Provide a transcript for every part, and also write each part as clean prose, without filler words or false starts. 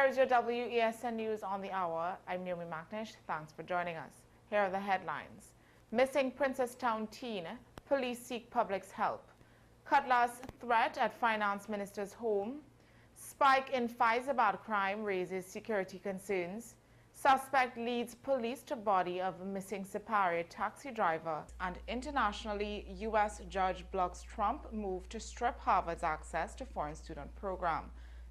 Here is your WESN News on the Hour. I'm Naomi McNish. Thanks for joining us. Here are the headlines. Missing Princestown teen. Police seek public's help. Cutlass threat at Finance Minister's home. Spike in Faizabad crime raises security concerns. Suspect leads police to body of missing Sipari taxi driver. And internationally, U.S. judge blocks Trump move to strip Harvard's access to foreign student program.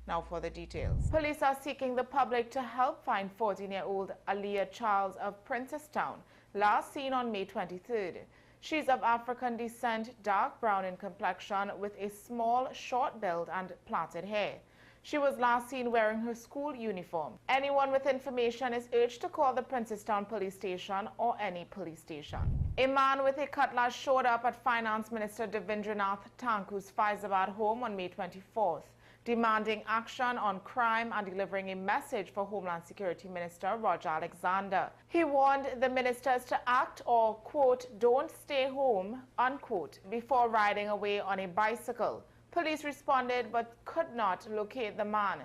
Now for the details. Police are seeking the public to help find 14-year-old Aliyah Charles of Princestown, last seen on May 23rd. She's of African descent, dark brown in complexion, with a small, short build and plaited hair. She was last seen wearing her school uniform. Anyone with information is urged to call the Princestown police station or any police station. A man with a cutlass showed up at Finance Minister Devendranath Tanku's Faizabad home on May 24th, demanding action on crime and delivering a message for Homeland Security Minister Roger Alexander. He warned the ministers to act or, quote, don't stay home, unquote, before riding away on a bicycle. Police responded but could not locate the man.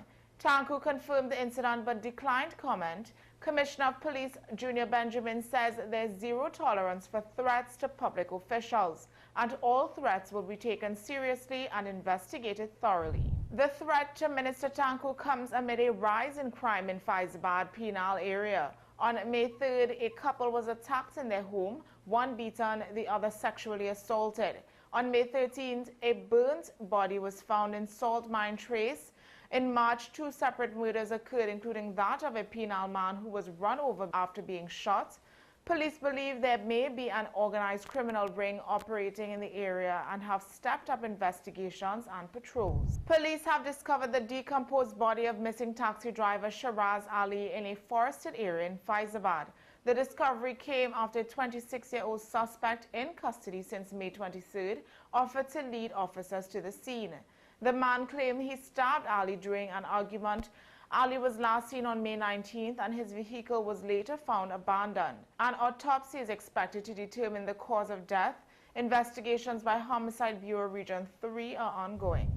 Tanku confirmed the incident but declined comment. Commissioner of Police Junior Benjamin says there's zero tolerance for threats to public officials, and all threats will be taken seriously and investigated thoroughly. The threat to Minister Tanku comes amid a rise in crime in Faizabad penal area. On May 3rd, a couple was attacked in their home, one beaten, the other sexually assaulted. On May 13th, a burnt body was found in Salt Mine Trace. In March, 2 separate murders occurred, including that of a penal man who was run over after being shot. Police believe there may be an organized criminal ring operating in the area and have stepped up investigations and patrols. Police have discovered the decomposed body of missing taxi driver Shiraz Ali in a forested area in Faizabad. The discovery came after a 26-year-old suspect in custody since May 23rd offered to lead officers to the scene. The man claimed he stabbed Ali during an argument. Ali was last seen on May 19th and his vehicle was later found abandoned. An autopsy is expected to determine the cause of death. Investigations by Homicide Bureau Region 3 are ongoing.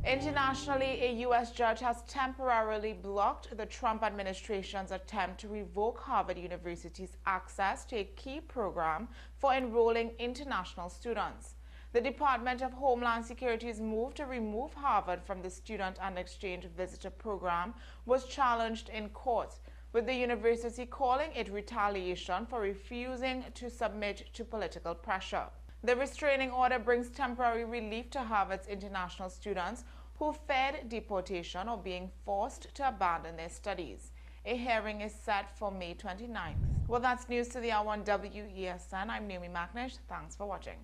Internationally, a U.S. judge has temporarily blocked the Trump administration's attempt to revoke Harvard University's access to a key program for enrolling international students. The Department of Homeland Security's move to remove Harvard from the Student and Exchange Visitor Program was challenged in court, with the university calling it retaliation for refusing to submit to political pressure. The restraining order brings temporary relief to Harvard's international students who feared deportation or being forced to abandon their studies. A hearing is set for May 29th. Well, that's news to the hour on WESN. I'm Naomi McNish. Thanks for watching.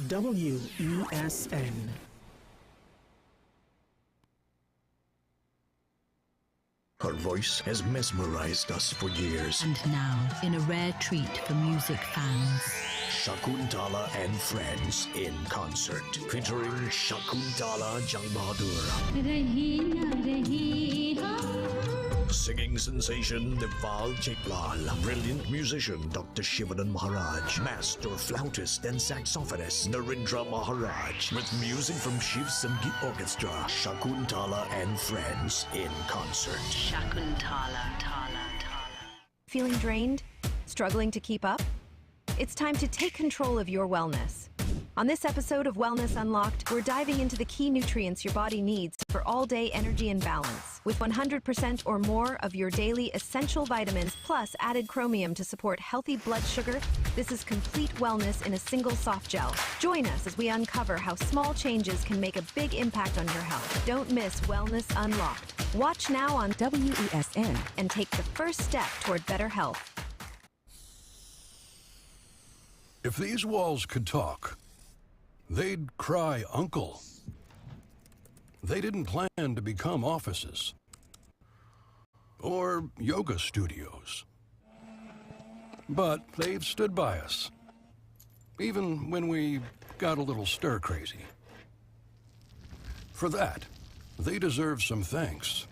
WESN. Her voice has mesmerized us for years. And now, in a rare treat for music fans, Shakuntala and Friends in concert, featuring Shakuntala Jangbahadur. Singing sensation Deval Jeklal, brilliant musician Dr. Shivanan Maharaj, master flautist and saxophonist Narendra Maharaj, with music from Shiv Sangeet Orchestra, Shakuntala and Friends in concert. Shakuntala, Tala. Feeling drained? Struggling to keep up? It's time to take control of your wellness. On this episode of Wellness Unlocked, we're diving into the key nutrients your body needs for all-day energy and balance, with 100% or more of your daily essential vitamins plus added chromium to support healthy blood sugar. This is complete wellness in a single soft gel. Join us as we uncover how small changes can make a big impact on your health. Don't miss Wellness Unlocked. Watch now on WESN and take the first step toward better health. If these walls could talk, they'd cry uncle. They didn't plan to become offices or yoga studios. But they've stood by us, even when we got a little stir-crazy. For that, They deserve some thanks.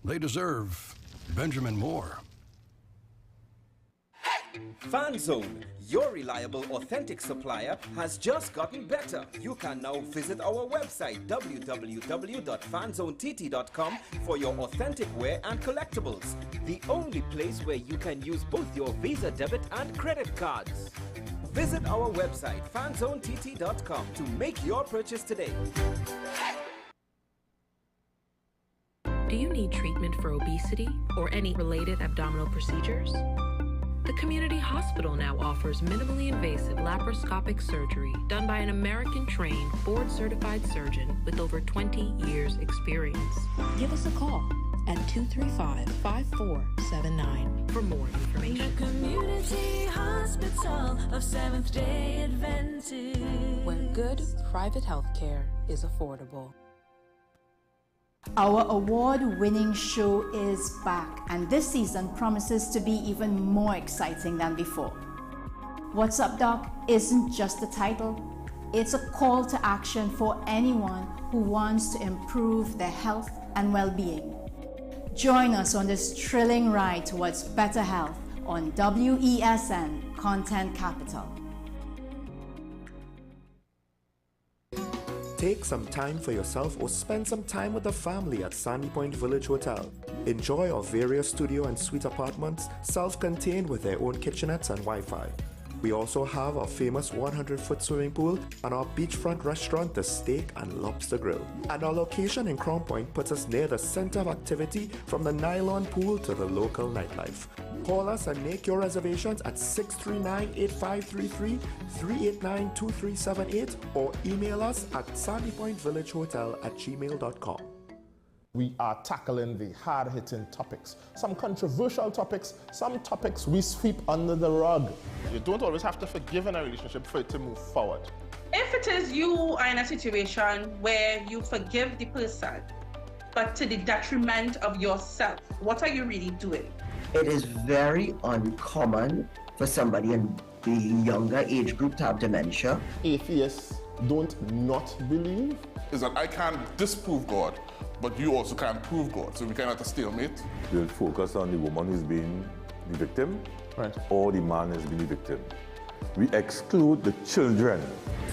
They deserve Benjamin Moore. FanZone, your reliable, authentic supplier, has just gotten better. You can now visit our website www.fanzonett.com for your authentic wear and collectibles. The only place where you can use both your Visa debit and credit cards. Visit our website fanzonett.com to make your purchase today. Do you need treatment for obesity or any related abdominal procedures? The community hospital now offers minimally invasive laparoscopic surgery done by an American-trained, board-certified surgeon with over 20 years' experience. Give us a call at 235-5479 for more information. The Community Hospital of Seventh-day Adventist, where good private health care is affordable. Our award-winning show is back, and this season promises to be even more exciting than before. What's Up, Doc isn't just a title, it's a call to action for anyone who wants to improve their health and well-being. Join us on this thrilling ride towards better health on WESN Content Capital. Take some time for yourself or spend some time with the family at Sandy Point Village Hotel. Enjoy our various studio and suite apartments, self-contained with their own kitchenettes and Wi-Fi. We also have our famous 100-foot swimming pool and our beachfront restaurant, the Steak and Lobster Grill. And our location in Crown Point puts us near the center of activity, from the nylon pool to the local nightlife. Call us and make your reservations at 639-8533, 389-2378, or email us at sandypointvillagehotel@gmail.com. We are tackling the hard-hitting topics, some controversial topics, some topics we sweep under the rug. You don't always have to forgive in a relationship for it to move forward. If it is you are in a situation where you forgive the person, but to the detriment of yourself, what are you really doing? It is very uncommon for somebody in the younger age group to have dementia. Atheists don't not believe. Is that I can't disprove God, but you also can't prove God, so we kind of have a stalemate. We'll focus on the woman who's being the victim, right, or the man is being the victim. We exclude the children.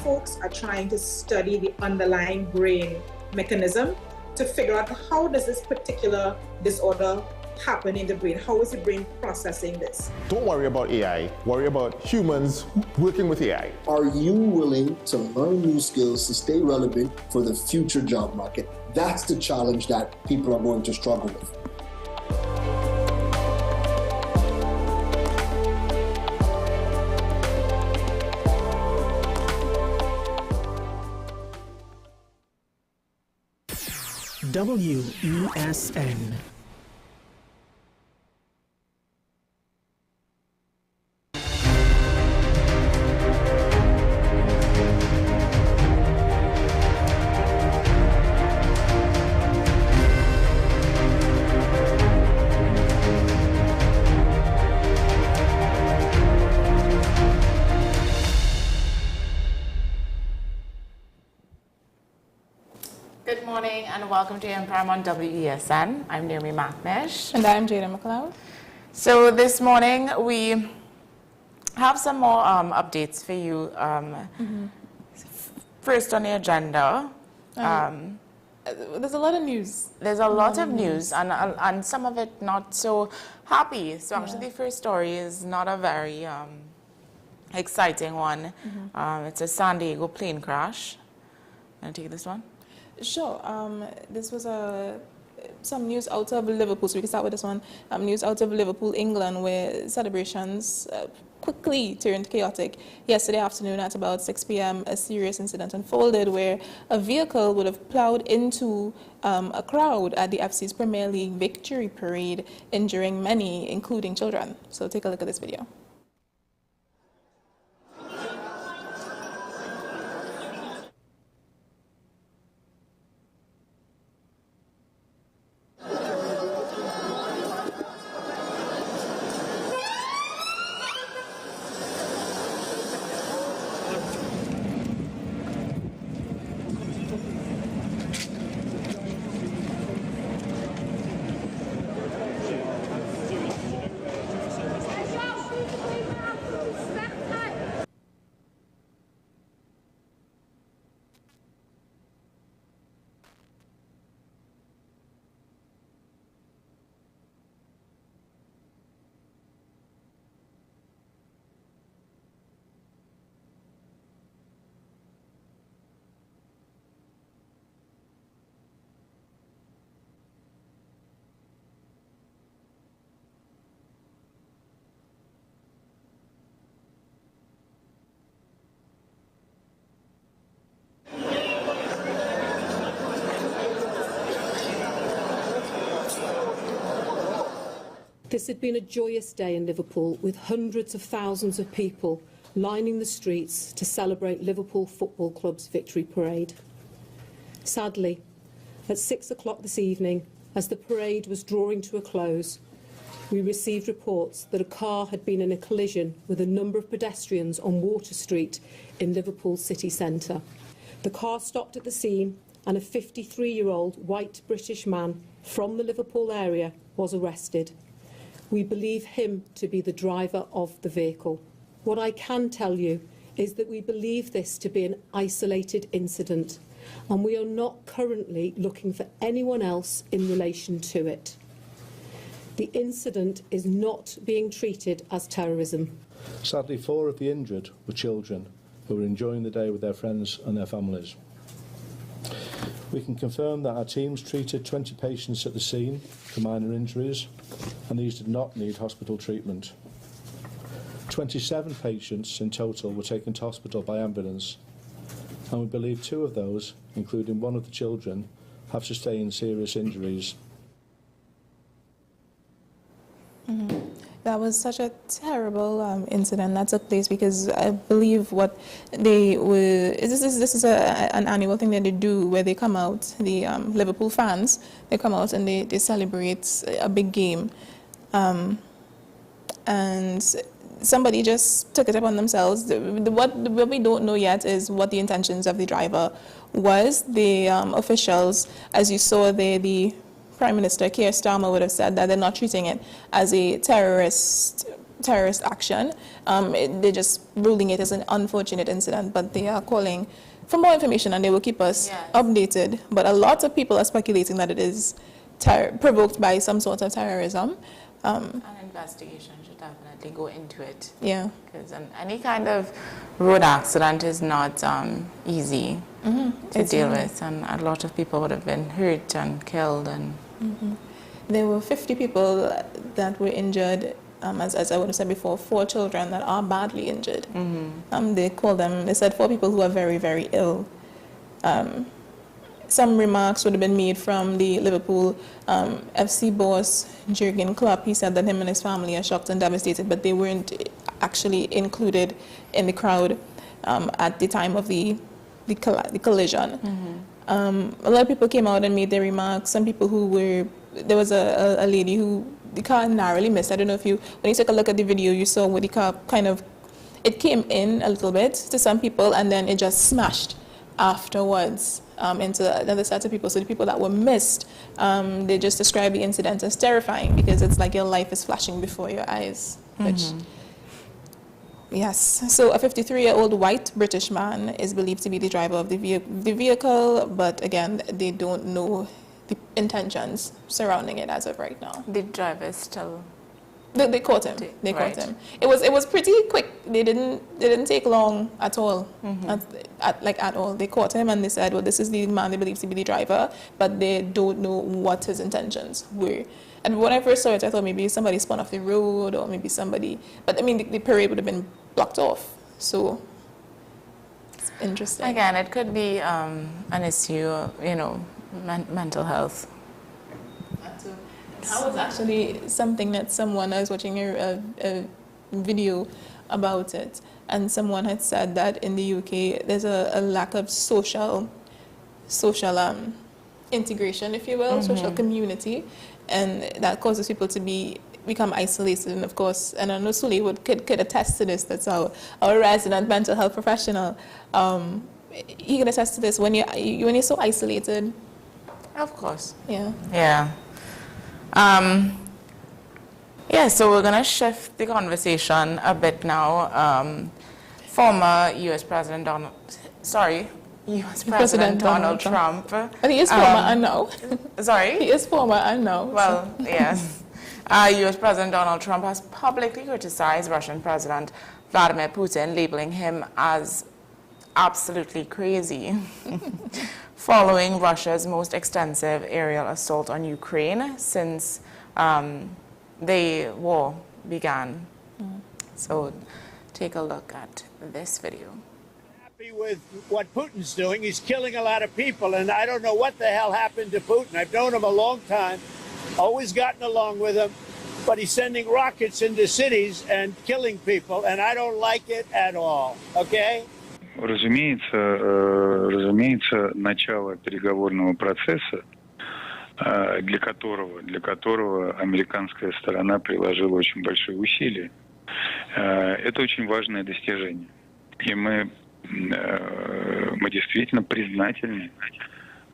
Folks are trying to study the underlying brain mechanism to figure out how does this particular disorder happen in the brain? How is the brain processing this? Don't worry about AI, worry about humans working with AI. Are you willing to learn new skills to stay relevant for the future job market? That's the challenge that people are going to struggle with. WESN. Good morning and welcome to Your Prime on WESN. I'm Naomi McNish. And I'm Jada McLeod. So this morning we have some more updates for you. First on the agenda. There's a lot of news. There's a lot of news and some of it not so happy. So actually the first story is not a very exciting one. It's a San Diego plane crash. Can I take this one? Sure. This was some news out of Liverpool, so we can start with this one. News out of Liverpool, England, where celebrations quickly turned chaotic. Yesterday afternoon at about 6 p.m., a serious incident unfolded where a vehicle would have plowed into a crowd at the FC's Premier League Victory Parade, injuring many, including children. So take a look at this video. This had been a joyous day in Liverpool, with hundreds of thousands of people lining the streets to celebrate Liverpool Football Club's victory parade. Sadly, at 6 o'clock this evening, as the parade was drawing to a close, we received reports that a car had been in a collision with a number of pedestrians on Water Street in Liverpool city centre. The car stopped at the scene and a 53-year-old white British man from the Liverpool area was arrested. We believe him to be the driver of the vehicle. What I can tell you is that we believe this to be an isolated incident, and we are not currently looking for anyone else in relation to it. The incident is not being treated as terrorism. Sadly, 4 of the injured were children who were enjoying the day with their friends and their families. We can confirm that our teams treated 20 patients at the scene for minor injuries, and these did not need hospital treatment. 27 patients in total were taken to hospital by ambulance, and we believe 2 of those, including one of the children, have sustained serious injuries. That was such a terrible incident that took place, because I believe what they were, this is an annual thing that they do, where they come out, the Liverpool fans, they come out and they celebrate a big game. And somebody just took it upon themselves. What we don't know yet is what the intentions of the driver was. The officials, as you saw there, the Prime Minister Keir Starmer would have said that they're not treating it as a terrorist action. They're just ruling it as an unfortunate incident, but they are calling for more information and they will keep us updated. But a lot of people are speculating that it is provoked by some sort of terrorism. An investigation should definitely go into it. Yeah. Because any kind of road accident is not easy to deal with, and a lot of people would have been hurt and killed. And there were 50 people that were injured. As I would have said before, 4 children that are badly injured. They said 4 people who are very, very ill. Some remarks would have been made from the Liverpool FC boss, Jurgen Klopp. He said that him and his family are shocked and devastated, but they weren't actually included in the crowd at the time of the collision. A lot of people came out and made their remarks. Some people who were, there was a lady who the car narrowly missed. I don't know if you, when you took a look at the video, you saw where the car kind of, it came in a little bit to some people and then it just smashed afterwards into the other set of people. So the people that were missed, they just described the incident as terrifying, because it's like your life is flashing before your eyes. Which, yes. So a 53-year-old white British man is believed to be the driver of the vehicle, but again, they don't know the intentions surrounding it as of right now. The driver is still... They caught him. They caught him. It was pretty quick. They didn't take long at all. At all. They caught him and they said, well, this is the man they believe to be the driver, but they don't know what his intentions were. And when I first saw it, I thought maybe somebody spun off the road, or maybe somebody. But I mean, the parade would have been blocked off. So it's interesting. Again, it could be an issue, mental health. That was actually something that someone, I was watching a video about it, and someone had said that in the UK there's a lack of social integration, if you will, social community, and that causes people to become isolated. And of course, and I know Sully could attest to this, that's our resident mental health professional. He can attest to this, when you're so isolated. Of course. Yeah. Yeah. So we're going to shift the conversation a bit now. Former U.S. President Donald Trump. But he is former, I know. Sorry? He is former, I know. Well, yes. U.S. President Donald Trump has publicly criticized Russian President Vladimir Putin, labeling him as absolutely crazy, following Russia's most extensive aerial assault on Ukraine since the war began. So take a look at this video. Happy with what Putin's doing. He's killing a lot of people, and I don't know what the hell happened to Putin. I've known him a long time, always gotten along with him. but he's sending rockets into cities and killing people, and I don't like it at all, okay? Разумеется, начало переговорного процесса, для которого американская сторона приложила очень большие усилия, это очень важное достижение. И мы действительно признательны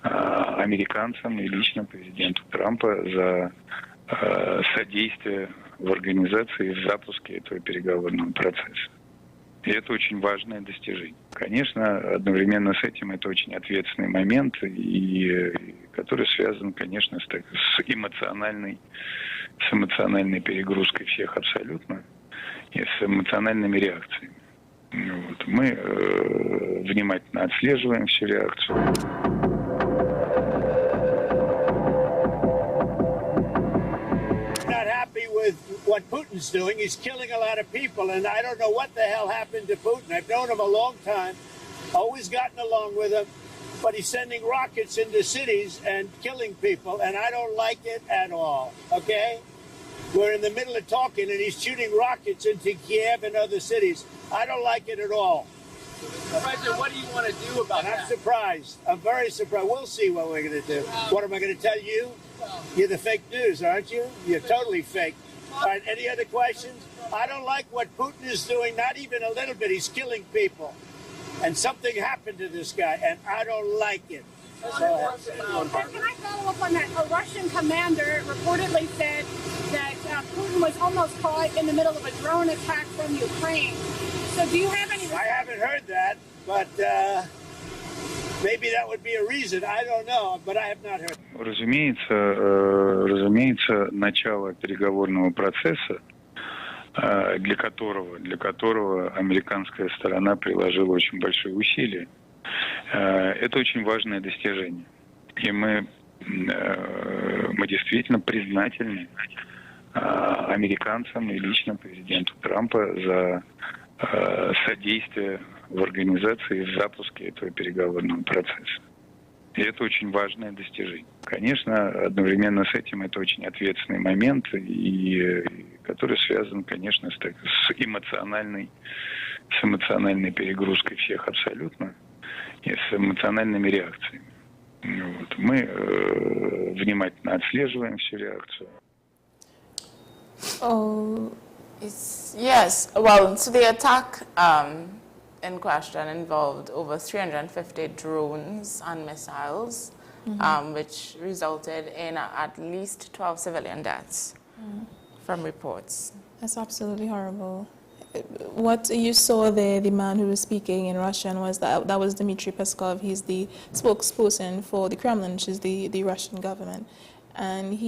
американцам и лично президенту Трампа за содействие в организации и в запуске этого переговорного процесса. И это очень важное достижение. Конечно, одновременно с этим это очень ответственный момент, и который связан, конечно, с эмоциональной перегрузкой всех абсолютно и с эмоциональными реакциями. Вот. Мы внимательно отслеживаем всю реакцию. With what Putin's doing, he's killing a lot of people, and I don't know what the hell happened to Putin. I've known him a long time, always gotten along with him, but he's sending rockets into cities and killing people, and I don't like it at all, okay? We're in the middle of talking, and he's shooting rockets into Kiev and other cities. I don't like it at all. President, what do you want to do about that? I'm surprised. I'm very surprised. We'll see what we're going to do. What am I going to tell you? You're the fake news, aren't you? You're totally fake. All right, any other questions? I don't like what Putin is doing, not even a little bit. He's killing people. And something happened to this guy, and I don't like it. Can I follow up on that? A Russian commander reportedly said that Putin was almost caught in the middle of a drone attack from Ukraine. So do you have any... I haven't heard that, but maybe that would be a reason. I don't know, but I have not heard. Разумеется, начало переговорного процесса, для которого американская сторона приложила очень большие усилия, это очень важное достижение. И мы действительно признательны американцам и лично президенту Трампа за содействие в организации и в запуске этого переговорного процесса. И это очень важное достижение. Конечно, одновременно с этим это очень ответственный момент, и который связан, конечно, с эмоциональной перегрузкой всех абсолютно и с эмоциональными реакциями. Вот. Мы внимательно отслеживаем всю реакцию. Oh, yes. Well, so the attack in question involved over 350 drones and missiles, which resulted in at least 12 civilian deaths from reports. That's absolutely horrible. What you saw there, the man who was speaking in Russian, was that was Dmitry Peskov. He's the spokesperson for the Kremlin, which is the Russian government. And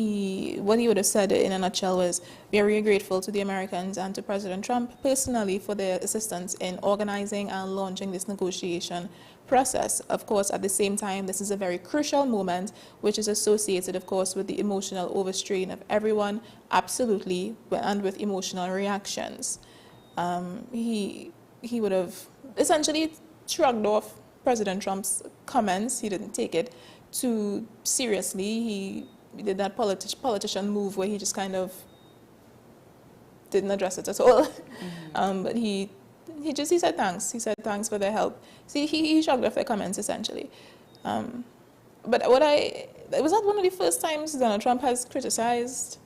what he would have said in a nutshell was, we are really grateful to the Americans and to President Trump personally for their assistance in organizing and launching this negotiation process. Of course, at the same time, this is a very crucial moment, which is associated, of course, with the emotional overstrain of everyone, absolutely, and with emotional reactions. He would have essentially shrugged off President Trump's comments. He didn't take it too seriously. He did that politician move where he just kind of didn't address it at all. But he said thanks. He said thanks for their help. See, he shrugged off their comments essentially. But was that one of the first times Donald Trump has criticized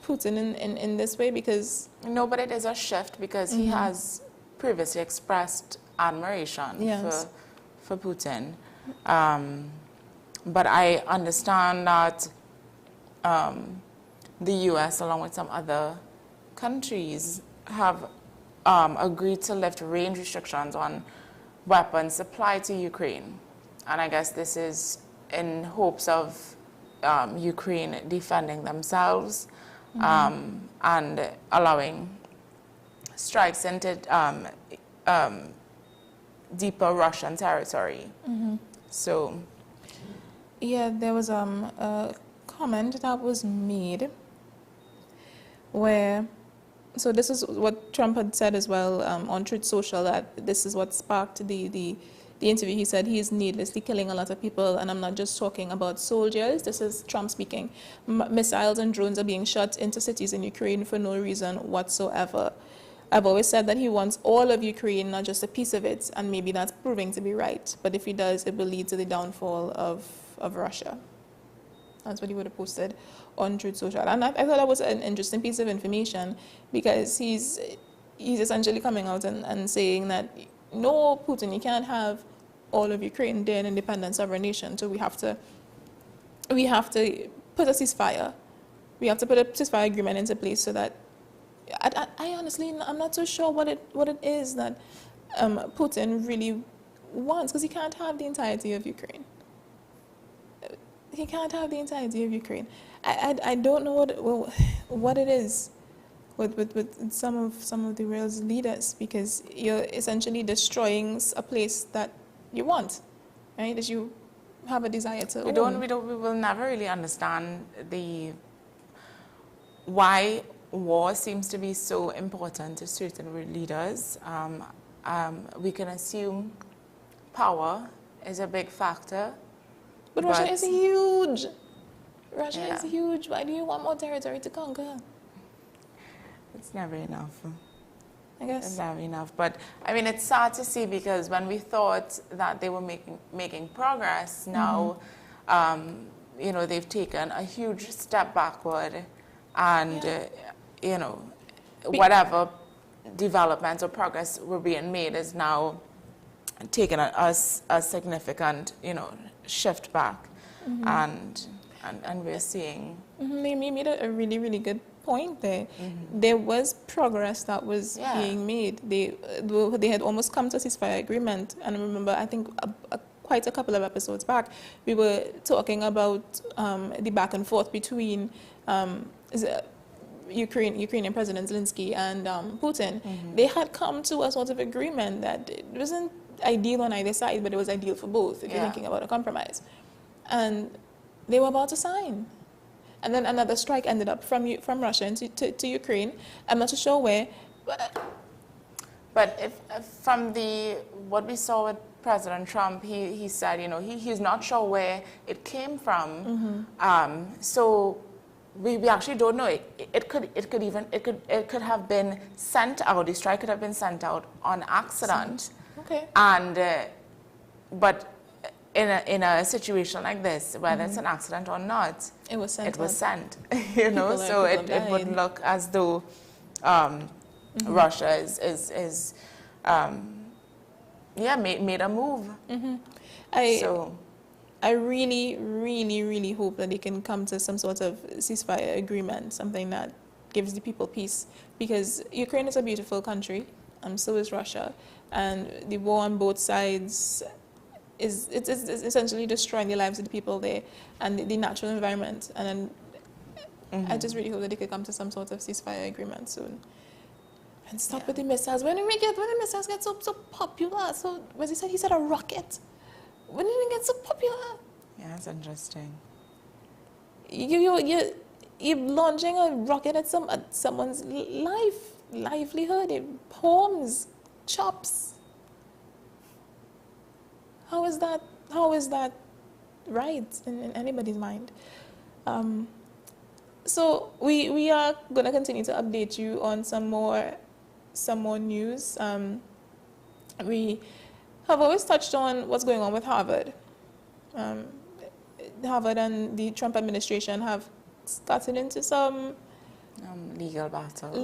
Putin in this way? Because no, but it is a shift because he has previously expressed admiration for Putin. But I understand that the U.S., along with some other countries, have agreed to lift range restrictions on weapons supplied to Ukraine. And I guess this is in hopes of Ukraine defending themselves and allowing strikes into deeper Russian territory. So... yeah, there was a comment that was made where, so this is what Trump had said as well on Truth Social, that this is what sparked the the interview, he said he is needlessly killing a lot of people, and I'm not just talking about soldiers. This is Trump speaking. Missiles and drones are being shot into cities in Ukraine for no reason whatsoever. I've always said that he wants all of Ukraine, not just a piece of it, and maybe that's proving to be right. But if he does, it will lead to the downfall of Russia. That's what he would have posted on Truth Social. And I thought that was an interesting piece of information, because he's essentially coming out and saying that, no, Putin, you can't have all of Ukraine. They're an independent sovereign nation, so we have to put a ceasefire. We have to put a ceasefire agreement into place so that I honestly, I'm not so sure what it is that Putin really wants, because he can't have the entirety of Ukraine. He can't have the entirety of Ukraine. I don't know what it is with some of the world's leaders, because you're essentially destroying a place that you want, right? That you have a desire to own. We will never really understand why war seems to be so important to certain leaders. We can assume power is a big factor. But Russia is huge. Russia is huge. Why do you want more territory to conquer? It's never enough. I guess. It's never enough. But, I mean, it's sad to see, because when we thought that they were making progress, now, you know, they've taken a huge step backward. And, you know, whatever developments or progress were being made is now taking a significant, you know, shift back. And we're seeing... They made a really, really good point there. There was progress that was being made. They had almost come to a ceasefire agreement. And I remember, I think, quite a couple of episodes back, we were talking about the back and forth between Ukrainian President Zelensky and Putin. They had come to a sort of agreement that it wasn't ideal on either side, but it was ideal for both, if you're thinking about a compromise. And they were about to sign. And then another strike ended up from Russia to Ukraine. I'm not too sure where. But if from what we saw with President Trump, he said, you know, he's not sure where it came from. So we actually don't know. It could have been sent out. The strike could have been sent out on accident. Okay. And but in a situation like this, whether it's an accident or not, it was sent. You know, so it would look as though Russia is made a move. I really, really, really hope that they can come to some sort of ceasefire agreement, something that gives the people peace, because Ukraine is a beautiful country, and so is Russia, and the war on both sides is essentially destroying the lives of the people there and the natural environment. And then I just really hope that they could come to some sort of ceasefire agreement soon. And stop with the missiles. When the missiles get so popular, so as he said a rocket. When did it get so popular? Yeah, that's interesting. You're launching a rocket at someone's livelihood, homes, shops. How is that right in anybody's mind? So we are going to continue to update you on some more news. We have always touched on what's going on with Harvard. Harvard and the Trump administration have gotten into some legal battles.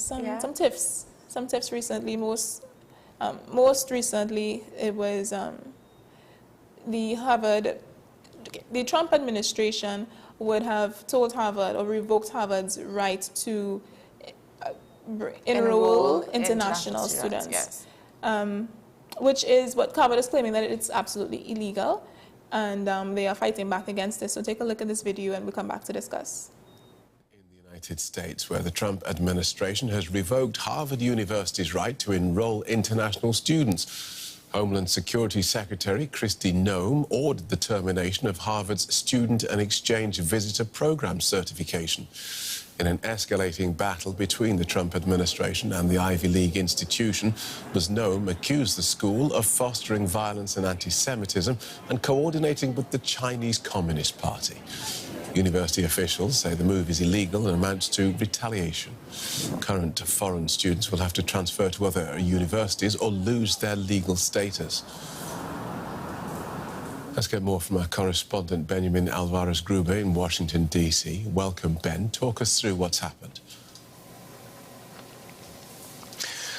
Some tiffs recently. Most recently, it was the Trump administration would have told Harvard or revoked Harvard's right to enroll international students. Yes. Which is what Harvard is claiming, that it's absolutely illegal, and they are fighting back against this. So take a look at this video and we'll come back to discuss. United States, where the Trump administration has revoked Harvard University's right to enroll international students. Homeland Security Secretary Kristi Noem ordered the termination of Harvard's Student and Exchange Visitor Program certification. in an escalating battle between the Trump administration and the Ivy League institution. Wesn accused the school of fostering violence and anti-Semitism and coordinating with the Chinese Communist Party. University officials say the move is illegal and amounts to retaliation. Current foreign students will have to transfer to other universities or lose their legal status. Let's get more from our correspondent Benjamin Alvarez-Gruber in Washington, D.C. Welcome, Ben. Talk us through what's happened.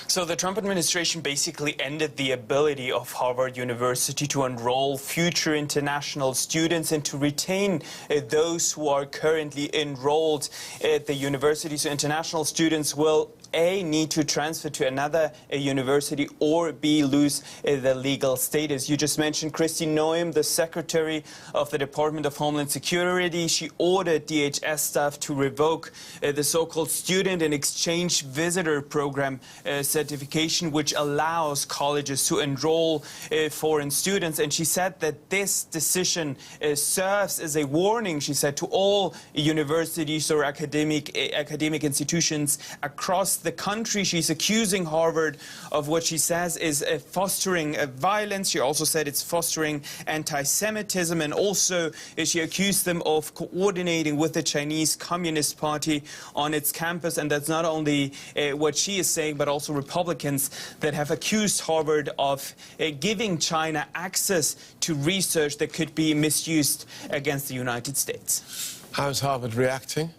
So the Trump administration basically ended the ability of Harvard University to enroll future international students and to retain those who are currently enrolled at the university. So international students will A, need to transfer to another university, or B, lose the legal status. You just mentioned Kristi Noem, the Secretary of the Department of Homeland Security. She ordered DHS staff to revoke the so-called Student and Exchange Visitor Program certification, which allows colleges to enroll foreign students. And she said that this decision serves as a warning, she said, to all universities or academic institutions across the country. She's accusing Harvard of what she says is fostering violence. She also said it's fostering anti-Semitism, and also she accused them of coordinating with the Chinese Communist Party on its campus. And that's not only what she is saying, but also Republicans that have accused Harvard of giving China access to research that could be misused against the United States. How's Harvard reacting?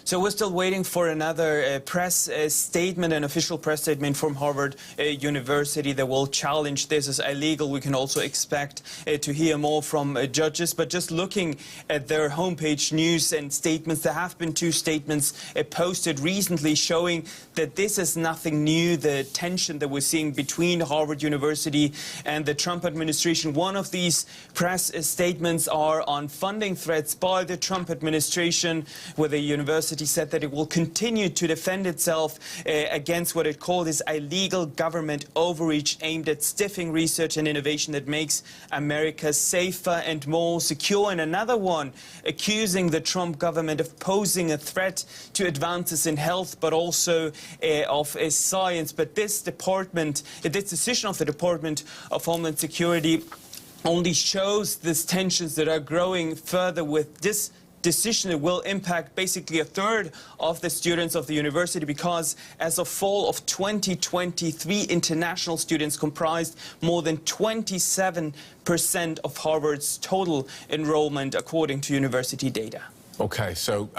So we're still waiting for another press statement, an official press statement from Harvard University that will challenge this as illegal. We can also expect to hear more from judges. But just looking at their homepage news and statements, there have been two statements posted recently showing that this is nothing new, the tension that we're seeing between Harvard University and the Trump administration. One of these press statements are on funding threats by the Trump administration, where the university said that it will continue to defend itself against what it called is illegal government overreach aimed at stiffing research and innovation that makes America safer and more secure. And another one accusing the Trump government of posing a threat to advances in health, but also of science. But this decision of the Department of Homeland Security only shows these tensions that are growing further with this decision. It will impact basically a third of the students of the university, because as of fall of 2023, international students comprised more than 27% of Harvard's total enrollment, according to university data. OK, so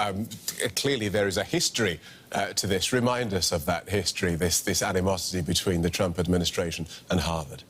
clearly there is a history to this. Remind us of that history, this animosity between the Trump administration and Harvard.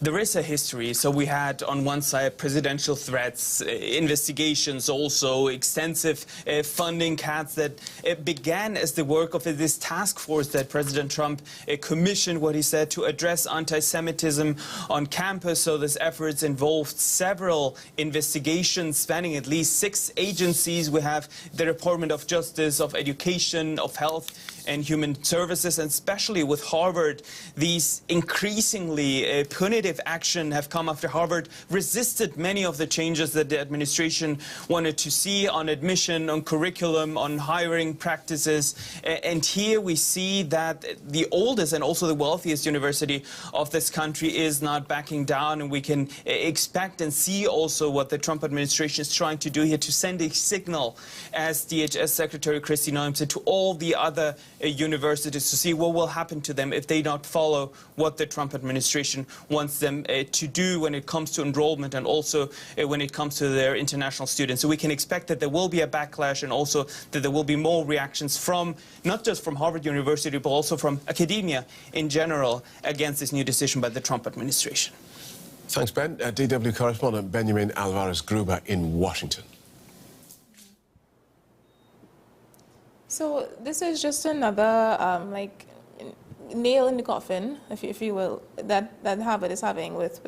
There is a history. So we had on one side presidential threats, investigations, also extensive funding cuts that began as the work of this task force that President Trump commissioned, what he said, to address anti-Semitism on campus. So this efforts involved several investigations spanning at least 6 agencies. We have the Department of Justice, of Education, of Health and Human Services, and especially with Harvard, these increasingly punitive action have come after Harvard resisted many of the changes that the administration wanted to see on admission, on curriculum, on hiring practices. And here we see that the oldest and also the wealthiest university of this country is not backing down, and we can expect and see also what the Trump administration is trying to do here to send a signal, as DHS Secretary Kristi Noem said, to all the other universities to see what will happen to them if they don't follow what the Trump administration wants them to do when it comes to enrollment and also when it comes to their international students. So we can expect that there will be a backlash, and also that there will be more reactions from, not just from Harvard University, but also from academia in general against this new decision by the Trump administration. Thanks, Ben. DW correspondent Benjamin Alvarez-Gruber in Washington. So this is just another nail in the coffin, if you will, that Harvard is having with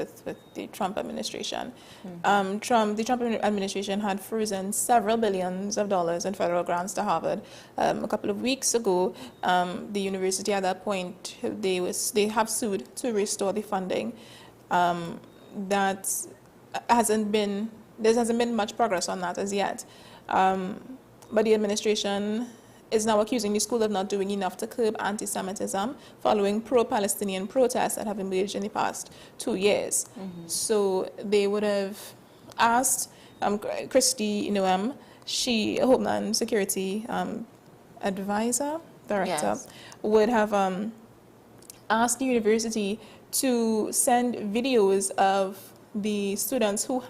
the Trump administration. The Trump administration had frozen several billions of dollars in federal grants to Harvard. A couple of weeks ago, the university at that point, they have sued to restore the funding. That hasn't been much progress on that as yet. But the administration is now accusing the school of not doing enough to curb anti-Semitism following pro-Palestinian protests that have emerged in the past 2 years. So they would have asked Kristi Noem, she, Homeland Security advisor, director, would have asked the university to send videos of the students who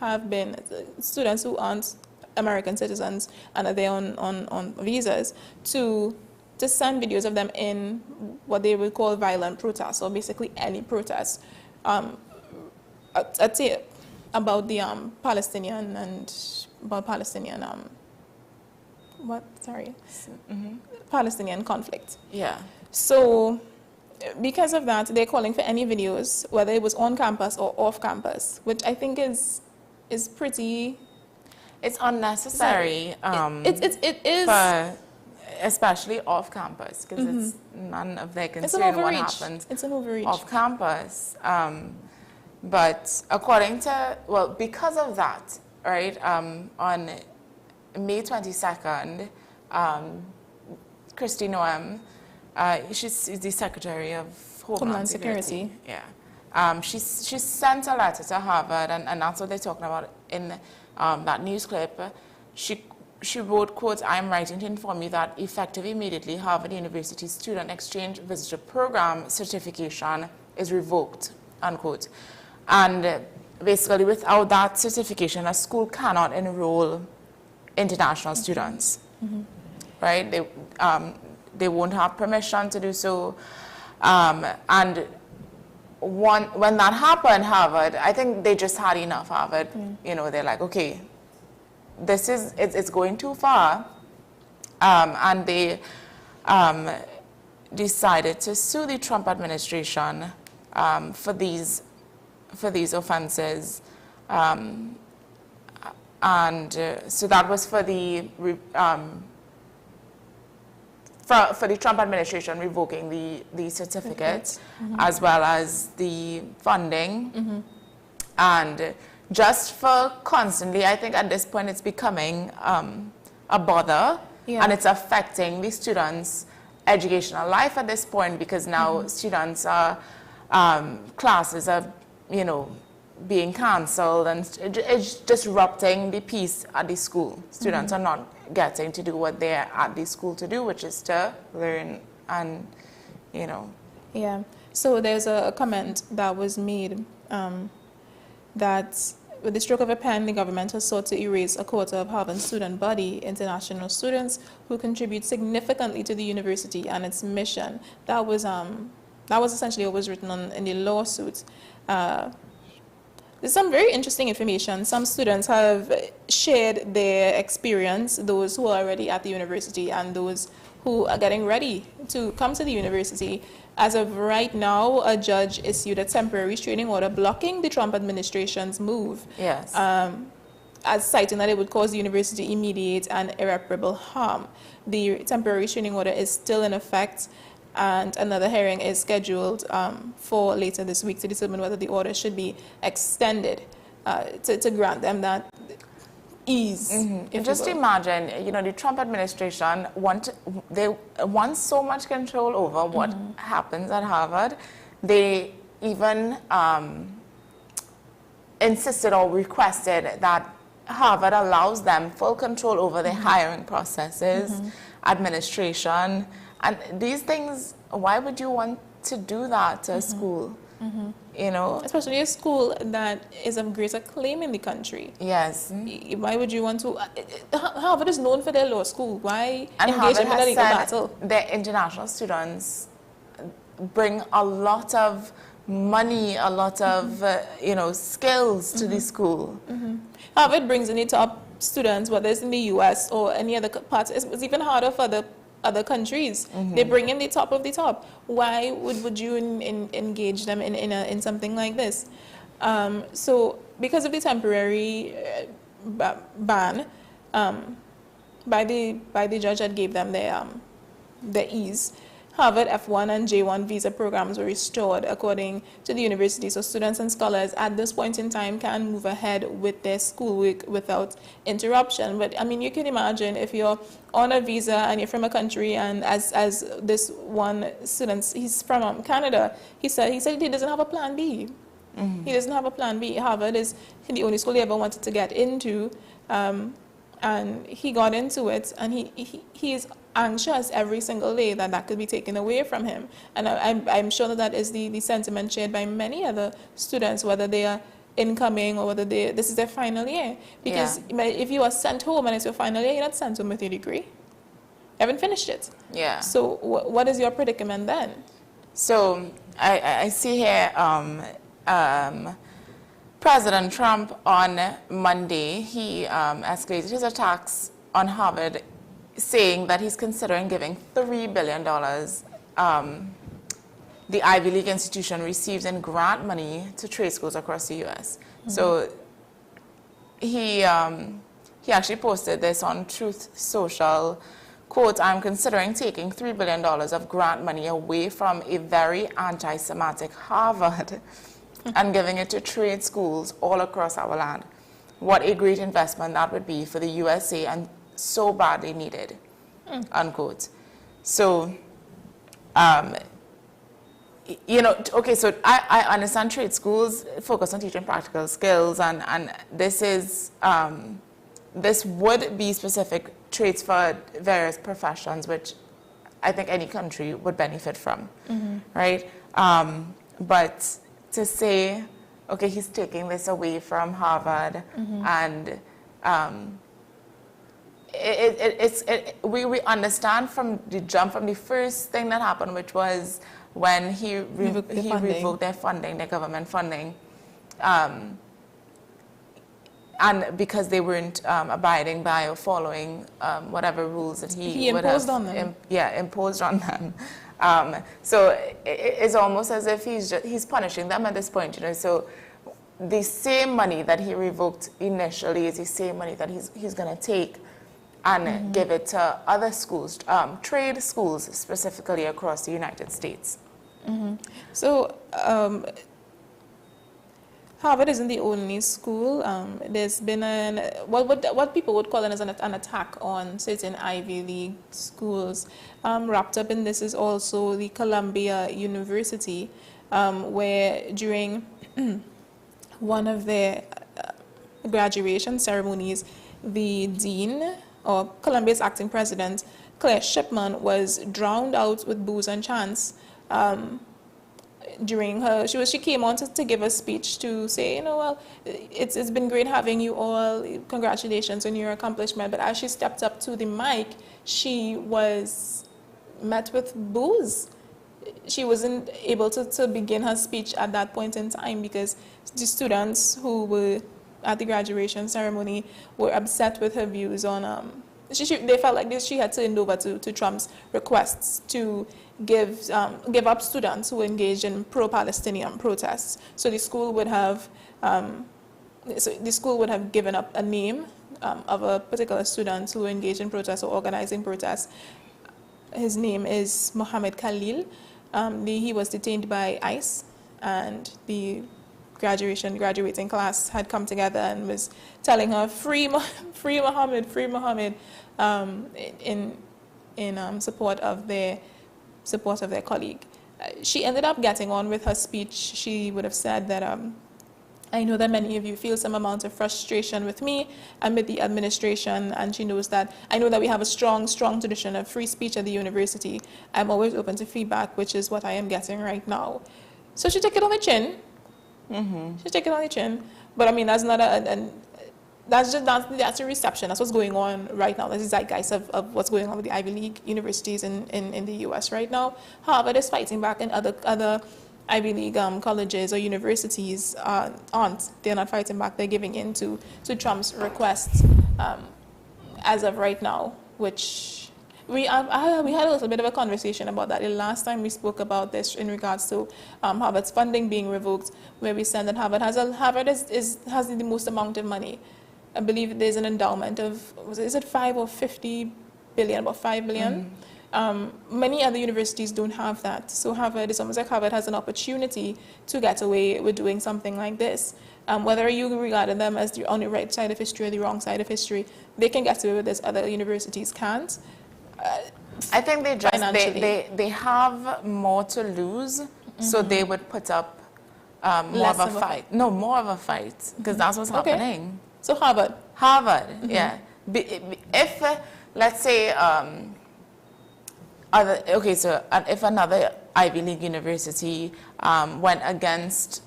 aren't American citizens and are there on visas to send videos of them in what they would call violent protests, or basically any protest. I'd say about the Palestinian Palestinian conflict. Yeah. So because of that, they're calling for any videos, whether it was on campus or off campus, which I think is pretty. It's unnecessary. It is. For, especially off campus, because it's none of their concern what happens. It's an overreach. Off campus. But according to, because of that, right, on May 22nd, Kristi Noem, she's the Secretary of Homeland Security. Yeah. She sent a letter to Harvard, and that's what they're talking about in that news clip. She wrote, quote, "I am writing to inform you that effective immediately, Harvard University's Student Exchange Visitor Program certification is revoked," unquote. And basically, without that certification, a school cannot enroll international students, right? They won't have permission to do so. And when that happened, Harvard, I think they just had enough, Harvard. You know, they're like, okay, it's going too far. And they decided to sue the Trump administration for these offenses. So that was for the Trump administration revoking the certificates, as well as the funding. And just for constantly, I think at this point it's becoming a bother, and it's affecting the students' educational life at this point, because now students are, classes are, you know, being cancelled, and it's disrupting the peace at the school. Students are not getting to do what they're at the school to do, which is to learn and, you know. Yeah. So there's a comment that was made that with the stroke of a pen, the government has sought to erase a quarter of Harvard's student body, international students who contribute significantly to the university and its mission. That was essentially what was written in the lawsuit. There's some very interesting information. Some students have shared their experience, those who are already at the university and those who are getting ready to come to the university. As of right now, a judge issued a temporary restraining order blocking the Trump administration's move. Yes. As citing that it would cause the university immediate and irreparable harm. The temporary restraining order is still in effect, and another hearing is scheduled for later this week to determine whether the order should be extended to grant them that ease. Just imagine, you know, the Trump administration want so much control over what happens at Harvard. They even insisted or requested that Harvard allows them full control over their hiring processes, administration. And these things, why would you want to do that to a school? You know? Especially a school that is of great acclaim in the country. Yes. Why would you want to? Harvard is known for their law school. Why and engage in a legal battle? Their international students bring a lot of money, a lot of, you know, skills to the school. Harvard brings in the top students, whether it's in the U.S. or any other parts. It's even harder for the other countries. They bring in the top of the top. Why would you engage them in something like this? So because of the temporary ban by the judge that gave them their ease, Harvard F1 and J1 visa programs were restored according to the university. So students and scholars at this point in time can move ahead with their schoolwork without interruption. But I mean, you can imagine if you're on a visa and you're from a country, and as this one student, he's from Canada, he said he doesn't have a plan B. Mm-hmm. He doesn't have a plan B. Harvard is the only school he ever wanted to get into, and he got into it, and he is anxious every single day that could be taken away from him. And I'm sure that is the sentiment shared by many other students, whether they are incoming or whether this is their final year. Because if you are sent home and it's your final year, you're not sent home with your degree. You haven't finished it. Yeah. So what is your predicament then? So I see here President Trump on Monday, he escalated his attacks on Harvard, saying that he's considering giving $3 billion. The Ivy League institution receives in grant money to trade schools across the U.S. Mm-hmm. So he actually posted this on Truth Social, quote, "I'm considering taking $3 billion of grant money away from a very anti-Semitic Harvard and giving it to trade schools all across our land. What a great investment that would be for the USA and so badly needed," unquote. So, you know, okay, so I understand trade schools focus on teaching practical skills, and this is, this would be specific traits for various professions, which I think any country would benefit from, right? But to say, okay, he's taking this away from Harvard, and we understand from the jump, from the first thing that happened, which was when he revoked their funding, their government funding, and because they weren't abiding by or following whatever rules that he would imposed have on them. imposed on them. So it's almost as if he's punishing them at this point, you know. So the same money that he revoked initially is the same money that he's going to take and give it to other schools, trade schools specifically across the United States. So Harvard isn't the only school. There's been what people would call an attack on certain Ivy League schools. Wrapped up in this is also the Columbia University, where during one of their graduation ceremonies, the dean, or Columbia's acting president, Claire Shipman, was drowned out with booze and chants. During her, she came on to give a speech to say, you know, well, it's been great having you all, congratulations on your accomplishment. But as she stepped up to the mic, she was met with booze. She wasn't able to begin her speech at that point in time because the students who were at the graduation ceremony were upset with her views on, they felt like she had turned over to Trump's requests to give up students who engaged in pro-Palestinian protests. So the school would have given up a name of a particular student who engaged in protests or organizing protests. His name is Mohammed Khalil. He was detained by ICE, and the graduating class had come together and was telling her, free Mohammed, free Mohammed, in support of their colleague. She ended up getting on with her speech. She would have said that, I know that many of you feel some amount of frustration with me and with the administration, and she knows that I know that we have a strong tradition of free speech at the university. I'm always open to feedback, which is what I am getting right now. So she took it on the chin. She took it on the chin. But I mean, that's not that's a reception. That's what's going on right now. That's the zeitgeist of what's going on with the Ivy League universities in the U.S. right now. Harvard is fighting back, and other Ivy League colleges or universities aren't. They're not fighting back. They're giving in to Trump's requests as of right now, which we had a little bit of a conversation about that the last time we spoke about this in regards to Harvard's funding being revoked, where we said that Harvard has the most amount of money. I believe there's an endowment of, is it 5 or 50 billion, about 5 billion? Many other universities don't have that. So Harvard, it's almost like Harvard has an opportunity to get away with doing something like this. Whether you regard them as on the right side of history or the wrong side of history, they can get away with this, other universities can't. I think they have more to lose, so they would put up more of a fight. No, more of a fight, because that's what's happening. So Harvard, yeah. If let's say if another Ivy League university went against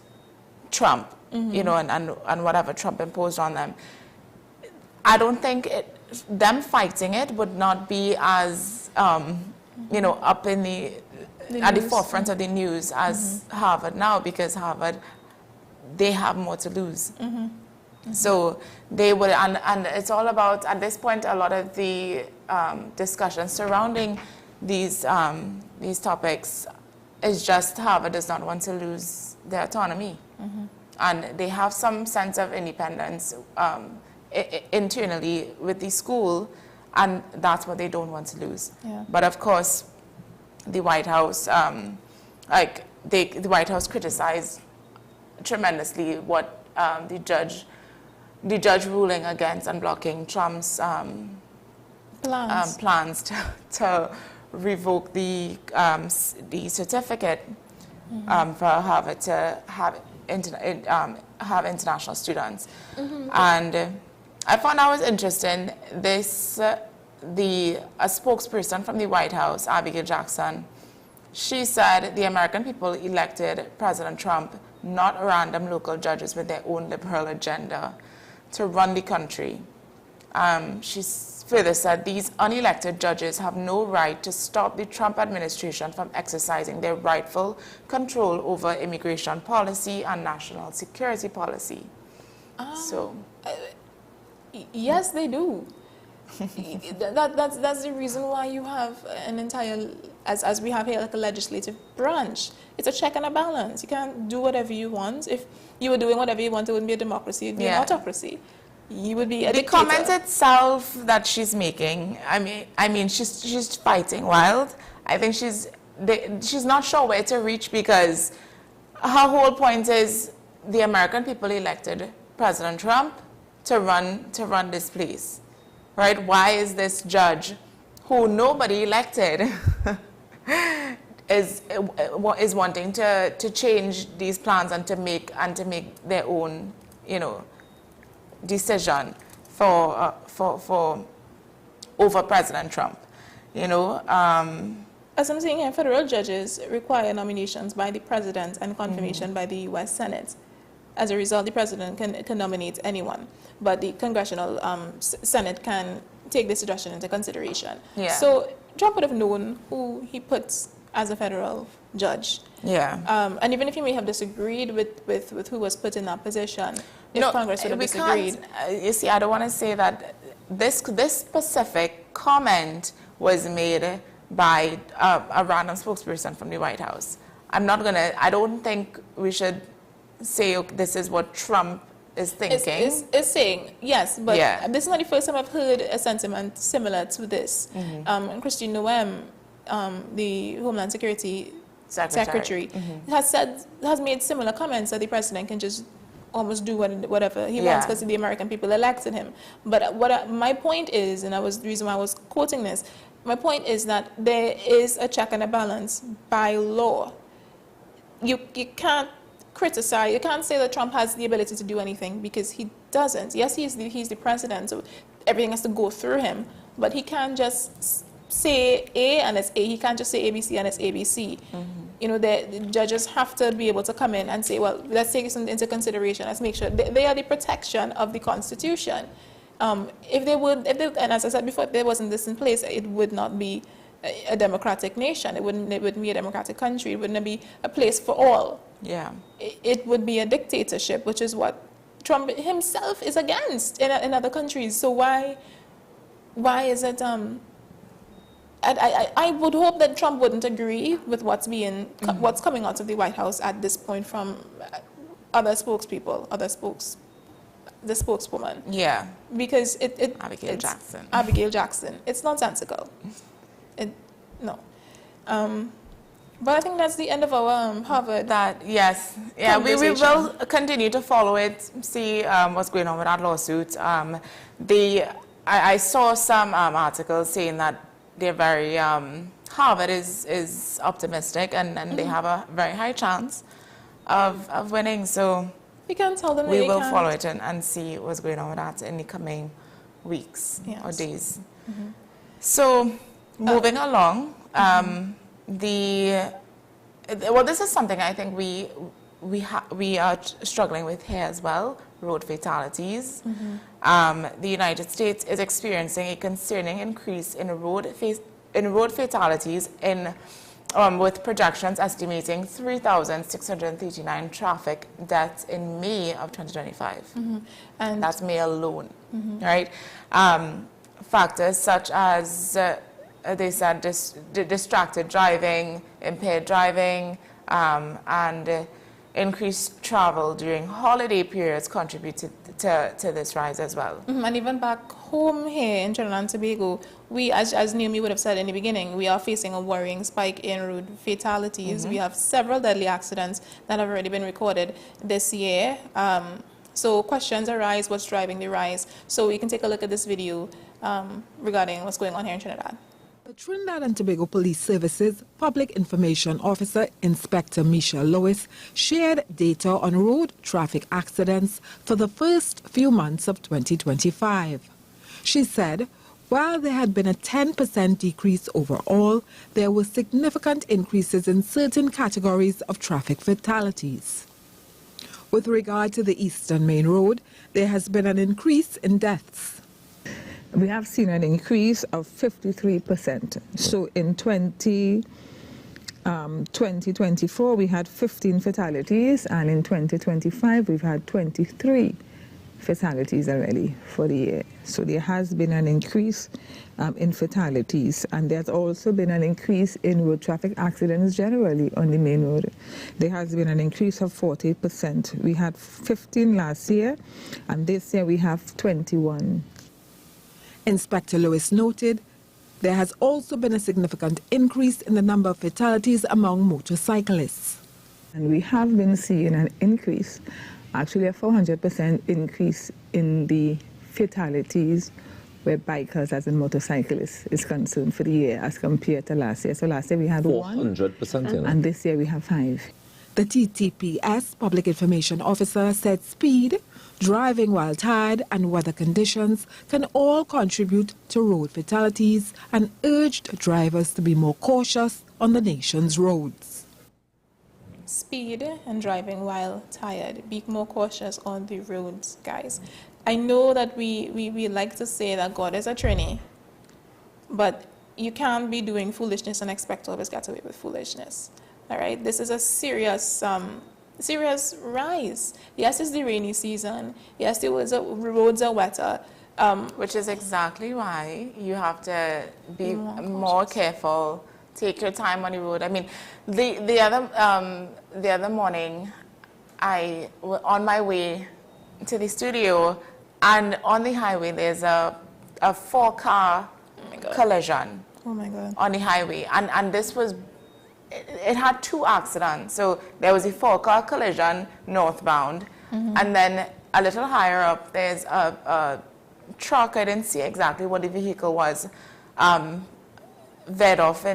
Trump, you know, and whatever Trump imposed on them, I don't think them fighting it would not be as you know, up in at the forefront of the news as Harvard now, because Harvard, they have more to lose. So they would, and it's all about, at this point, a lot of the discussion surrounding these topics is just Harvard does not want to lose their autonomy. And they have some sense of independence internally with the school, and that's what they don't want to lose. But of course, the White House, the White House criticized tremendously what the judge ruling against unblocking Trump's plans to revoke the certificate for Harvard to have international students. And I found that was interesting. A spokesperson from the White House, Abigail Jackson, she said the American people elected President Trump, not random local judges with their own liberal agenda, to run the country. She further said these unelected judges have no right to stop the Trump administration from exercising their rightful control over immigration policy and national security policy. Yes, they do. That's the reason why you have an entire, as we have here, like a legislative branch. It's a check and a balance. You can't do whatever you want. If you were doing whatever you want, it wouldn't be a democracy, it'd be an autocracy. You would be a dictator. The comment itself that she's making, I mean, she's fighting wild. I think she's not sure where to reach, because her whole point is the American people elected President Trump to run this place, right? Why is this judge, who nobody elected, is wanting to change these plans and to make their own, you know, decision for over President Trump, you know? As I'm saying here, federal judges require nominations by the president and confirmation by the U.S. Senate. As a result, the president can nominate anyone, but the congressional Senate can take this suggestion into consideration. So Trump would have known who he puts as a federal judge. And even if you may have disagreed with who was put in that position, if Congress would have disagreed. You see, I don't want to say that this specific comment was made by a random spokesperson from the White House. I don't think we should say, okay, this is what Trump is thinking. Is saying, yes, but this is not the first time I've heard a sentiment similar to this. Christine Noem, the Homeland Security Secretary, has made similar comments that the president can just almost do whatever he wants because the American people elected him. But my point is, and that was the reason why I was quoting this, my point is that there is a check and a balance by law. You can't criticize, you can't say that Trump has the ability to do anything, because he doesn't. Yes, he's the president, so everything has to go through him, but he can't just say A and it's A. He can't just say ABC and it's ABC. You know, the judges have to be able to come in and say, well, let's take this into consideration. Let's make sure they are the protection of the Constitution. And as I said before, if there wasn't this in place, it would not be a democratic nation. It wouldn't be a democratic country. It wouldn't be a place for all. It would be a dictatorship, which is what Trump himself is against in other countries. So why is it? I would hope that Trump wouldn't agree with what's coming out of the White House at this point from other spokespeople, the spokeswoman. Because Abigail Jackson. It's nonsensical. No. But I think that's the end of our Harvard. Yes. Yeah, we will continue to follow it, see what's going on with that lawsuit. I saw some articles saying that they're very, Harvard is optimistic and they have a very high chance of winning. So we can tell them we will follow it and see what's going on with that in the coming weeks or days. So moving along, well, this is something I think we are struggling with here as well, road fatalities. The United States is experiencing a concerning increase in road fatalities with projections estimating 3,639 traffic deaths in May of 2025. And that's May alone, right? Factors such as they said distracted driving, impaired driving, and increased travel during holiday periods contributed to this rise as well. And even back home here in Trinidad and Tobago, we, as Naomi would have said in the beginning, we are facing a worrying spike in road fatalities. We have several deadly accidents that have already been recorded this year. So questions arise, what's driving the rise? So we can take a look at this video regarding what's going on here in Trinidad. The Trinidad and Tobago Police Services Public Information Officer Inspector Misha Lewis shared data on road traffic accidents for the first few months of 2025. She said, while there had been a 10% decrease overall, there were significant increases in certain categories of traffic fatalities. With regard to the Eastern Main Road, there has been an increase in deaths. We have seen an increase of 53%. So in 2024, we had 15 fatalities, and in 2025, we've had 23 fatalities already for the year. So there has been an increase in fatalities, and there's also been an increase in road traffic accidents generally on the main road. There has been an increase of 40%. We had 15 last year, and this year we have 21. Inspector Lewis noted there has also been a significant increase in the number of fatalities among motorcyclists. And we have been seeing an increase, actually a 400% increase in the fatalities where bikers, as in motorcyclists, is concerned for the year as compared to last year. So last year we had 400%, and this year we have 5. The TTPS Public Information Officer said speed, driving while tired, and weather conditions can all contribute to road fatalities and urged drivers to be more cautious on the nation's roads. Speed and driving while tired. Be more cautious on the roads, guys. I know that we like to say that God is a trinity, but you can't be doing foolishness and expect to always get away with foolishness. All right, this is a serious rise. Yes, it's the rainy season. Yes, the roads are wetter. Which is exactly why you have to be more careful. Take your time on the road. I mean, the other morning, I was on my way to the studio, and on the highway there's a 4-car collision. Oh my God! On the highway, and this was. It had 2 accidents. So there was a 4-car collision northbound, and then a little higher up, there's a truck. I didn't see exactly what the vehicle was, veered off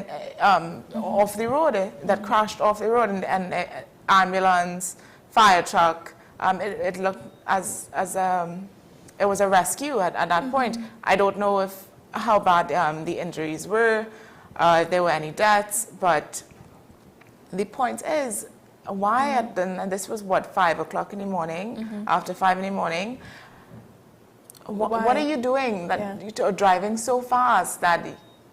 off the road, that crashed off the road, and ambulance, fire truck. It looked as it was a rescue at that point. I don't know how bad the injuries were, if there were any deaths, but the point is, why and this was what, 5 o'clock in the morning, after 5 in the morning, what are you doing that you're driving so fast that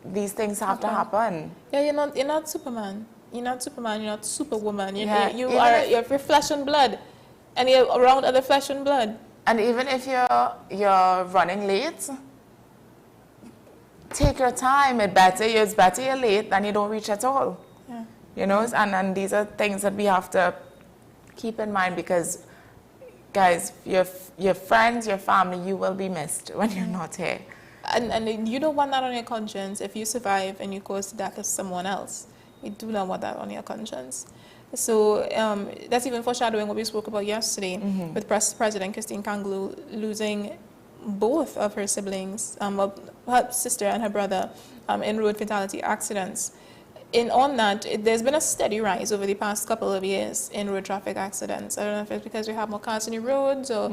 these things have to happen? Yeah, you're not Superman. You're not Superman, you're not Superwoman. You're flesh and blood, and you're around other flesh and blood. And even if you're running late, take your time. It's better you're late than you don't reach at all. Yeah. You know, and these are things that we have to keep in mind, because, guys, your friends, your family, you will be missed when you're not here. And you don't want that on your conscience if you survive and you cause the death of someone else. You do not want that on your conscience. So that's even foreshadowing what we spoke about yesterday with President Christine Kanglu losing both of her siblings, her sister and her brother, in road fatality accidents. On that, there's been a steady rise over the past couple of years in road traffic accidents. I don't know if it's because we have more cars on the roads or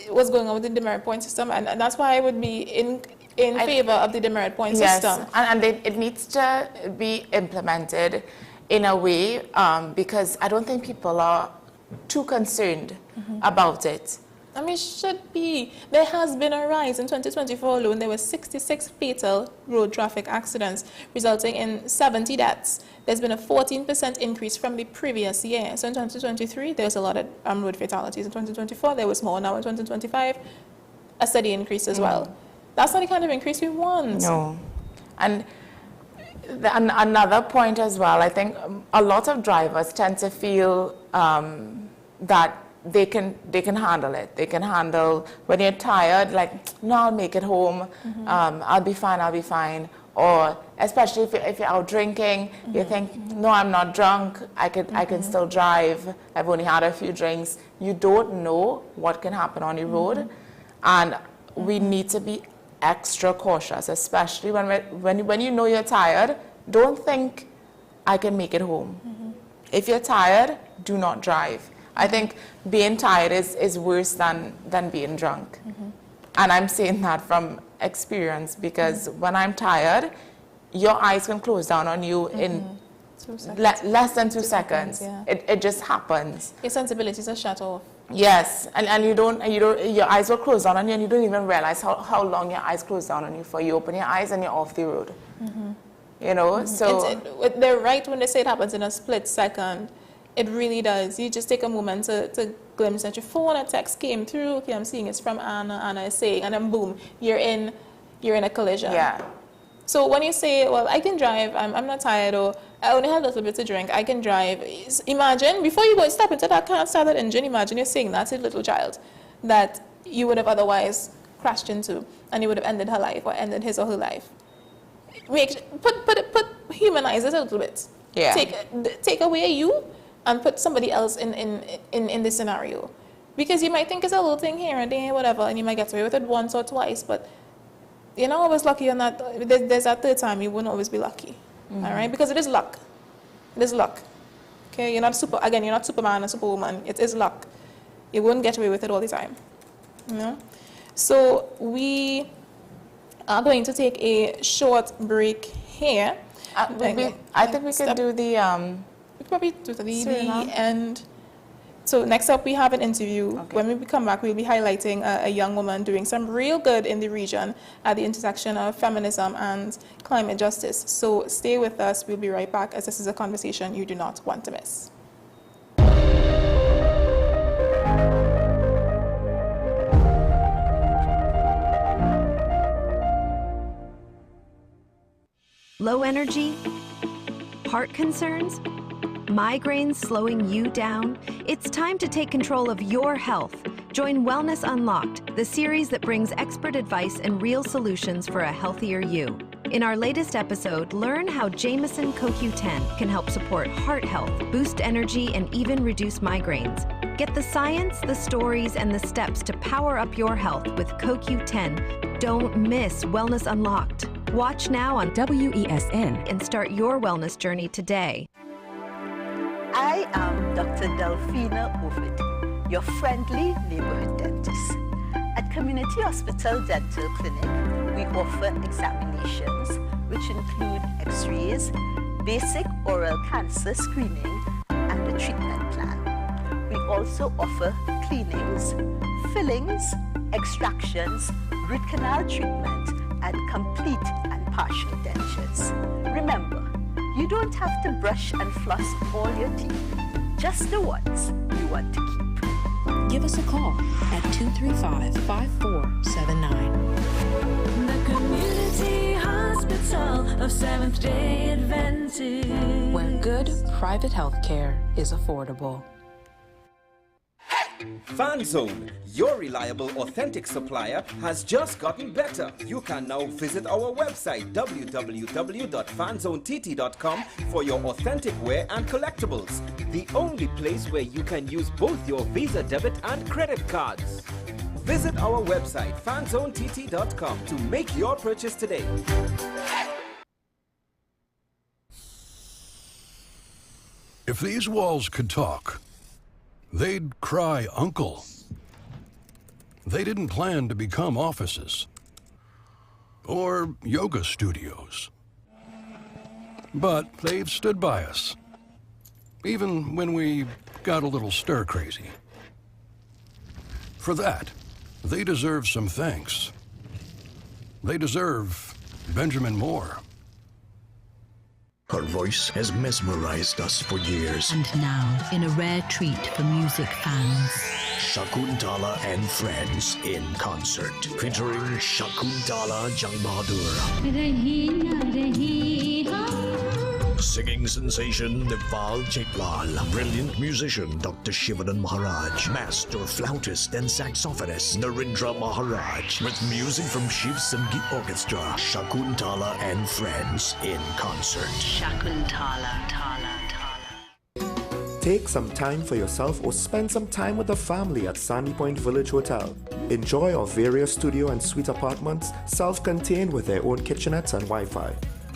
what's going on with the demerit point system, and that's why I would be in favor of the demerit point system. And it needs to be implemented in a way because I don't think people are too concerned about it. I mean, it should be. There has been a rise. In 2024 alone, there were 66 fatal road traffic accidents, resulting in 70 deaths. There's been a 14% increase from the previous year. So in 2023, there was a lot of road fatalities. In 2024, there was more. Now in 2025, a steady increase as well. That's not the kind of increase we want. No. And another point as well, I think a lot of drivers tend to feel that they can handle it. They can handle when you're tired, like, no, I'll make it home. I'll be fine. Or especially if you're out drinking, you think, no, I'm not drunk. I can still drive. I've only had a few drinks. You don't know what can happen on the road, and we need to be extra cautious, especially when you know you're tired. Don't think I can make it home. If you're tired, do not drive. I think being tired is worse than being drunk. And I'm saying that from experience because when I'm tired, your eyes can close down on you in less than 2 seconds. Yeah. It just happens. Your sensibilities are shut off. Yes, and you don't, your eyes will close down on you and you don't even realize how long your eyes close down on you for. You open your eyes and you're off the road. You know, so... They're right when they say it happens in a split second. It really does. You just take a moment to glimpse at your phone, a text came through, okay, I'm seeing it's from Anna, Anna is saying, and then boom, you're in a collision. Yeah. So when you say, well, I can drive, I'm not tired, or I only had a little bit to drink, I can drive. Imagine, before you go and step into that car and start that engine, imagine you're saying that to a little child that you would have otherwise crashed into, and you would have ended her life, or ended his or her life. Humanize it a little bit. Yeah. Take away you, and put somebody else in this scenario. Because you might think it's a little thing here and there, whatever, and you might get away with it once or twice, but you're not always lucky on that. There's that third time you wouldn't always be lucky, all right? Because it is luck. It is luck, okay? You're not Superman or Superwoman. It is luck. You wouldn't get away with it all the time, you know? So we are going to take a short break here. I think we could do the... Probably to the end. So next up we have an interview. When we come back, we'll be highlighting a young woman doing some real good in the region at the intersection of feminism and climate justice. So stay with us. We'll be right back, as this is a conversation you do not want to miss. Low energy? Heart concerns? Migraines slowing you down? It's time to take control of your health. Join Wellness Unlocked, the series that brings expert advice and real solutions for a healthier you. In our latest episode, learn how Jameson CoQ10 can help support heart health, boost energy, and even reduce migraines. Get the science, the stories, and the steps to power up your health with CoQ10. Don't miss Wellness Unlocked. Watch now on WESN and start your wellness journey today. I am Dr. Delphina Ovid, your friendly neighborhood dentist. At Community Hospital Dental Clinic, we offer examinations which include x-rays, basic oral cancer screening, and a treatment plan. We also offer cleanings, fillings, extractions, root canal treatment, and complete and partial dentures. Remember, you don't have to brush and floss all your teeth, just the ones you want to keep. Give us a call at 235-5479. The Community Hospital of Seventh-day Adventist, where good private health care is affordable. FanZone, your reliable, authentic supplier, has just gotten better. You can now visit our website www.fanzonett.com for your authentic wear and collectibles. The only place where you can use both your Visa debit and credit cards. Visit our website fanzonett.com to make your purchase today. If these walls could talk, they'd cry uncle. They didn't plan to become offices or yoga studios. But they've stood by us, even when we got a little stir-crazy. For that, they deserve some thanks. They deserve Benjamin Moore. Her voice has mesmerized us for years. And now, in a rare treat for music fans, Shakuntala and Friends in concert, featuring Shakuntala Jangbahadur. Singing sensation Nepal Chaitlal, brilliant musician Dr. Shivanan Maharaj, master flautist and saxophonist Narendra Maharaj, with music from Shiv Sangeet Orchestra, Shakuntala and Friends in concert. Shakuntala, Take some time for yourself or spend some time with the family at Sandy Point Village Hotel. Enjoy our various studio and suite apartments, self-contained with their own kitchenettes and Wi-Fi.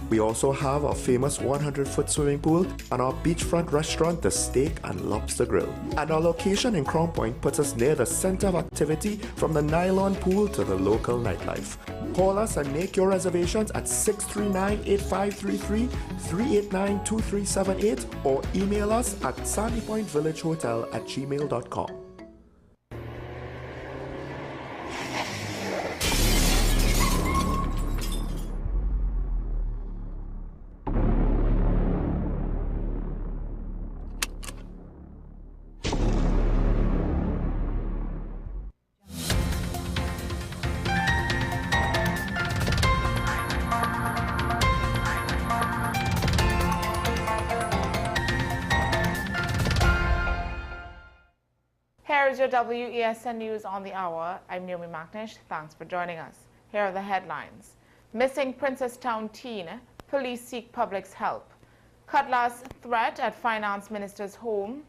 We also have our famous 100-foot swimming pool and our beachfront restaurant, the Steak and Lobster Grill. And our location in Crown Point puts us near the center of activity, from the nylon pool to the local nightlife. Call us and make your reservations at 639-8533, 389-2378, or email us at sandypointvillagehotel@gmail.com. Here's your WESN News on the Hour. I'm Naomi McNish. Thanks for joining us. Here are the headlines. Missing Princestown teen. Police seek public's help. Cutlass threat at Finance Minister's home.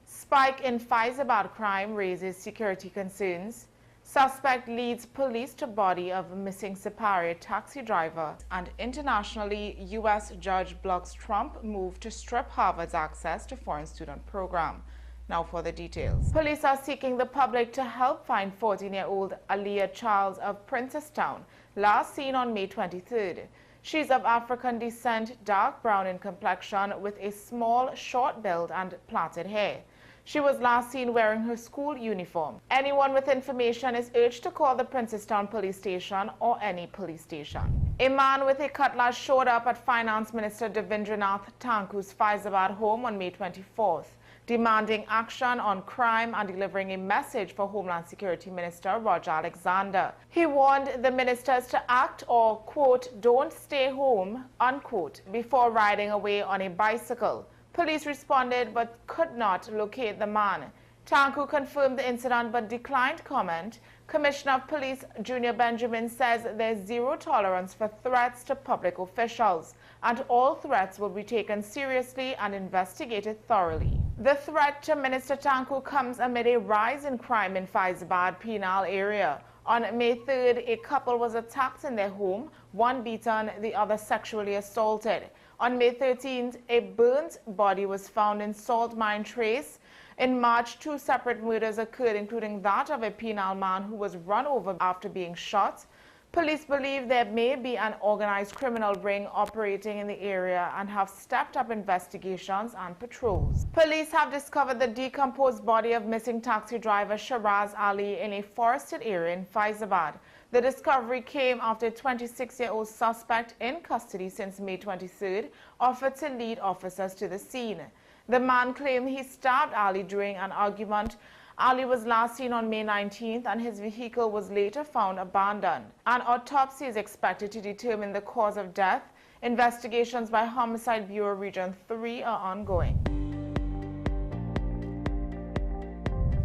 Spike in Faizabad crime raises security concerns. Suspect leads police to body of missing Siparia taxi driver. And internationally, U.S. judge blocks Trump move to strip Harvard's access to foreign student program. Now for the details. Police are seeking the public to help find 14-year-old Aliyah Charles of Princestown, last seen on May 23rd. She's of African descent, dark brown in complexion, with a small, short build and plaited hair. She was last seen wearing her school uniform. Anyone with information is urged to call the Princestown police station or any police station. A man with a cutlass showed up at Finance Minister Devendranath Tanku's Faizabad home on May 24th. Demanding action on crime and delivering a message for Homeland Security Minister Roger Alexander. He warned the ministers to act or, quote, don't stay home, unquote, before riding away on a bicycle. Police responded but could not locate the man. Tanku confirmed the incident but declined comment. Commissioner of Police Junior Benjamin says there's zero tolerance for threats to public officials, and all threats will be taken seriously and investigated thoroughly. The threat to Minister Tanku comes amid a rise in crime in Faizabad penal area. On May 3rd, a couple was attacked in their home, one beaten, the other sexually assaulted. On May 13th, a burnt body was found in Salt Mine Trace. In March, 2 separate murders occurred, including that of a penal man who was run over after being shot. Police believe there may be an organized criminal ring operating in the area and have stepped up investigations and patrols. Police have discovered the decomposed body of missing taxi driver Shiraz Ali in a forested area in Faizabad. The discovery came after a 26-year-old suspect in custody since May 23rd offered to lead officers to the scene. The man claimed he stabbed Ali during an argument. Ali was last seen on May 19th and his vehicle was later found abandoned. An autopsy is expected to determine the cause of death. Investigations by Homicide Bureau Region 3 are ongoing.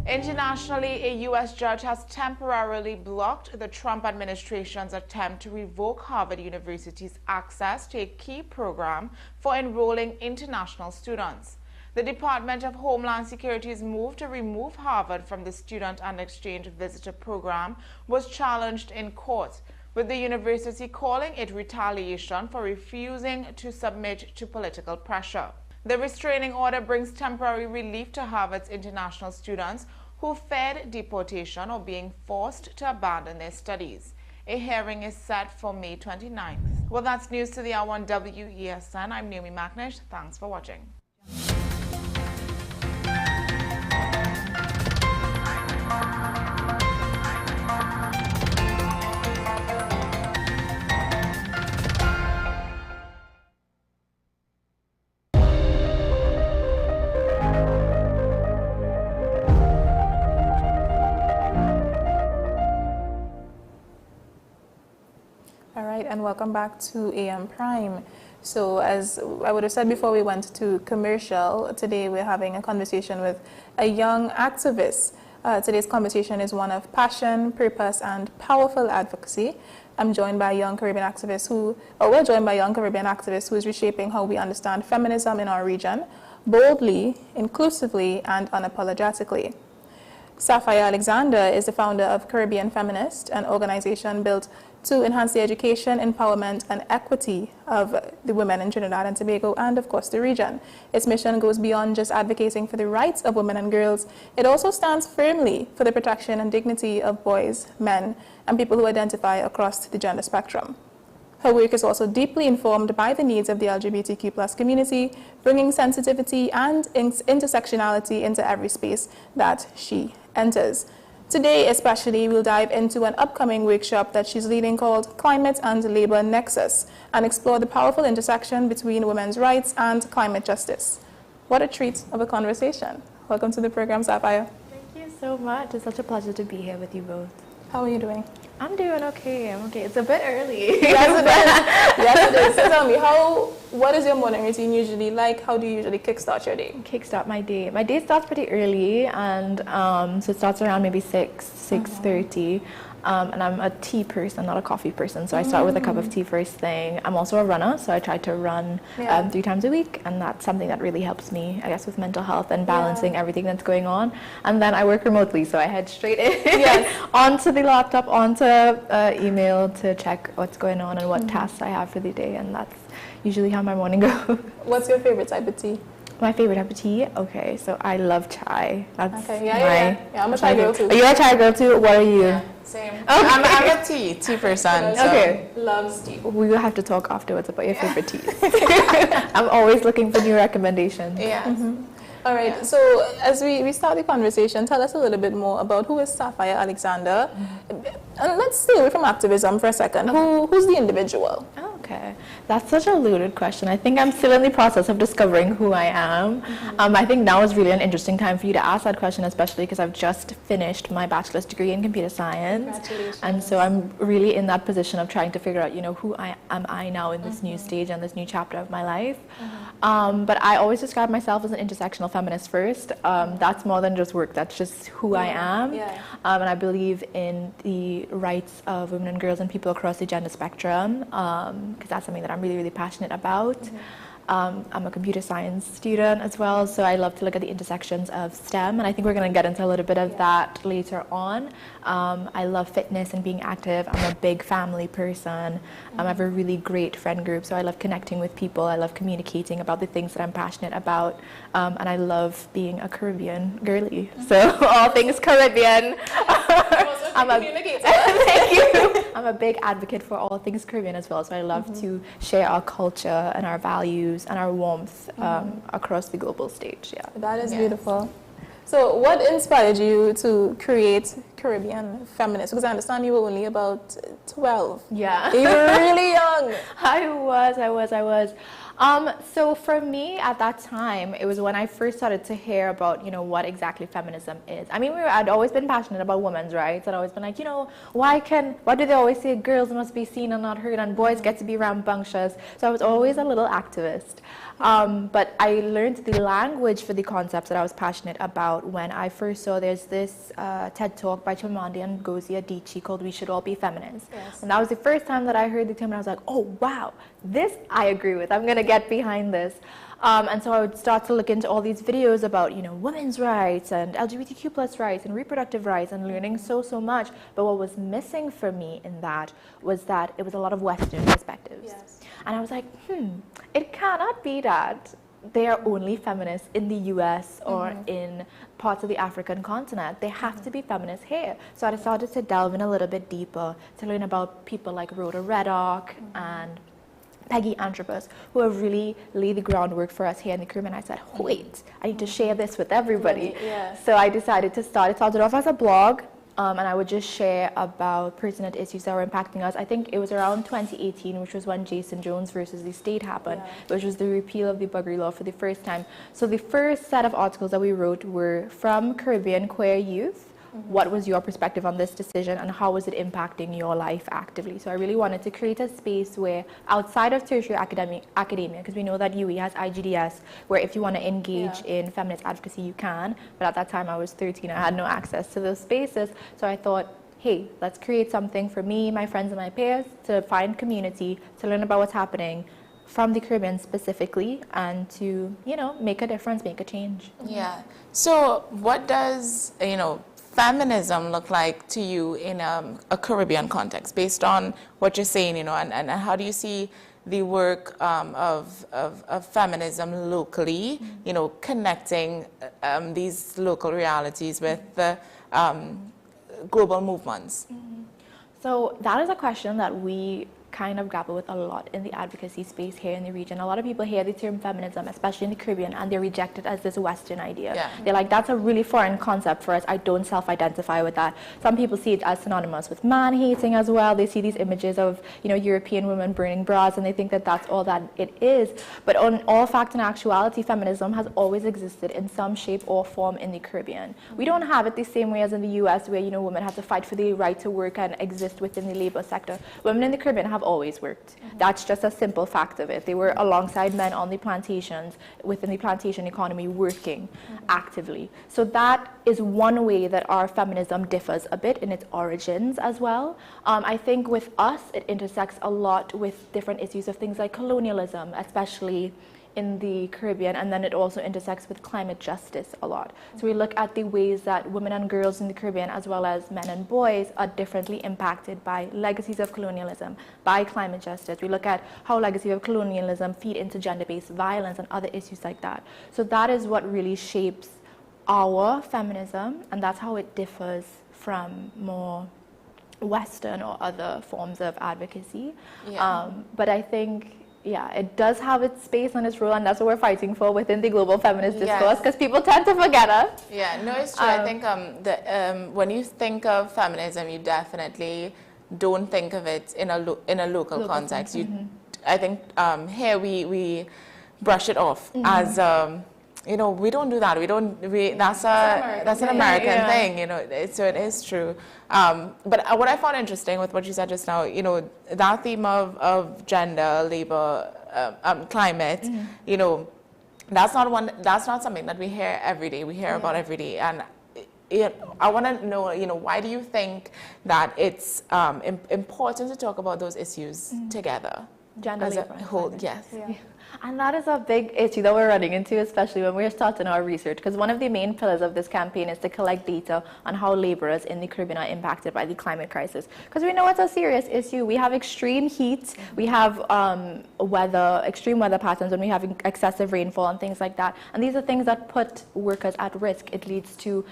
Internationally, a U.S. judge has temporarily blocked the Trump administration's attempt to revoke Harvard University's access to a key program for enrolling international students. The Department of Homeland Security's move to remove Harvard from the Student and Exchange Visitor Program was challenged in court, with the university calling it retaliation for refusing to submit to political pressure. The restraining order brings temporary relief to Harvard's international students who feared deportation or being forced to abandon their studies. A hearing is set for May 29th. Well, that's news to the hour on WESN. I'm Naomi McNish. Thanks for watching. And welcome back to AM Prime. So as I would have said before we went to commercial, today we're having a conversation with a young activist. Today's conversation is one of passion, purpose, and powerful advocacy. I'm joined by a young Caribbean activist we're joined by a young Caribbean activist who is reshaping how we understand feminism in our region, boldly, inclusively, and unapologetically. Sapphire Alexander is the founder of Caribbean Feminist, an organization built to enhance the education, empowerment, and equity of the women in Trinidad and Tobago and, of course, the region. Its mission goes beyond just advocating for the rights of women and girls. It also stands firmly for the protection and dignity of boys, men, and people who identify across the gender spectrum. Her work is also deeply informed by the needs of the LGBTQ+ community, bringing sensitivity and intersectionality into every space that she enters. Today, especially, we'll dive into an upcoming workshop that she's leading called Climate and Labor Nexus and explore the powerful intersection between women's rights and climate justice. What a treat of a conversation. Welcome to the program, Sapphire. Thank you so much. It's such a pleasure to be here with you both. How are you doing? I'm doing okay. I'm okay. It's a bit early. Yes, it is. Yes, it is. So tell me, what is your morning routine usually like? How do you usually kickstart your day? Kickstart my day. My day starts pretty early, and so it starts around maybe 6:30. And I'm a tea person, not a coffee person. So I start with a cup of tea first thing. I'm also a runner, so I try to run 3 times a week. And that's something that really helps me, I guess, with mental health and balancing everything that's going on. And then I work remotely, so I head straight in onto the laptop, onto email to check what's going on and what tasks I have for the day. And that's usually how my morning goes. What's your favorite type of tea? My favorite type of tea? Okay, so I love chai. That's yeah, I'm a chai girl too. Are you a chai girl too? What are you? Same. Okay. I'm a tea person. So. Okay. Loves tea. We will have to talk afterwards about your favorite teas. I'm always looking for new recommendations. Yeah. All right, so as we start the conversation, tell us a little bit more about who is Sapphire Alexander. And let's stay away from activism for a second. Who's the individual? Okay, that's such a loaded question. I think I'm still in the process of discovering who I am. I think now is really an interesting time for you to ask that question, especially because I've just finished my bachelor's degree in computer science. Congratulations. And so I'm really in that position of trying to figure out, who am I now in this new stage and this new chapter of my life. But I always describe myself as an intersectional feminist first. That's more than just work, that's just who I am. And I believe in the rights of women and girls and people across the gender spectrum, because that's something that I'm really, really passionate about. I'm a computer science student as well, so I love to look at the intersections of STEM, and I think we're going to get into a little bit of that later on. I love fitness and being active. I'm a big family person. I have a really great friend group, so I love connecting with people. I love communicating about the things that I'm passionate about, and I love being a Caribbean girly. So all things Caribbean. Thank you. I'm a big advocate for all things Caribbean as well, so I love to share our culture and our values and our warmth across the global stage. Yeah, that is beautiful. So what inspired you to create Caribbean Feminist? Because I understand you were only about 12. Yeah. You were really young. I was. So for me at that time, it was when I first started to hear about, what exactly feminism is. I mean, I'd always been passionate about women's rights. I'd always been like, why do they always say girls must be seen and not heard and boys get to be rambunctious? So I was always a little activist. But I learned the language for the concepts that I was passionate about when I first saw there's this TED Talk by Chimamanda Ngozi Adichie called We Should All Be Feminists. Yes. And that was the first time that I heard the term, and I was like, oh, wow, this I agree with. I'm going to get behind this. And so I would start to look into all these videos about, women's rights and LGBTQ plus rights and reproductive rights and learning so much. But what was missing for me in that was that it was a lot of Western perspectives. Yes. And I was like, it cannot be that they are only feminists in the US or in parts of the African continent. They have to be feminists here. So I started to delve in a little bit deeper to learn about people like Rhoda Reddock and Peggy Antrobus, who have really laid the groundwork for us here in the Caribbean. I said, wait, I need to share this with everybody. Yeah. So I decided to start. It started off as a blog, and I would just share about pertinent issues that were impacting us. I think it was around 2018, which was when Jason Jones versus the state happened, which was the repeal of the buggery law for the first time. So the first set of articles that we wrote were from Caribbean queer youth. What was your perspective on this decision, and how was it impacting your life actively? So I really wanted to create a space where outside of tertiary academia, because we know that UE has IGDS, where if you want to engage in feminist advocacy, you can. But at that time, I was 13. I had no access to those spaces. So I thought, hey, let's create something for me, my friends, and my peers to find community, to learn about what's happening from the Caribbean specifically, and to, make a difference, make a change. Yeah. So what does, feminism look like to you in a Caribbean context, based on what you're saying, and how do you see the work of feminism locally, connecting these local realities with the global movements? So that is a question that we kind of grapple with a lot in the advocacy space here in the region. A lot of people hear the term feminism, especially in the Caribbean, and they reject it as this Western idea. Yeah. They're like, that's a really foreign concept for us. I don't self-identify with that. Some people see it as synonymous with man-hating as well. They see these images of, European women burning bras, and they think that that's all that it is. But on all fact and actuality, feminism has always existed in some shape or form in the Caribbean. We don't have it the same way as in the US, where, women have to fight for the right to work and exist within the labor sector. Women in the Caribbean have always worked. That's just a simple fact of it. They were alongside men on the plantations, within the plantation economy, working actively. So that is one way that our feminism differs a bit in its origins as well. I think with us, it intersects a lot with different issues of things like colonialism, especially in the Caribbean, and then it also intersects with climate justice a lot. So we look at the ways that women and girls in the Caribbean, as well as men and boys, are differently impacted by legacies of colonialism, by climate justice. We look at how legacies of colonialism feed into gender-based violence and other issues like that. So that is what really shapes our feminism, and that's how it differs from more Western or other forms of advocacy. But I think it does have its space and its role, and that's what we're fighting for within the global feminist discourse, because people tend to forget us. Yeah, no, it's true. I think when you think of feminism, you definitely don't think of it in a local context. I think here we brush it off as we don't do that. That's an American thing. So it is true. But what I found interesting with what you said just now, that theme of gender, labor, climate, that's not something that we hear every day. We hear about every day, and I want to know, why do you think that it's important to talk about those issues together? Gender, as a labor, whole, yes. Yeah. And that is a big issue that we're running into, especially when we're starting our research, because one of the main pillars of this campaign is to collect data on how laborers in the Caribbean are impacted by the climate crisis. Because we know it's a serious issue. We have extreme heat, we have extreme weather patterns, and we have excessive rainfall and things like that. And these are things that put workers at risk. It leads to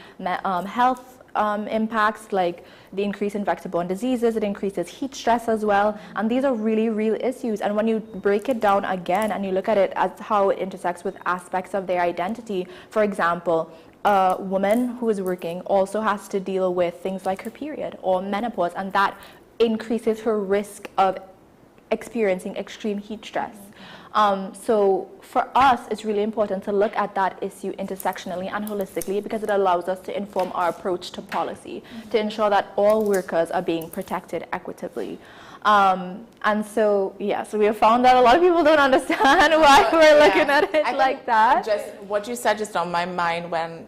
health impacts, like the increase in vector-borne diseases. It increases heat stress as well, and these are really real issues. And when you break it down again and you look at it as how it intersects with aspects of their identity, for example, a woman who is working also has to deal with things like her period or menopause, and that increases her risk of experiencing extreme heat stress. So for us, it's really important to look at that issue intersectionally and holistically, because it allows us to inform our approach to policy, to ensure that all workers are being protected equitably. And so, yeah, so we have found that a lot of people don't understand why we're looking at it like that. Just what you said just on my mind when,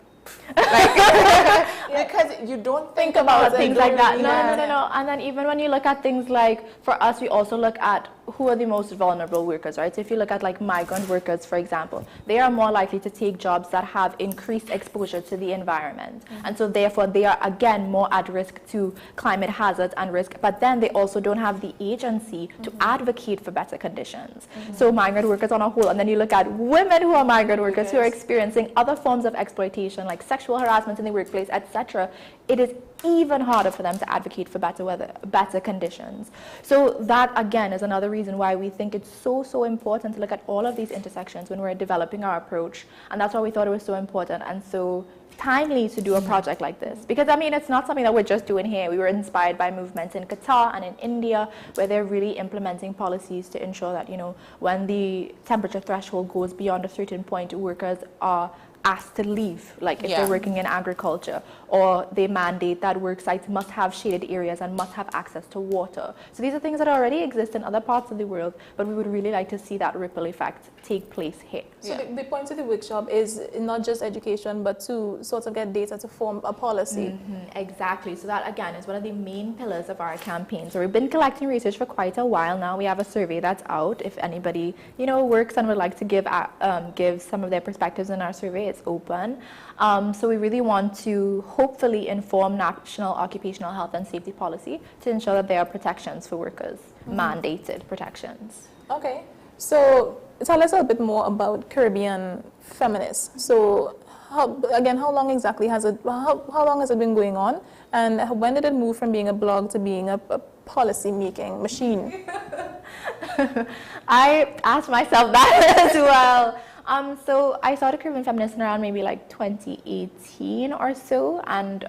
like, because you don't think about things like that. No. And then even when you look at things like, for us, we also look at who are the most vulnerable workers, right? So if you look at like migrant workers, for example, they are more likely to take jobs that have increased exposure to the environment. And so therefore they are again more at risk to climate hazards and risk, but then they also don't have the agency to advocate for better conditions. So migrant workers on a whole, and then you look at women who are migrant workers who are experiencing other forms of exploitation like sexual harassment in the workplace, etc. It is even harder for them to advocate for better conditions. So that again is another reason why we think it's so important to look at all of these intersections when we're developing our approach, and that's why we thought it was so important and so timely to do a project like this. Because I mean, it's not something that we're just doing here. We were inspired by movements in Qatar and in India where they're really implementing policies to ensure that, you know, when the temperature threshold goes beyond a certain point, workers are asked to leave, like if they're working in agriculture, or they mandate that work sites must have shaded areas and must have access to water. So these are things that already exist in other parts of the world, but we would really like to see that ripple effect take place here. So the point of the workshop is not just education, but to sort of get data to form a policy. Exactly. So that again is one of the main pillars of our campaign. So we've been collecting research for quite a while now. We have a survey that's out. If anybody, you know, works and would like to give some of their perspectives in our survey, it's open. So we really want to hopefully inform national occupational health and safety policy to ensure that there are protections for workers, mandated protections. Okay. So tell us a little bit more about Caribbean feminists. So how long exactly has it, how long has it been going on? And when did it move from being a blog to being a policy-making machine? I asked myself that as well. So I started Caribbean Feminist in around maybe like 2018 or so, and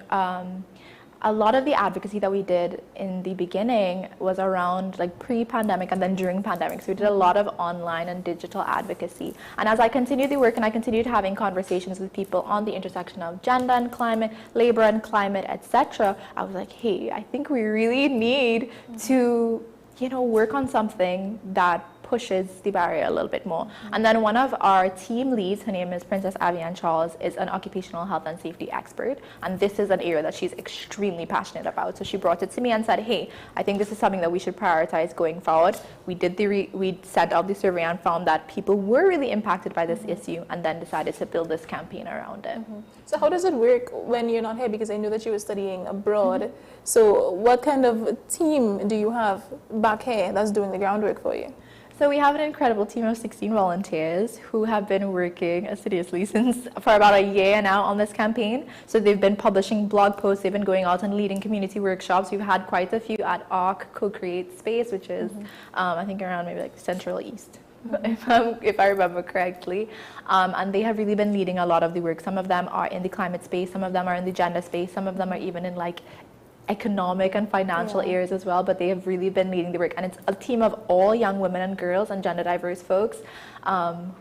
a lot of the advocacy that we did in the beginning was around like pre-pandemic and then during pandemic. So we did a lot of online and digital advocacy. And as I continued the work and I continued having conversations with people on the intersection of gender and climate, labor and climate, etc., I was like, hey, I think we really need to, you know, work on something that pushes the barrier a little bit more. And then one of our team leads, her name is Princess Avian Charles, is an occupational health and safety expert, and this is an area that she's extremely passionate about. So she brought it to me and said, hey, I think this is something that we should prioritize going forward. We did we sent out the survey and found that people were really impacted by this issue, and then decided to build this campaign around it. So how does it work when you're not here? Because I knew that you were studying abroad. So what kind of team do you have back here that's doing the groundwork for you? So we have an incredible team of 16 volunteers who have been working assiduously for about a year now on this campaign. So they've been publishing blog posts, they've been going out and leading community workshops. We've had quite a few at ARC Co-Create Space, which is I think around maybe like Central East, if I remember correctly. And they have really been leading a lot of the work. Some of them are in the climate space, some of them are in the gender space, some of them are even in like economic and financial areas as well, but they have really been leading the work, and it's a team of all young women and girls and gender diverse folks,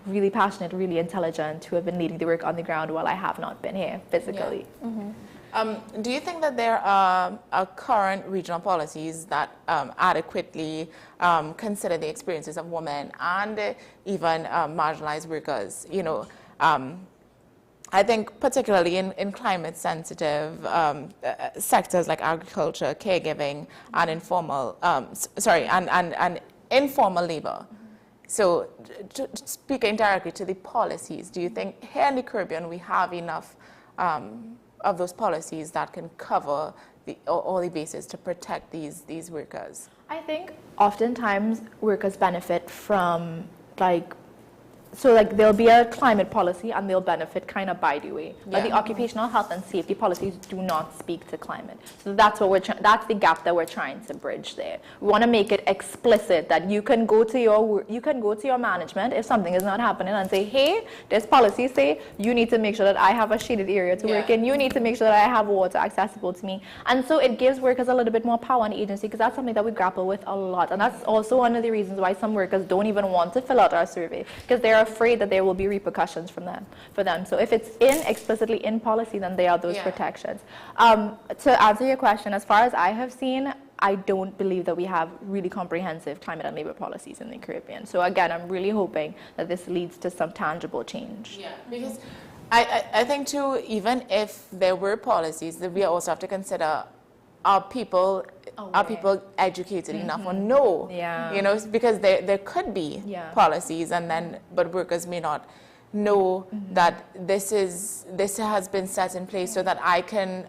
really passionate, really intelligent, who have been leading the work on the ground while I have not been here physically. Do you think that there are current regional policies that adequately consider the experiences of women and even marginalized workers? You know, I think particularly in climate sensitive sectors like agriculture, caregiving, and informal, and informal labor. So speaking directly to the policies, do you think here in the Caribbean we have enough of those policies that can cover all the bases to protect these workers? I think oftentimes workers benefit from there'll be a climate policy and they'll benefit kind of by the way. But the occupational health and safety policies do not speak to climate. So that's what that's the gap that we're trying to bridge there. We want to make it explicit that you can go to your management if something is not happening and say, hey, this policy say you need to make sure that I have a shaded area to work in. You need to make sure that I have water accessible to me. And so it gives workers a little bit more power and agency, because that's something that we grapple with a lot. And that's also one of the reasons why some workers don't even want to fill out our survey, because they're afraid that there will be repercussions for them. So if it's explicitly in policy, then there are those protections. To answer your question, as far as I have seen, I don't believe that we have really comprehensive climate and labor policies in the Caribbean. So again, I'm really hoping that this leads to some tangible change. Yeah, because I think too, even if there were policies, that we also have to consider, are people educated enough or no? Yeah. You know, because there could be policies, and then but workers may not know that this has been set in place so that I can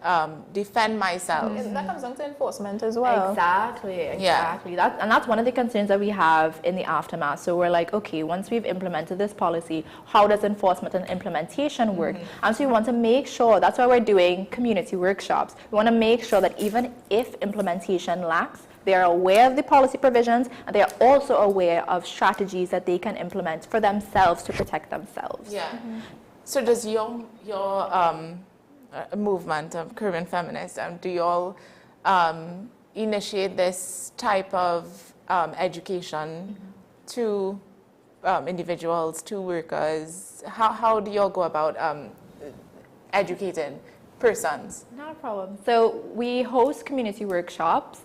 defend myself. That comes down to enforcement as well. Exactly. That's one of the concerns that we have in the aftermath. So we're like, okay, once we've implemented this policy, how does enforcement and implementation work? And so we want to make sure, that's why we're doing community workshops. We want to make sure that even if implementation lacks, they are aware of the policy provisions, and they are also aware of strategies that they can implement for themselves to protect themselves. Yeah. So does your movement of Caribbean feminists, do you all initiate this type of education to individuals, to workers? How do you all go about educating persons? Not a problem. So we host community workshops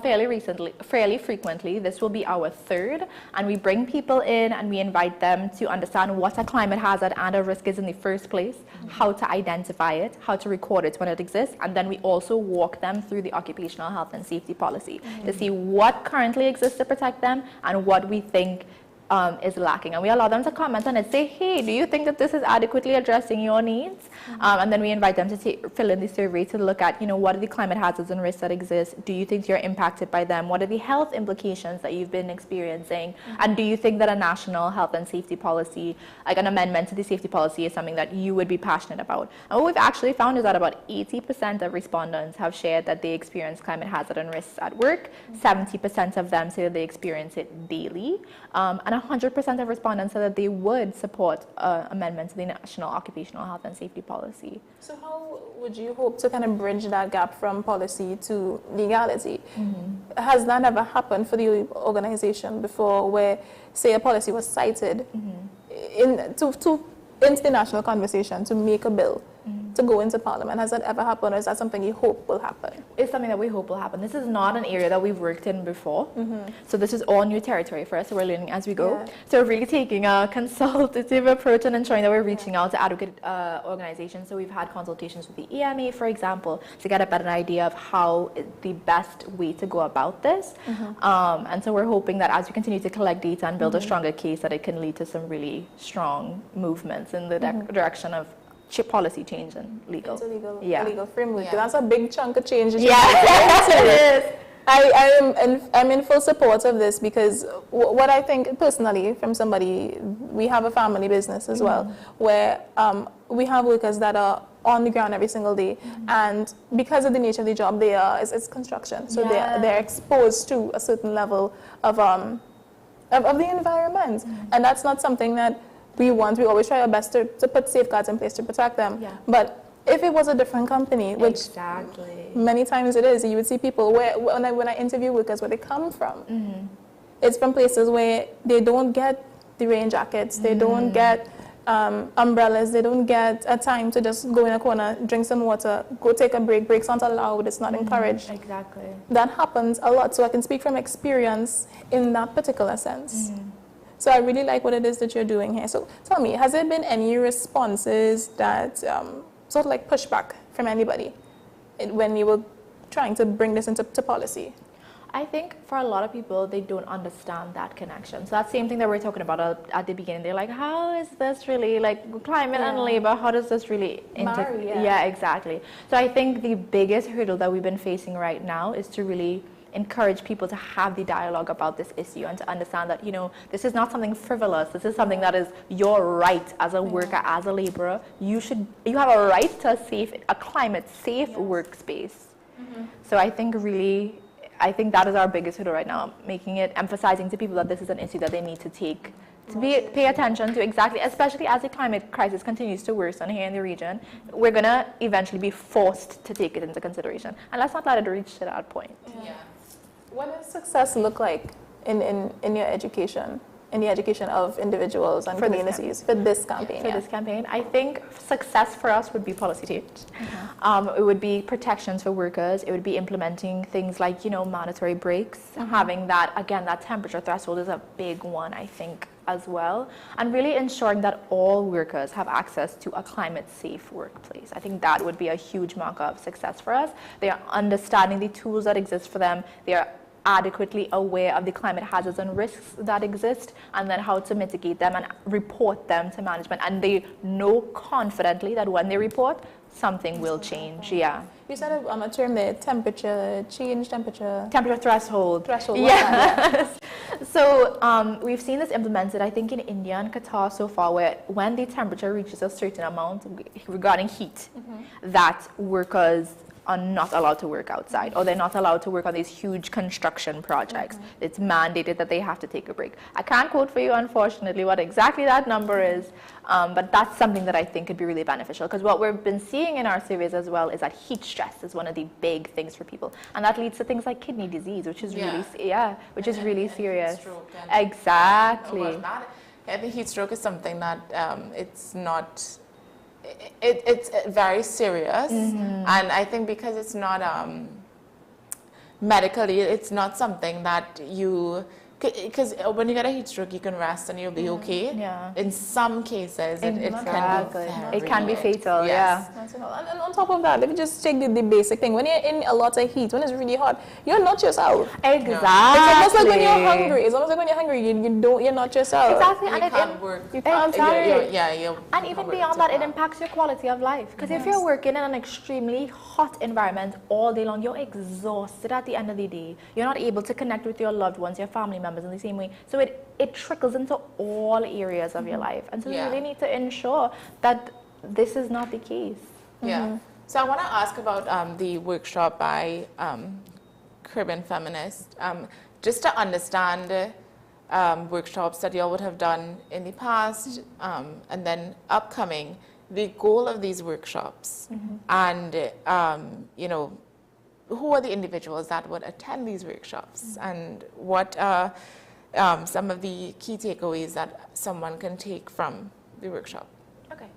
fairly frequently. This will be our third, and we bring people in and we invite them to understand what a climate hazard and a risk is in the first place, how to identify it, how to record it when it exists, and then we also walk them through the occupational health and safety policy to see what currently exists to protect them and what we think is lacking. And we allow them to comment on it, say, hey, do you think that this is adequately addressing your needs? And then we invite them to fill in the survey to look at, what are the climate hazards and risks that exist? Do you think you're impacted by them? What are the health implications that you've been experiencing? And do you think that a national health and safety policy, like an amendment to the safety policy, is something that you would be passionate about? And what we've actually found is that about 80% of respondents have shared that they experience climate hazard and risks at work. 70% of them say that they experience it daily. And 100% of respondents said that they would support amendment to the National Occupational Health and Safety Policy. So how would you hope to kind of bridge that gap from policy to legality? Has that ever happened for the organization before, where, say, a policy was cited into the national conversation to make a bill to go into Parliament? Has that ever happened, or is that something you hope will happen? It's something that we hope will happen. This is not an area that we've worked in before. So this is all new territory for us, so we're learning as we go. Yeah. So we're really taking a consultative approach and ensuring that we're reaching out to advocate organizations. So we've had consultations with the EMA, for example, to get a better idea of how the best way to go about this. And so we're hoping that as we continue to collect data and build a stronger case, that it can lead to some really strong movements in the direction of policy change and legal. It's a legal, yeah. legal framework. Yeah. That's a big chunk of change. Yeah, it is. I'm in full support of this, because what I think personally, from somebody, we have a family business as well, where we have workers that are on the ground every single day, and because of the nature of the job, it's construction, so they're exposed to a certain level of the environment, and that's not something that we want. We always try our best to put safeguards in place to protect them. But if it was a different company, which many times it is, you would see people when I interview workers where they come from, it's from places where they don't get the rain jackets, they don't get umbrellas, they don't get a time to just go in a corner, drink some water, go take a break. Breaks aren't allowed, it's not encouraged. Exactly. That happens a lot, so I can speak from experience in that particular sense. So I really like what it is that you're doing here. So tell me, has there been any responses that sort of like pushback from anybody when you were trying to bring this into policy? I think for a lot of people, they don't understand that connection. So that same thing that we're talking about at the beginning, they're like, how is this really, like climate and labor, how does this really marry? Yeah, exactly. So I think the biggest hurdle that we've been facing right now is to really encourage people to have the dialogue about this issue and to understand that, this is not something frivolous. This is something that is your right as a worker, as a laborer. You have a right to a climate safe workspace. So I think that is our biggest hurdle right now, emphasizing to people that this is an issue that they need to pay attention to, especially as the climate crisis continues to worsen here in the region. We're going to eventually be forced to take it into consideration. And let's not let it reach to that point. What does success look like in your education? in the education of individuals and communities for this campaign? For this campaign, I think success for us would be policy change. It would be protections for workers. It would be implementing things like, mandatory breaks, having that, again, that temperature threshold is a big one, I think, as well, and really ensuring that all workers have access to a climate-safe workplace. I think that would be a huge marker of success for us. They are understanding the tools that exist for them. They are adequately aware of the climate hazards and risks that exist, and then how to mitigate them and report them to management. And they know confidently that when they report, something will change. Yeah. You said a term there, temperature threshold. Yes. So we've seen this implemented, I think, in India and Qatar so far, where when the temperature reaches a certain amount regarding heat, that workers are not allowed to work outside, or they're not allowed to work on these huge construction projects. It's mandated that they have to take a break. I can't quote for you, unfortunately, what exactly that number is, but that's something that I think could be really beneficial, because what we've been seeing in our surveys as well is that heat stress is one of the big things for people, and that leads to things like kidney disease, which is really serious. Exactly. I think heat stroke is something that it's not. It's very serious, and I think because it's not medically, it's not something that you, because when you get a heat stroke, you can rest and you'll be okay. Yeah. In some cases, it can be fatal. Yes. Yeah. And on top of that, let me just take the basic thing. When you're in a lot of heat, when it's really hot, you're not yourself. Exactly. It's almost like when you're hungry. It's almost like when you're hungry, you're not yourself. Exactly. You and can't work. You can't. And even beyond that, it impacts your quality of life. Because if you're working in an extremely hot environment all day long, you're exhausted at the end of the day. You're not able to connect with your loved ones, your family members in the same way. So it trickles into all areas of your life. And so we really need to ensure that this is not the case. Yeah. So I want to ask about the workshop by Caribbean Feminist. Just to understand workshops that y'all would have done in the past and then upcoming, the goal of these workshops and, who are the individuals that would attend these workshops, and what are some of the key takeaways that someone can take from the workshop? Okay.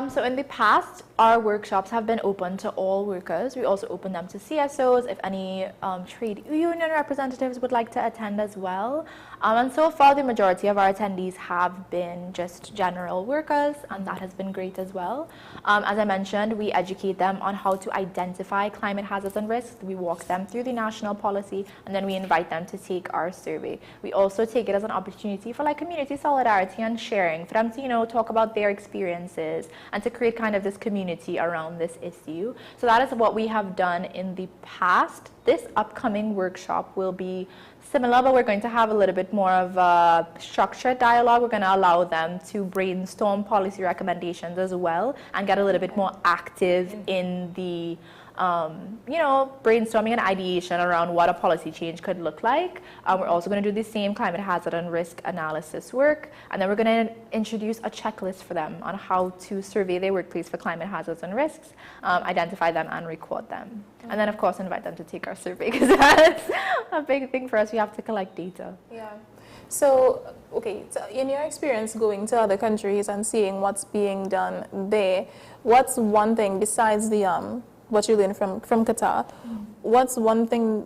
So in the past, our workshops have been open to all workers. We also open them to CSOs, if any trade union representatives would like to attend as well. And so far, the majority of our attendees have been just general workers, and that has been great as well. As I mentioned, we educate them on how to identify climate hazards and risks. We walk them through the national policy, and then we invite them to take our survey. We also take it as an opportunity for community solidarity and sharing, for them to, talk about their experiences and to create kind of this community around this issue. So that is what we have done in the past. This upcoming workshop will be similar, but we're going to have a little bit more of a structured dialogue. We're going to allow them to brainstorm policy recommendations as well and get a little bit more active in the brainstorming and ideation around what a policy change could look like. We're also going to do the same climate hazard and risk analysis work, and then we're going to introduce a checklist for them on how to survey their workplace for climate hazards and risks, identify them and record them. And then, of course, invite them to take our survey, because that's a big thing for us. We have to collect data. Yeah. So, okay, so in your experience going to other countries and seeing what's being done there, what's one thing besides the what you learned from Qatar, what's one thing,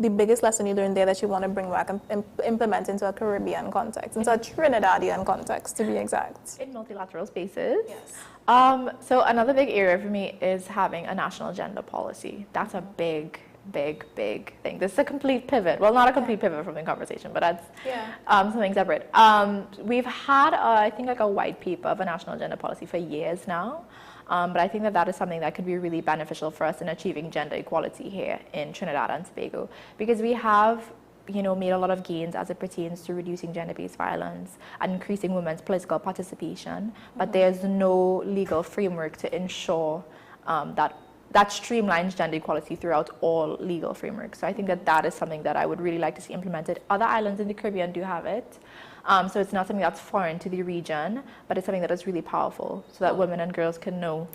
the biggest lesson you learned there that you want to bring back and implement into a Caribbean context, into a Trinidadian context, to be exact? In multilateral spaces? Yes. So another big area for me is having a national gender policy. That's a big thing. This is a complete pivot. Well, not a complete pivot from the conversation, but that's something separate. We've had, I think, a white paper of a national gender policy for years now. But I think that is something that could be really beneficial for us in achieving gender equality here in Trinidad and Tobago, because we have, made a lot of gains as it pertains to reducing gender-based violence and increasing women's political participation, but there's no legal framework to ensure that streamlines gender equality throughout all legal frameworks. So I think that is something that I would really like to see implemented. Other islands in the Caribbean do have it. So it's not something that's foreign to the region, but it's something that is really powerful, so that women and girls can know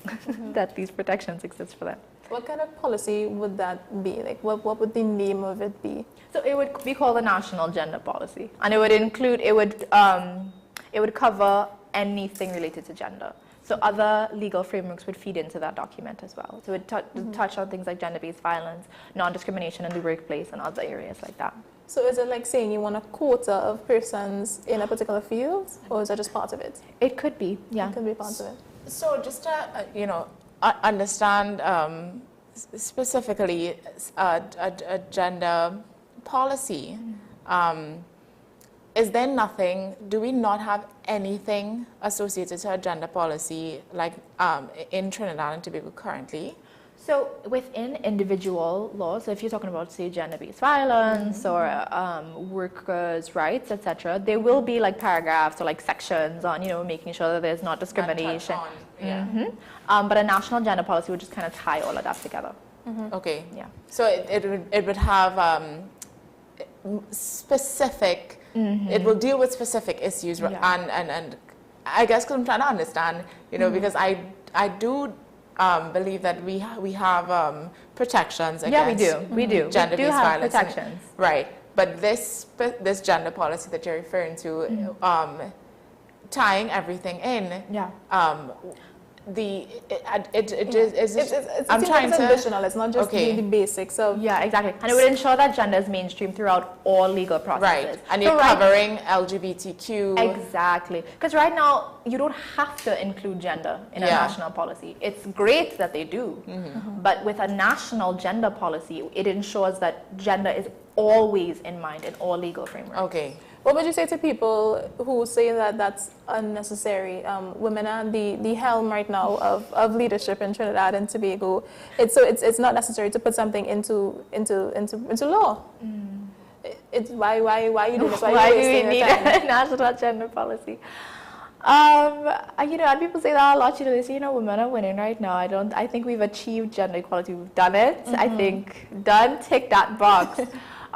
that these protections exist for them. What kind of policy would that be? Like, what would the name of it be? So it would be called the National Gender Policy, and it would include, it would cover anything related to gender. So other legal frameworks would feed into that document as well. So it would touch on things like gender-based violence, non-discrimination in the workplace, and other areas like that. So is it like saying you want a quota of persons in a particular field, or is that just part of it? It could be, yeah. It could be part of it. So just to, understand specifically a gender policy, is there nothing, do we not have anything associated to a gender policy like in Trinidad and Tobago currently? So within individual laws, so if you're talking about, say, gender-based violence or workers' rights, etc., there will be like paragraphs or like sections on, making sure that there's not discrimination. But a national gender policy would just kind of tie all of that together. Okay. Yeah. So it would have specific, it will deal with specific issues, and I guess because I'm trying to understand, because I do believe that we have protections against we do gender-based have violence. protections. Right, but this gender policy that you're referring to, tying everything in, I'm trying to additional. It's not just the basics of exactly, and it would ensure that gender is mainstream throughout all legal processes. Right, and you're covering LGBTQ. Exactly, because right now you don't have to include gender in a national policy. It's great that they do, but with a national gender policy, it ensures that gender is always in mind in all legal frameworks. Okay. What would you say to people who say that that's unnecessary? Women are the helm right now of leadership in Trinidad and Tobago. It's not necessary to put something into law. It's why you do this? Why do we need a national gender policy? And people say that a lot. They say, women are winning right now. I think we've achieved gender equality. We've done it. I think done. Tick that box.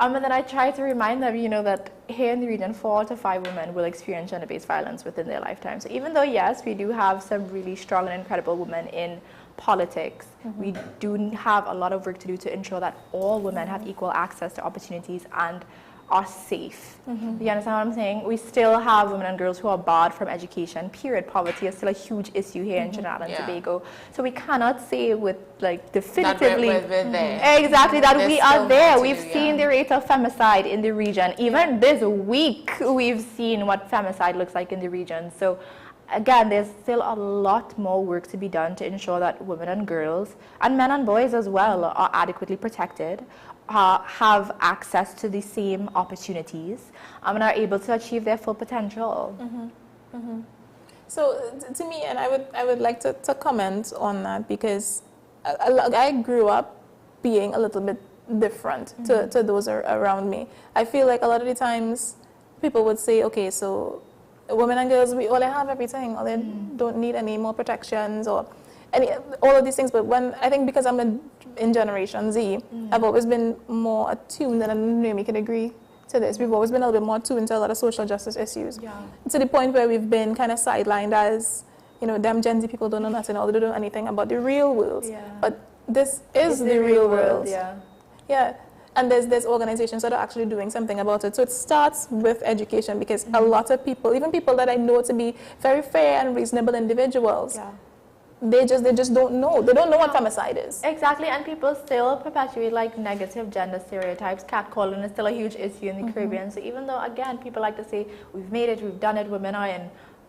And then I try to remind them, that here in the region, 4 to 5 women will experience gender-based violence within their lifetime. So even though, yes, we do have some really strong and incredible women in politics, we do have a lot of work to do to ensure that all women have equal access to opportunities and are safe. You understand what I'm saying? We still have women and girls who are barred from education. Period. Poverty is still a huge issue here in Trinidad and Tobago. So we cannot say with definitively exactly that we are there. We've seen the rate of femicide in the region. Even this week, we've seen what femicide looks like in the region. So again, there's still a lot more work to be done to ensure that women and girls, and men and boys as well, are adequately protected, have access to the same opportunities, and are able to achieve their full potential. So to me, and I would like to comment on that, because I grew up being a little bit different to those around me. I feel like a lot of the times people would say, okay, so women and girls, we all have everything, or they don't need any more protections or all of these things. But I think because I'm in Generation Z, I've always been more attuned, and Naomi can agree to this. We've always been a little bit more attuned to a lot of social justice issues. To the point where we've been kind of sidelined as, them Gen Z people don't know nothing, or they don't know anything about the real world. But this is the real world. And there's organizations that are actually doing something about it. So it starts with education, because a lot of people, even people that I know to be very fair and reasonable individuals, they just don't know. They don't know what femicide is. Exactly, and people still perpetuate negative gender stereotypes. Catcalling is still a huge issue in the Caribbean. So even though, again, people like to say, we've made it, we've done it, women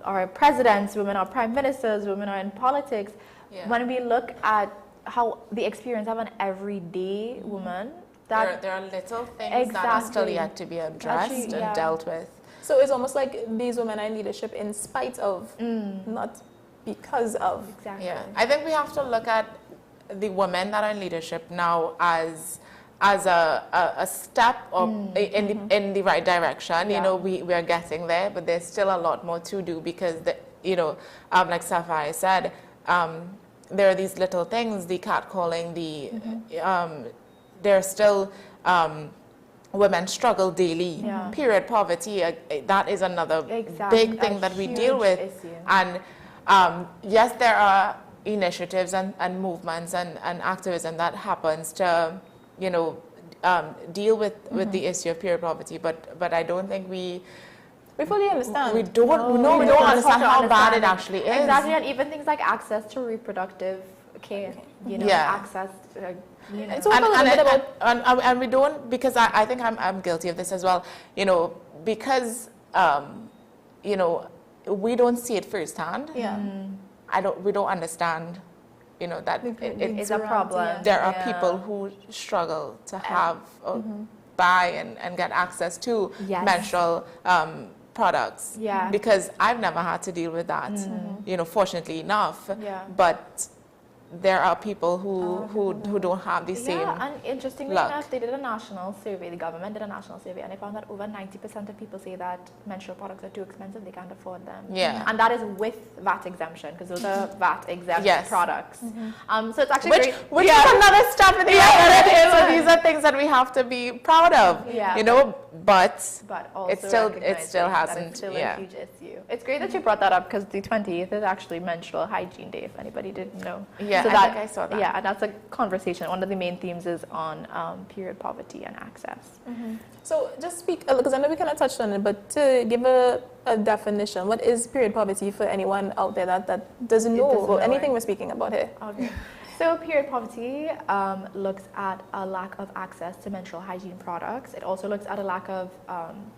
are presidents, women are prime ministers, women are in politics, when we look at how the experience of an everyday woman, there are little things that are still yet to be addressed and dealt with. So it's almost like these women are in leadership in spite of, not because of. Yeah, I think we have to look at the women that are in leadership now as a step up in the right direction. We are getting there, but there's still a lot more to do, because like Sapphire said, there are these little things, the catcalling, there's still women struggle daily. Period. Poverty, that is another big thing that we deal with. And yes, there are initiatives and movements and activism that happens to, deal with the issue of period poverty. But I don't think we fully understand. We don't understand how bad it actually is. Exactly, and even things like access to reproductive care, access to, and we don't, because I think I'm guilty of this as well, because we don't see it firsthand. We don't understand, that it's a problem. There are people who struggle to have or buy and get access to menstrual products. Because I've never had to deal with that, fortunately enough. But there are people who don't have the same and interestingly luck. enough, they did a national survey, the government did a national survey, and they found that over 90% of people say that menstrual products are too expensive, they can't afford them. And that is with VAT exemption, because those are VAT exempt products. So it's actually great. Which is another step in the right. So these are things that we have to be proud of, but also it still hasn't. It's still a huge issue. It's great that you brought that up, because the 20th is actually Menstrual Hygiene Day, if anybody didn't know. So I think I saw that. Yeah, and that's a conversation. One of the main themes is on period poverty and access. So just speak, because I know we kind of touched on it, but to give a definition, what is period poverty for anyone out there that doesn't know anything we're speaking about here? Okay. So period poverty looks at a lack of access to menstrual hygiene products. It also looks at a lack of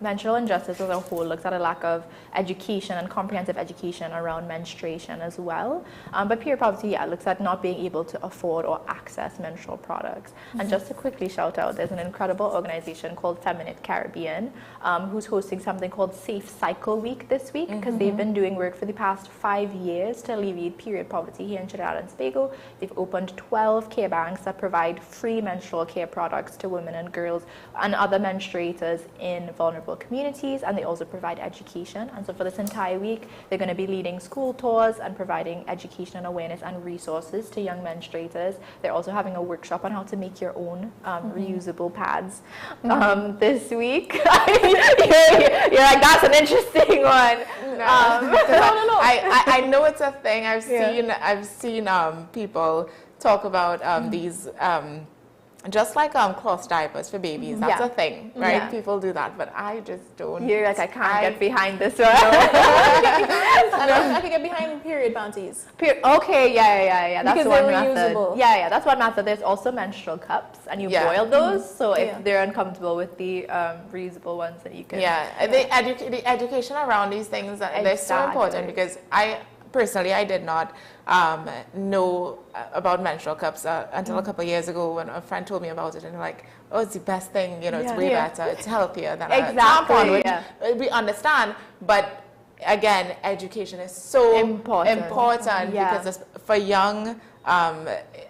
menstrual injustice as a whole, looks at a lack of education and comprehensive education around menstruation as well. But period poverty, looks at not being able to afford or access menstrual products. And just to quickly shout out, there's an incredible organization called Feminine Caribbean who's hosting something called Safe Cycle Week this week, because they've been doing work for the past 5 years to alleviate period poverty here in Trinidad and Tobago. They've opened 12 care banks that provide free menstrual care products to women and girls and other menstruators in vulnerable communities, and they also provide education. And so for this entire week, they're going to be leading school tours and providing education and awareness and resources to young menstruators. They're also having a workshop on how to make your own reusable pads this week. You're like, that's an interesting one. I know it's a thing. I've seen people talk about these just like cloth diapers for babies. That's a thing, right? People do that, but I just don't. You're like, I can't get behind this one. I can get behind period panties. Okay, yeah. That's because one they're method. reusable. Yeah, that's one method. There's also menstrual cups, and you boil those. So if they're uncomfortable with the reusable ones, then you can. The education around these things, they're so important, because I did not know about menstrual cups until a couple of years ago, when a friend told me about it, and like, oh, it's the best thing, it's way better, it's healthier than a tampon, which we understand, but again, education is so important because for young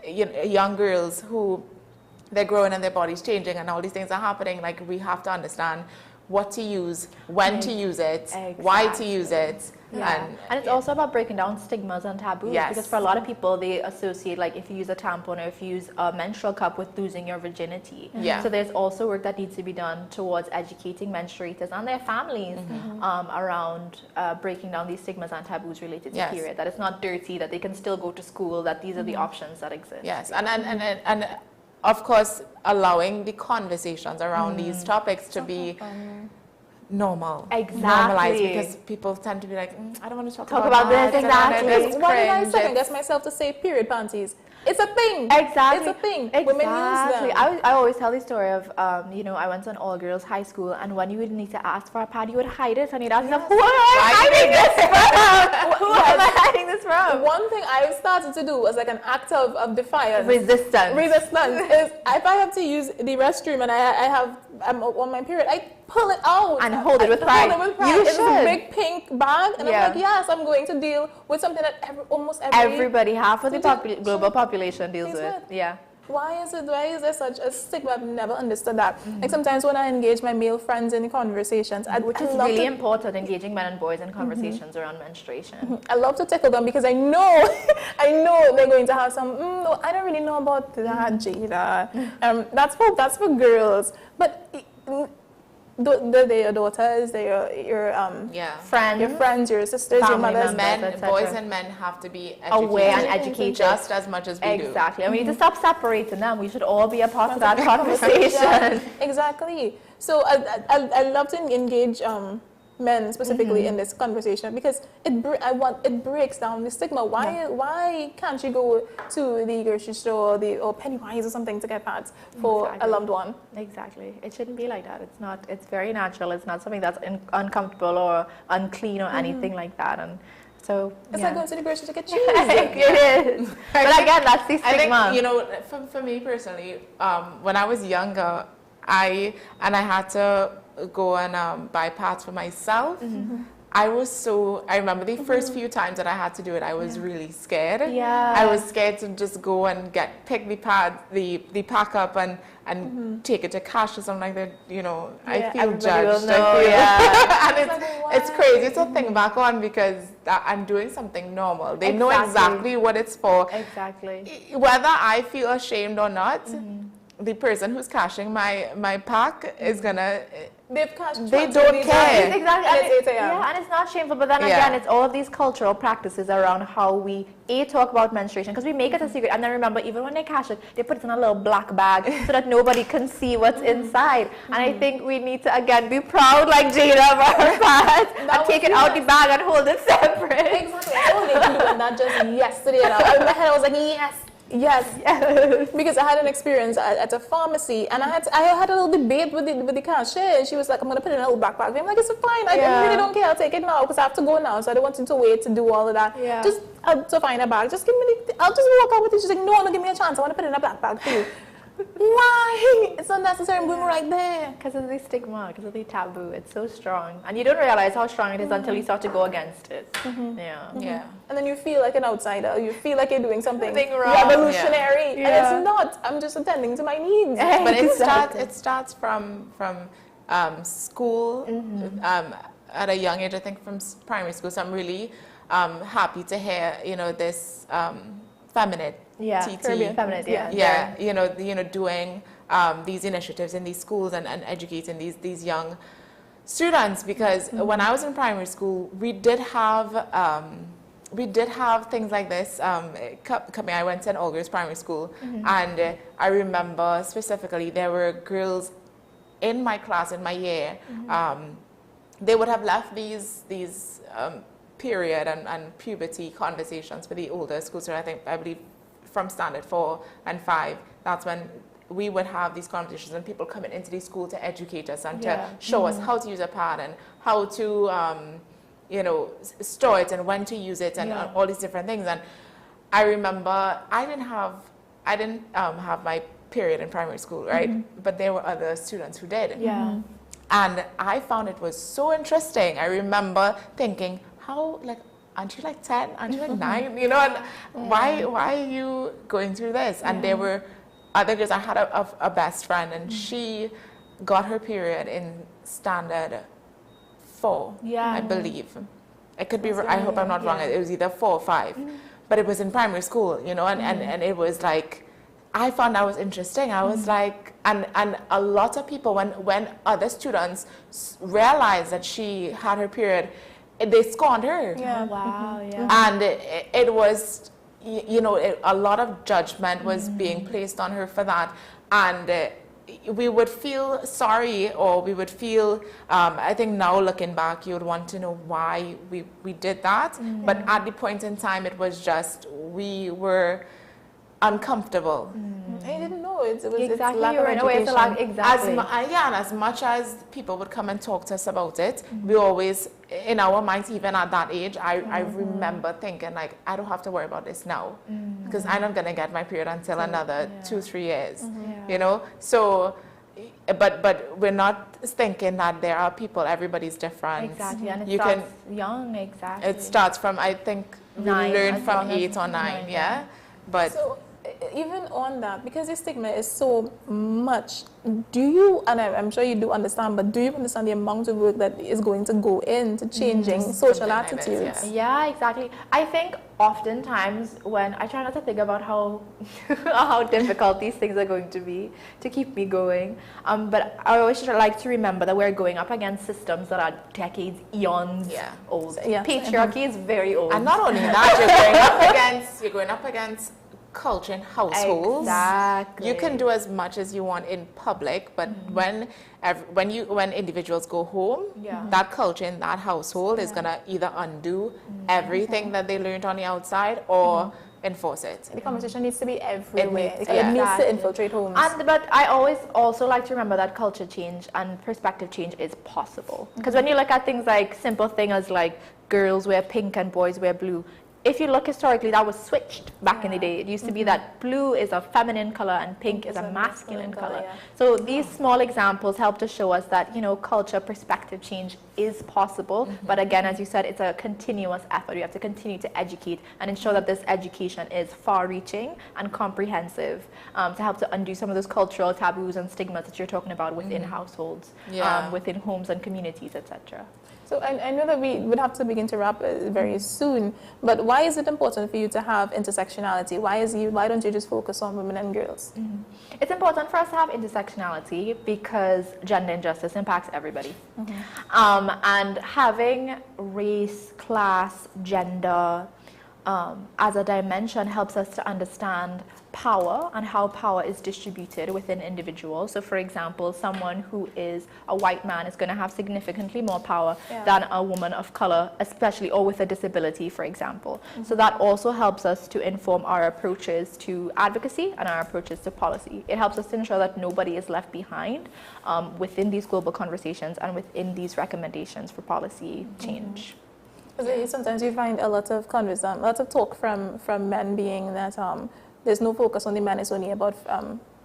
young girls who they're growing and their body's changing and all these things are happening, like we have to understand what to use, when to use it, why to use it. And it's also about breaking down stigmas and taboos, because for a lot of people, they associate, like, if you use a tampon or if you use a menstrual cup with losing your virginity. So there's also work that needs to be done towards educating menstruators and their families around breaking down these stigmas and taboos related to period, that it's not dirty, that they can still go to school, that these are the options that exist. And of course, allowing the conversations around these topics to be normal, normalized, because people tend to be like, I don't want to talk about this. Exactly. Why did I second guess myself to say period panties? It's a thing. Exactly. It's a thing. Exactly. Women use them. I always tell the story of, I went to an all-girls high school, and when you would need to ask for a pad, you would hide it, and you'd ask yourself, who am I hiding this from? Who am I hiding this from? One thing I started to do was like an act of defiance. Resistance is if I have to use the restroom and I'm on my period, I pull it out and hold it with pride. It's a big pink bag, and I'm like, yes, I'm going to deal with something that almost everybody, half of the global population deals with. Why is there such a stigma? I've never understood that. Like sometimes when I engage my male friends in conversations, which is really important, engaging men and boys in conversations around menstruation. I love to tickle them because I know they're going to have some. No, I don't really know about that, Jada. That's for girls, but they're your daughters, they're your friends, your sisters, your mothers. Boys and men have to be aware and educated just as much as we do. Exactly. And we need to stop separating them. We should all be a part of that conversation. Exactly. So I love to engage men specifically in this conversation because it breaks down the stigma. Why can't you go to the grocery store or Pennywise or something to get pads for a loved one? Exactly. It shouldn't be like that. It's not. It's very natural. It's not something that's uncomfortable or unclean or anything like that. And so it's like going to the grocery to get cheese. It is. But again, that's the stigma. I think, for me personally, when I was younger, I had to go and buy pads for myself. I remember the first few times that I had to do it, I was really scared. I was scared to just go and pick the pad, the pack up and take it to cash or something like that. I feel judged. And it's crazy to think back on because I'm doing something normal. They know exactly what it's for. Exactly. Whether I feel ashamed or not, the person who's cashing my pack is gonna. They don't care. Exactly. And it's not shameful, but then again, it's all of these cultural practices around how we talk about menstruation, because we make it a secret, and then remember, even when they cash it, they put it in a little black bag so that nobody can see what's inside. And I think we need to again be proud, like Jada, of our pads, and take it out the bag and hold it separate. Exactly. I only doing that just yesterday, and in my head I was like, yes. Because I had an experience at a pharmacy, and I had a little debate with the cashier, and she was like, I'm going to put it in a little backpack. I'm like, it's fine. I really don't care. I'll take it now because I have to go now, so I don't want you to wait to do all of that. Just to find a bag. Just give me I'll just walk out with it. She's like, no, give me a chance. I want to put it in a backpack for you. Why? It's unnecessary. I'm going right there. Because of the stigma, because of the taboo. It's so strong. And you don't realize how strong it is until you start to go agaast it. Yeah. And then you feel like an outsider. You feel like you're doing something wrong. Revolutionary. And it's not. I'm just attending to my needs. But it starts from school at a young age, I think from primary school. So I'm really happy to hear, this feminine TT. Feminine, doing these initiatives in these schools and educating these young students, because when I was in primary school, we did have things like this. I went to an all-girls primary school, and I remember specifically there were girls in my class in my year. They would have left these period and puberty conversations for the older schools. So I believe from standard 4 and 5, that's when we would have these conversations and people coming into the school to educate us and to show us how to use a pad and how to store it and when to use it and all these different things. And I remember I didn't have my period in primary school, right? But there were other students who did. And I found it was so interesting. I remember thinking, aren't you like 10? Aren't you like 9? And why are you going through this? And there were other girls. I had a best friend, and she got her period in standard 4, I believe. It could be, I hope I'm not wrong. It was either 4 or 5. But it was in primary school, and it was like, I found that was interesting. I was like, and a lot of people, when other students realized that she had her period, they scorned her. And it was, a lot of judgment was being placed on her for that. And we would feel sorry, or we would feel, I think now looking back, you would want to know why we did that. But at the point in time, it was just, we were uncomfortable. I didn't know it was exactly. Lack of education. Exactly. And as much as people would come and talk to us about it, we always, in our minds, even at that age, I remember thinking, like, I don't have to worry about this now, because I'm not going to get my period until another 2-3 years, So, but we're not thinking that there are people, everybody's different. Exactly, and it starts young, exactly. It starts from, I think, we learn from 8 or 9, But so even on that, because the stigma is so much, do you, and I'm sure you do understand, but do you understand the amount of work that is going to go into changing social attitudes? Yeah, exactly. I think oftentimes when I try not to think about how how difficult these things are going to be to keep me going, but I always like to remember that we're going up against systems that are decades, eons old. Patriarchy is very old. And not only that, you're going up against culture and households. Exactly. You can do as much as you want in public, but when individuals go home, that culture in that household is gonna either undo everything that they learned on the outside or enforce it. The conversation needs to be everywhere. It needs to infiltrate homes. But I always also like to remember that culture change and perspective change is possible. Because when you look at things like simple things like girls wear pink and boys wear blue, if you look historically, that was switched back in the day. It used to be that blue is a feminine color and pink is a masculine color. So these small examples help to show us that, you know, culture perspective change is possible. But again, as you said, it's a continuous effort. You have to continue to educate and ensure that this education is far-reaching and comprehensive to help to undo some of those cultural taboos and stigmas that you're talking about within households, within homes and communities, etc. So I know that we would have to begin to wrap very soon, but why is it important for you to have intersectionality? Why don't you just focus on women and girls? It's important for us to have intersectionality because gender injustice impacts everybody. And having race, class, gender as a dimension helps us to understand power and how power is distributed within individuals. So for example, someone who is a white man is going to have significantly more power than a woman of color, especially, or with a disability, for example. So that also helps us to inform our approaches to advocacy and our approaches to policy. It helps us to ensure that nobody is left behind within these global conversations and within these recommendations for policy change. Sometimes you find a lot of talk from men being that there's no focus on the men, it's only about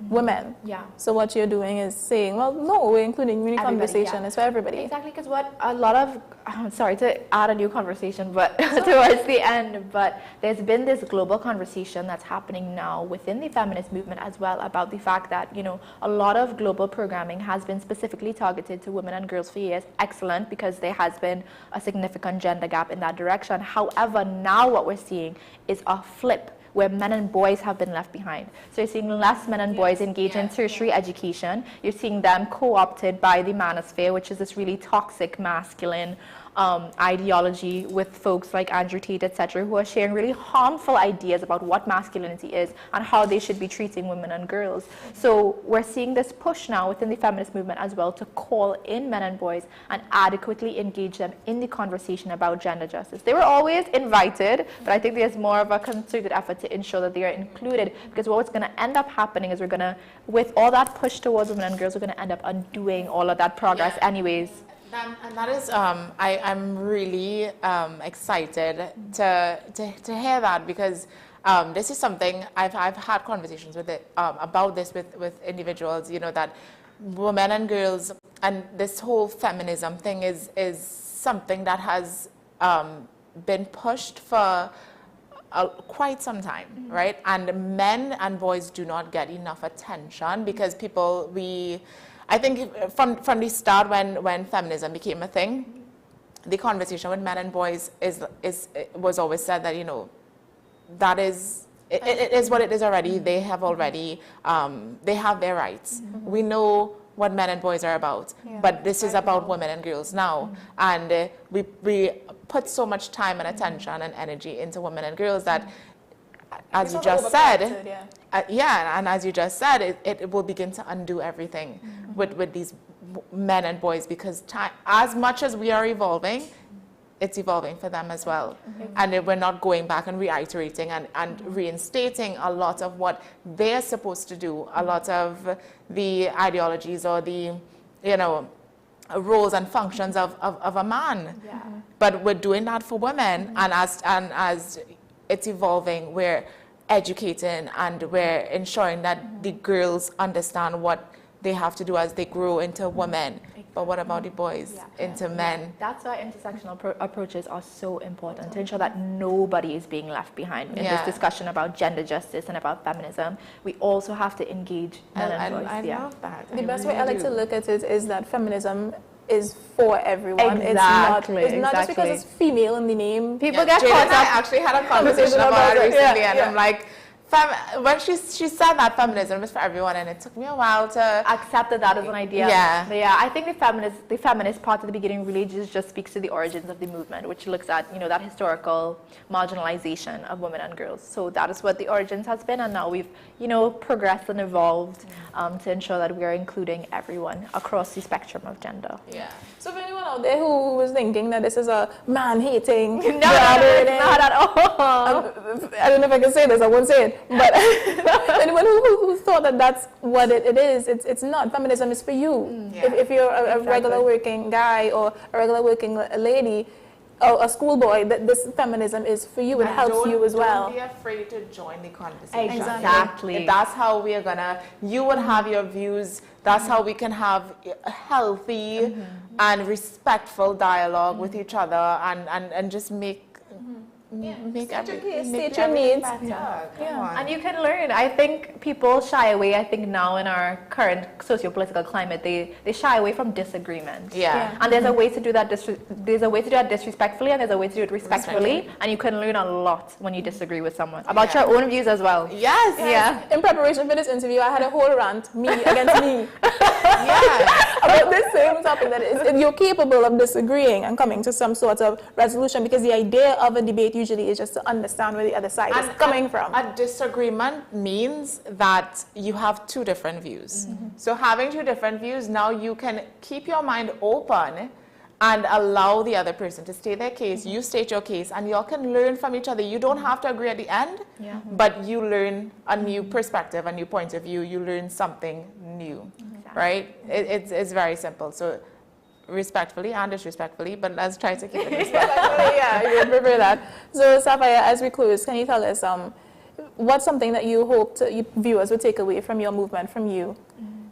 women. So what you're doing is saying, well, no, we're including community conversation, it's for everybody. Exactly, because what a lot of, I'm sorry to add a new conversation, but towards the end, but there's been this global conversation that's happening now within the feminist movement as well about the fact that, you know, a lot of global programming has been specifically targeted to women and girls for years. Excellent, because there has been a significant gender gap in that direction. However, now what we're seeing is a flip where men and boys have been left behind. So you're seeing less men and boys engage in tertiary education. You're seeing them co-opted by the manosphere, which is this really toxic masculine ideology with folks like Andrew Tate, etc., who are sharing really harmful ideas about what masculinity is and how they should be treating women and girls. So we're seeing this push now within the feminist movement as well to call in men and boys and adequately engage them in the conversation about gender justice. They were always invited, but I think there's more of a concerted effort to ensure that they are included, because what's going to end up happening is we're going to, with all that push towards women and girls, we're going to end up undoing all of that progress anyways. And that is, I'm really excited to hear that, because this is something I've had conversations with about this with individuals, you know, that women and girls and this whole feminism thing is something that has been pushed for quite some time, right? And men and boys do not get enough attention because I think from the start when feminism became a thing, the conversation with men and boys was always said that, you know, that is, it is what it is already. They have already, they have their rights. We know what men and boys are about, but this is about women and girls now. And we put so much time and attention and energy into women and girls that, as you just said, and as you just said, it will begin to undo everything with these men and boys, because time, as much as we are evolving, it's evolving for them as well. And we're not going back and reiterating and reinstating a lot of what they're supposed to do, a lot of the ideologies or the, you know, roles and functions of a man. But we're doing that for women, and as it's evolving, we're educating and we're ensuring that the girls understand what they have to do as they grow into women but what about the boys into men? That's why intersectional approaches are so important to ensure that nobody is being left behind in this discussion about gender justice and about feminism. We also have to engage men and boys. I love that. The best way I like to look at it is that feminism is for everyone. Exactly. It's not just because it's female in the name. People get caught up. I actually had a conversation about it recently, and I'm like, when she said that feminism is for everyone, and it took me a while to accept that as an idea. Yeah. But yeah, I think the feminist part at the beginning really just speaks to the origins of the movement, which looks at, you know, that historical marginalization of women and girls. So that is what the origins has been, and now we've, you know, progressed and evolved to ensure that we are including everyone across the spectrum of gender. Yeah. So for anyone out there who was thinking that this is a man-hating, no, it's not at all. I don't know if I can say this, I won't say it, but anyone who thought that that's what it is, it's not. Feminism is for you. If you're a regular working guy or a regular working lady, or a schoolboy, this feminism is for you. It helps you as well. Don't be afraid to join the conversation. Exactly. That's how we are gonna, you will have your views. That's how we can have a healthy and respectful dialogue with each other and just make state your needs. And you can learn. I think people shy away. I think now in our current socio-political climate, they shy away from disagreement. And there's a way to do that. There's a way to do that disrespectfully, and there's a way to do it respectfully. And you can learn a lot when you disagree with someone about your own views as well. Yes. In preparation for this interview, I had a whole rant, me against me, about this same topic. That is, you're capable of disagreeing and coming to some sort of resolution, because the idea of a debate usually is just to understand where the other side is coming from. A disagreement means that you have two different views. So having two different views, now you can keep your mind open and allow the other person to state their case. You state your case, and y'all can learn from each other. You don't have to agree at the end, but you learn a new perspective, a new point of view. You learn something new, right? It's very simple. So respectfully and disrespectfully, but let's try to keep it respectful. You would prefer that. So Sapphire, as we close, can you tell us what's something that you hope viewers would take away from your movement, from you,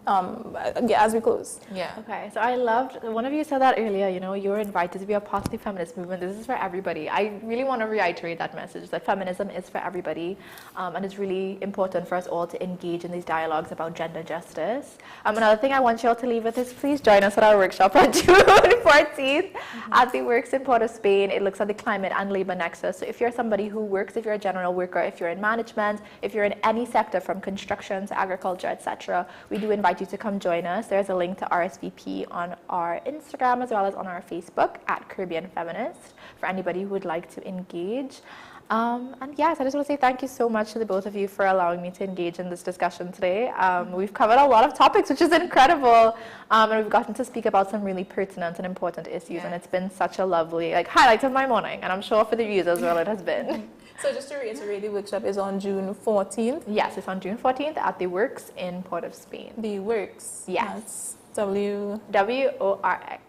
as we close? Okay, so I loved, one of you said that earlier, you know, you're invited to be a part of the feminist movement. This is for everybody. I really want to reiterate that message, that feminism is for everybody, and it's really important for us all to engage in these dialogues about gender justice. Another thing I want you all to leave with is, please join us at our workshop on June 14th at the Works in Port of Spain. It looks at the climate and labor nexus. So if you're somebody who works, if you're a general worker, if you're in management, if you're in any sector from construction to agriculture, etc., we do invite you to come join us. There's a link to RSVP on our Instagram as well as on our Facebook at Caribbean Feminist for anybody who would like to engage. And yes, I just want to say thank you so much to the both of you for allowing me to engage in this discussion today. We've covered a lot of topics, which is incredible, and we've gotten to speak about some really pertinent and important issues, and it's been such a lovely highlight of my morning, and I'm sure for the viewers as well it has been. So just to reiterate, the workshop is on June 14th? Yes, it's on June 14th at the Works in Port of Spain. The Works? Yes. W-O-R-X.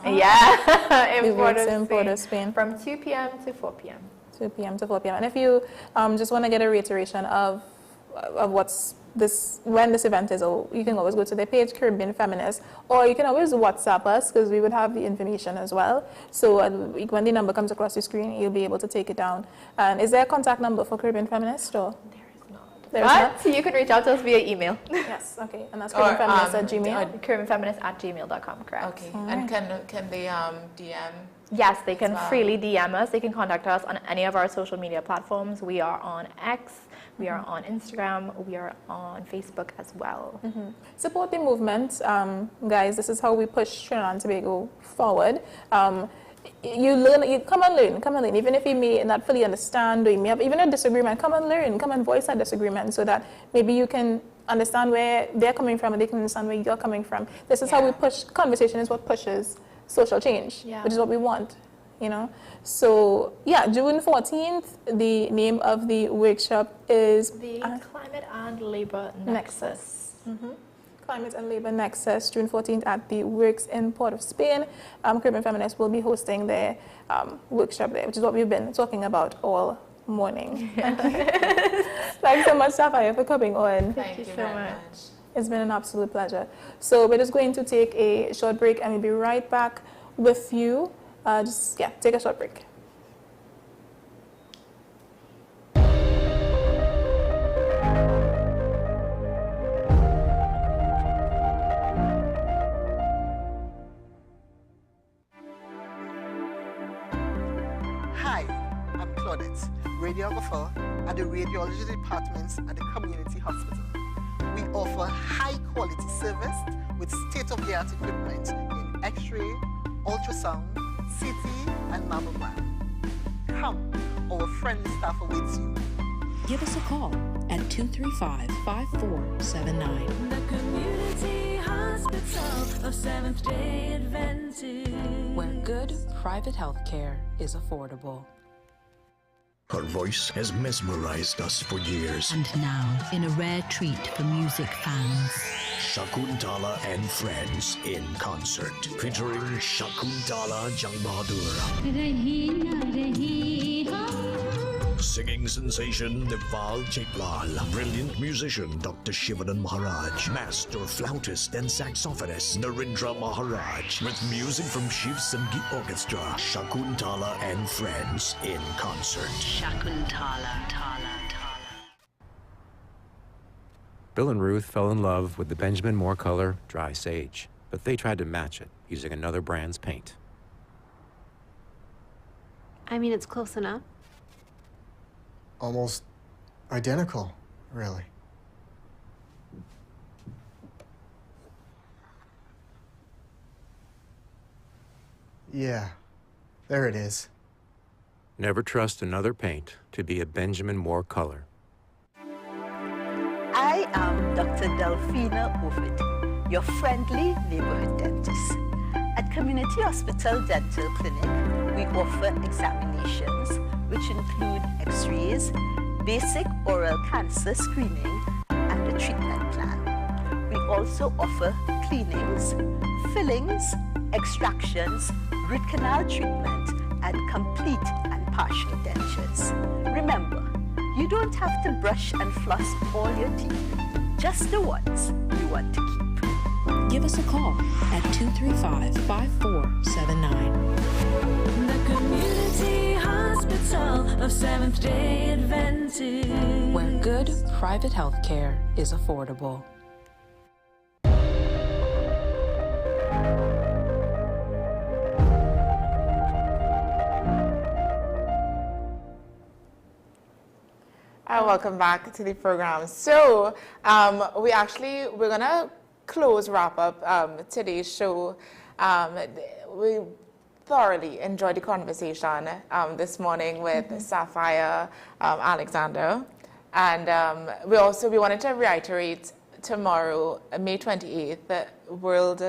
Yeah. In Port of Spain. From 2 p.m. to 4 p.m. 2 p.m. to 4 p.m. And if you just want to get a reiteration of what's when this event is, you can always go to their page, Caribbean Feminist, or you can always WhatsApp us, because we would have the information as well. So when the number comes across the screen, you'll be able to take it down. And is there a contact number for Caribbean Feminist? Or? There is not. You can reach out to us via email. Yes, okay. And that's caribbeanfeminist@gmail.com. caribbeanfeminist@gmail.com, correct. Okay. And can they DM? Yes, they can freely DM us. They can contact us on any of our social media platforms. We are on X, we are on Instagram, we are on Facebook as well. Support the movement, guys. This is how we push Trinidad and Tobago forward. You come and learn. Even if you may not fully understand, or you may have even a disagreement, come and learn. Come and voice that disagreement, so that maybe you can understand where they're coming from and they can understand where you're coming from. This is how we push. Conversation is what pushes social change, which is what we want, you know. So yeah, June 14th, the name of the workshop is the Climate and Labor Nexus. Climate and Labor Nexus, June 14th at the Works in Port of Spain. Caribbean Feminists will be hosting their workshop there, which is what we've been talking about all morning. Thanks so much, Sapphire, for coming on. Thank you so much. It's been an absolute pleasure. So we're just going to take a short break and we'll be right back with you. Take a short break. Hi, I'm Claudette, radiographer at the radiology departments at the community hospital. We offer high-quality service with state-of-the-art equipment in X-ray, ultrasound, CT, and mammogram. Come, our friendly staff awaits you. Give us a call at 235-5479. The Community Hospital of Seventh-day Adventist, where good private health care is affordable. Her voice has mesmerized us for years. And now, in a rare treat for music fans, Shakuntala and Friends in concert, featuring Shakuntala Jangbahadur. Singing sensation Deval Chaitlal, brilliant musician Dr. Shivanan Maharaj, master flautist and saxophonist Narendra Maharaj, with music from Shiv Sangeet Orchestra, Shakuntala and Friends in concert. Shakuntala. Bill and Ruth fell in love with the Benjamin Moore color Dry Sage, but they tried to match it using another brand's paint. I mean, it's close enough. Almost identical, really. Yeah, there it is. Never trust another paint to be a Benjamin Moore color. I am Dr. Delphina Ovid, your friendly neighborhood dentist. At Community Hospital Dental Clinic, we offer examinations which include x-rays, basic oral cancer screening, and a treatment plan. We also offer cleanings, fillings, extractions, root canal treatment, and complete and partial dentures. Remember, you don't have to brush and floss all your teeth, just the ones you want to keep. Give us a call at 235-5479. The Community Hospital of Seventh-day Adventist, where good private health care is affordable. Welcome back to the program. So we're gonna wrap up today's show. We thoroughly enjoyed the conversation this morning with Sapphire Alexander, and we wanted to reiterate tomorrow, May 28th, World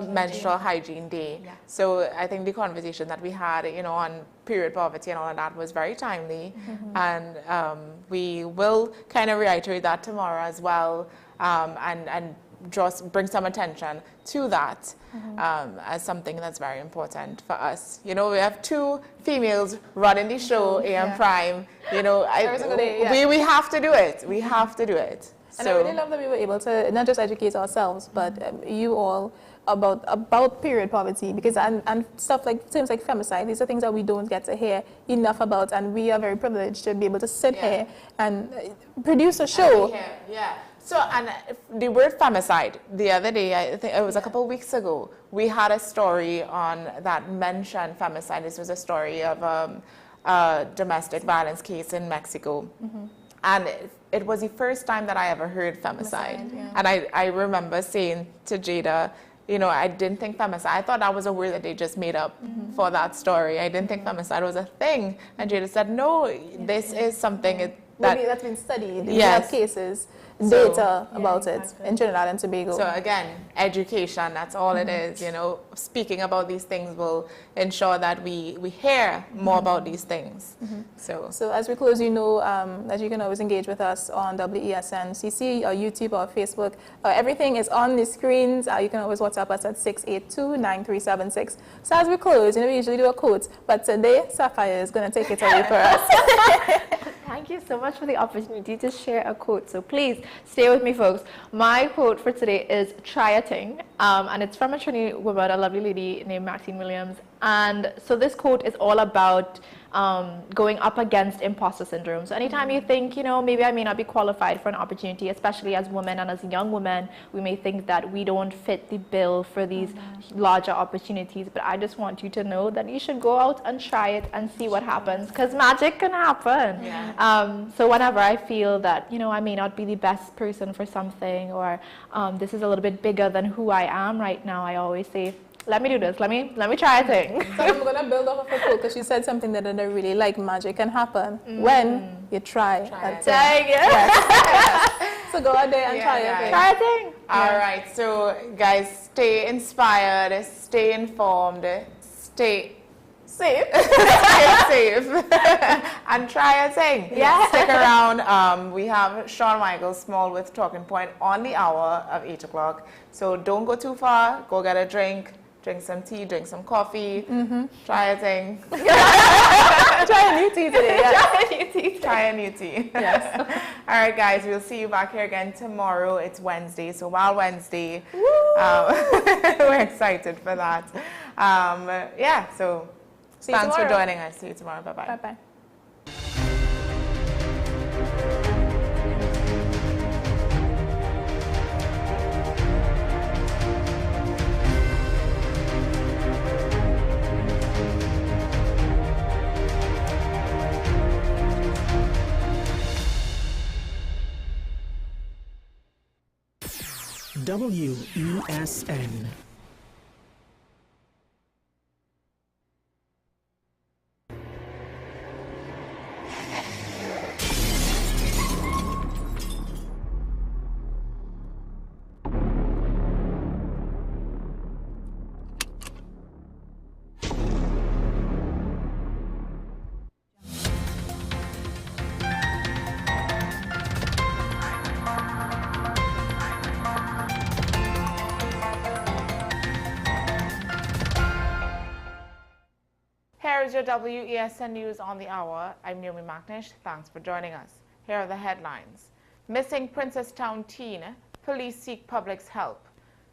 Menstrual Hygiene Day. Yeah. So I think the conversation that we had, on period poverty and all of that was very timely, and we will kind of reiterate that tomorrow as well, and just bring some attention to that as something that's very important for us. We have two females running the show, AM Prime. We have to do it. We have to do it. And I really love that we were able to not just educate ourselves, but you all about period poverty, because and stuff like terms like femicide. These are things that we don't get to hear enough about, and we are very privileged to be able to sit here and produce a show. So, and the word femicide, the other day, I think it was a couple of weeks ago, we had a story on that mentioned femicide. This was a story of a domestic violence case in Mexico. And it was the first time that I ever heard femicide. And I remember saying to Jada, I didn't think femicide, I thought that was a word that they just made up for that story. I didn't think femicide was a thing. And Jada said, no, this is something that's been studied. We have cases, data about it in Trinidad and Tobago. So again, education, that's all it is. Speaking about these things will ensure that we hear more about these things. So as we close, that you can always engage with us on WESN-CC, or YouTube, or Facebook. Everything is on the screens. You can always WhatsApp us at 682-9376. So as we close, we usually do a quote, but today Sapphire is going to take it away for us. Thank you so much for the opportunity to share a quote. So please stay with me, folks. My quote for today is "Try a thing," and it's from a Trini woman, a lovely lady named Maxine Williams. And so this quote is all about going up against imposter syndrome. So anytime you think, you know, maybe I may not be qualified for an opportunity, especially as women and as young women, we may think that we don't fit the bill for these larger opportunities. But I just want you to know that you should go out and try it and see what happens, because magic can happen. Yeah. So whenever I feel that, you know, I may not be the best person for something, or this is a little bit bigger than who I am right now, I always say, let me do this. Let me try a thing. So I'm going to build off of her quote, because she said something that I really like. Magic can happen when you try a thing. Yes. So go out there and try a thing. Try a thing. All right. So guys, stay inspired, stay informed, stay safe, stay safe, and try a thing. Yeah. Stick around. We have Shawn Michael Small with Talking Point on the hour of 8 o'clock. So don't go too far. Go get a drink. Drink some tea, drink some coffee, try a thing. Try a new tea today. Yes. Try a new tea. Yes. All right, guys, we'll see you back here again tomorrow. It's Wednesday, so Wild Wednesday. We're excited for that. Yeah, so thanks for joining us. See you tomorrow. Bye-bye. Bye-bye. WESN. Here's your WESN News on the hour. I'm Naomi McNish. Thanks for joining us. Here are the headlines. Missing Princestown teen. Police seek public's help.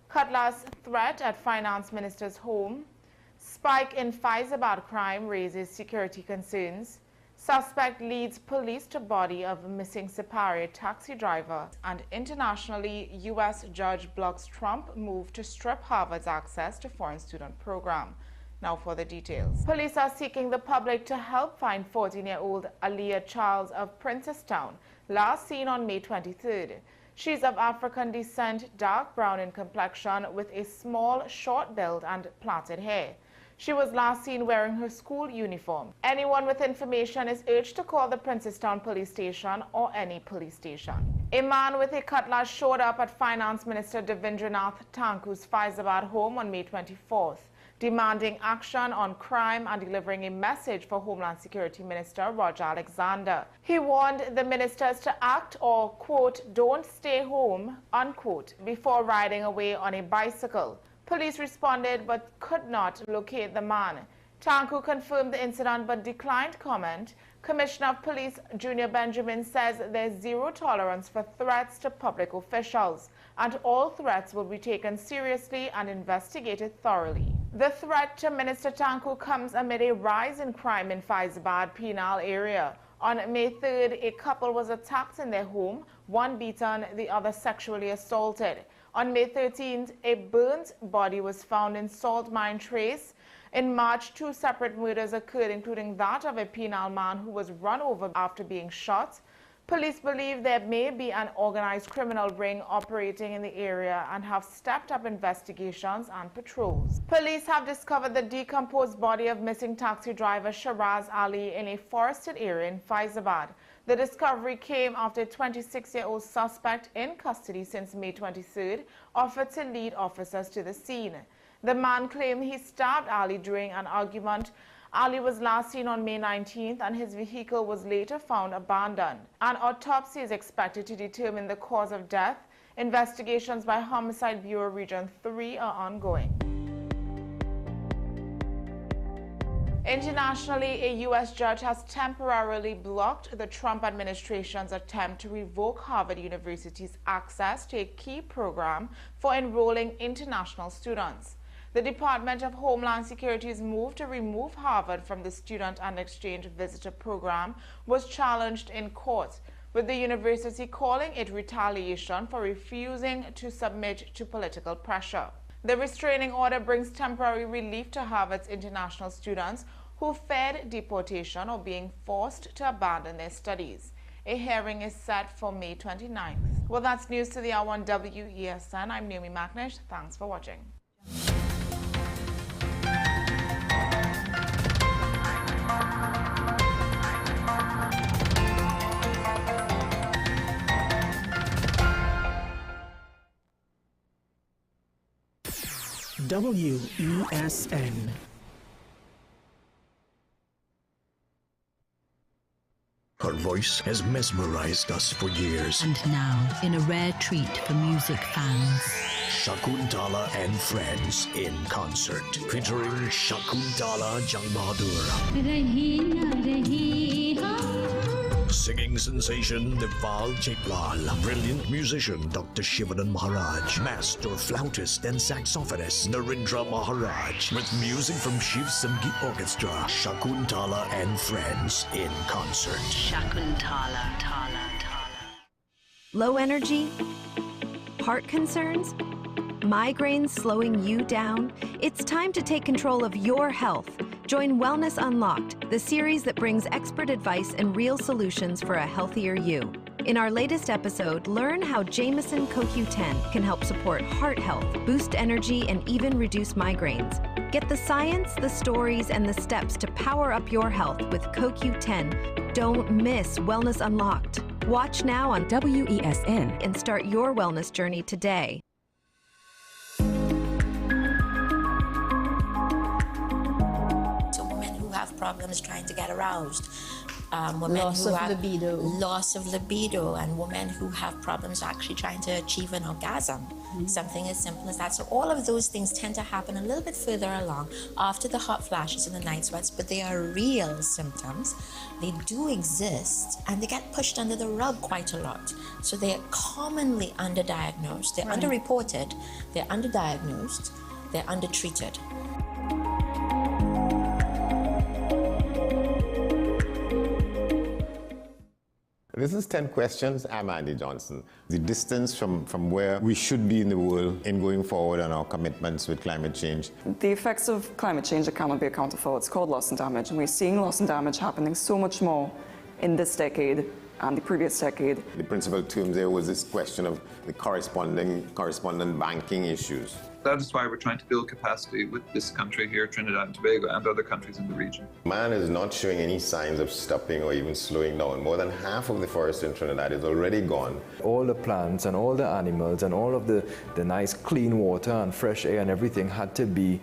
Cutlass threat at Finance Minister's home. Spike in Faizabad crime raises security concerns. Suspect leads police to body of missing Sipari taxi driver. And internationally, U.S. judge blocks Trump move to strip Harvard's access to foreign student program. Now for the details. Police are seeking the public to help find 14-year-old Aliyah Charles of Princestown, last seen on May 23rd. She's of African descent, dark brown in complexion, with a small, short build and plaited hair. She was last seen wearing her school uniform. Anyone with information is urged to call the Princestown police station or any police station. A man with a cutlass showed up at Finance Minister Devendranath Thakur's Faizabad home on May 24th. Demanding action on crime and delivering a message for Homeland Security Minister Roger Alexander. He warned the ministers to act or, quote, don't stay home, unquote, before riding away on a bicycle. Police responded but could not locate the man. Thakur confirmed the incident but declined comment. Commissioner of Police Junior Benjamin says there's zero tolerance for threats to public officials, and all threats will be taken seriously and investigated thoroughly. The threat to Minister Thakur comes amid a rise in crime in Faizabad penal area. On May 3rd, a couple was attacked in their home, one beaten, the other sexually assaulted. On May 13th, a burnt body was found in salt mine trace. In March, 2 separate murders occurred, including that of a penal man who was run over after being shot. Police believe there may be an organized criminal ring operating in the area and have stepped up investigations and patrols. Police have discovered the decomposed body of missing taxi driver Shiraz Ali in a forested area in Faizabad. The discovery came after a 26-year-old suspect in custody since May 23rd offered to lead officers to the scene. The man claimed he stabbed Ali during an argument. Ali was last seen on May 19th and his vehicle was later found abandoned. An autopsy is expected to determine the cause of death. Investigations by Homicide Bureau Region 3 are ongoing. Internationally, a U.S. judge has temporarily blocked the Trump administration's attempt to revoke Harvard University's access to a key program for enrolling international students. The Department of Homeland Security's move to remove Harvard from the Student and Exchange Visitor Program was challenged in court, with the university calling it retaliation for refusing to submit to political pressure. The restraining order brings temporary relief to Harvard's international students who feared deportation or being forced to abandon their studies. A hearing is set for May 29th. Well, that's news to the hour on WESN. I'm Naomi McNish. Thanks for watching. WESN. Her voice has mesmerized us for years. And now, in a rare treat for music fans, Shakuntala and Friends in concert, featuring Shakuntala Jang Bahadur, singing sensation Deval Chaitlal, brilliant musician Dr. Shivanan Maharaj, master flautist and saxophonist Narendra Maharaj, with music from Shiv Sangeet Orchestra, Shakuntala and Friends in concert. Shakuntala. Low energy? Heart concerns? Migraines slowing you down? It's time to take control of your health. Join Wellness Unlocked, the series that brings expert advice and real solutions for a healthier you. In our latest episode, learn how Jameson CoQ10 can help support heart health, boost energy, and even reduce migraines. Get the science, the stories, and the steps to power up your health with CoQ10. Don't miss Wellness Unlocked. Watch now on WESN and start your wellness journey today. Problems trying to get aroused, women who have loss of libido, and women who have problems actually trying to achieve an orgasm, something as simple as that. So all of those things tend to happen a little bit further along after the hot flashes and the night sweats, but they are real symptoms. They do exist, and they get pushed under the rug quite a lot. So they are commonly underdiagnosed, they're underreported, they're underdiagnosed, they're undertreated. This is 10 Questions. I'm Andy Johnson. The distance from where we should be in the world in going forward on our commitments with climate change. The effects of climate change that cannot be accounted for. It's called loss and damage, and we're seeing loss and damage happening so much more in this decade and the previous decade. The principal term there was this question of the correspondent banking issues. That is why we're trying to build capacity with this country here, Trinidad and Tobago, and other countries in the region. Man is not showing any signs of stopping or even slowing down. More than half of the forest in Trinidad is already gone. All the plants and all the animals and all of the nice clean water and fresh air and everything had to be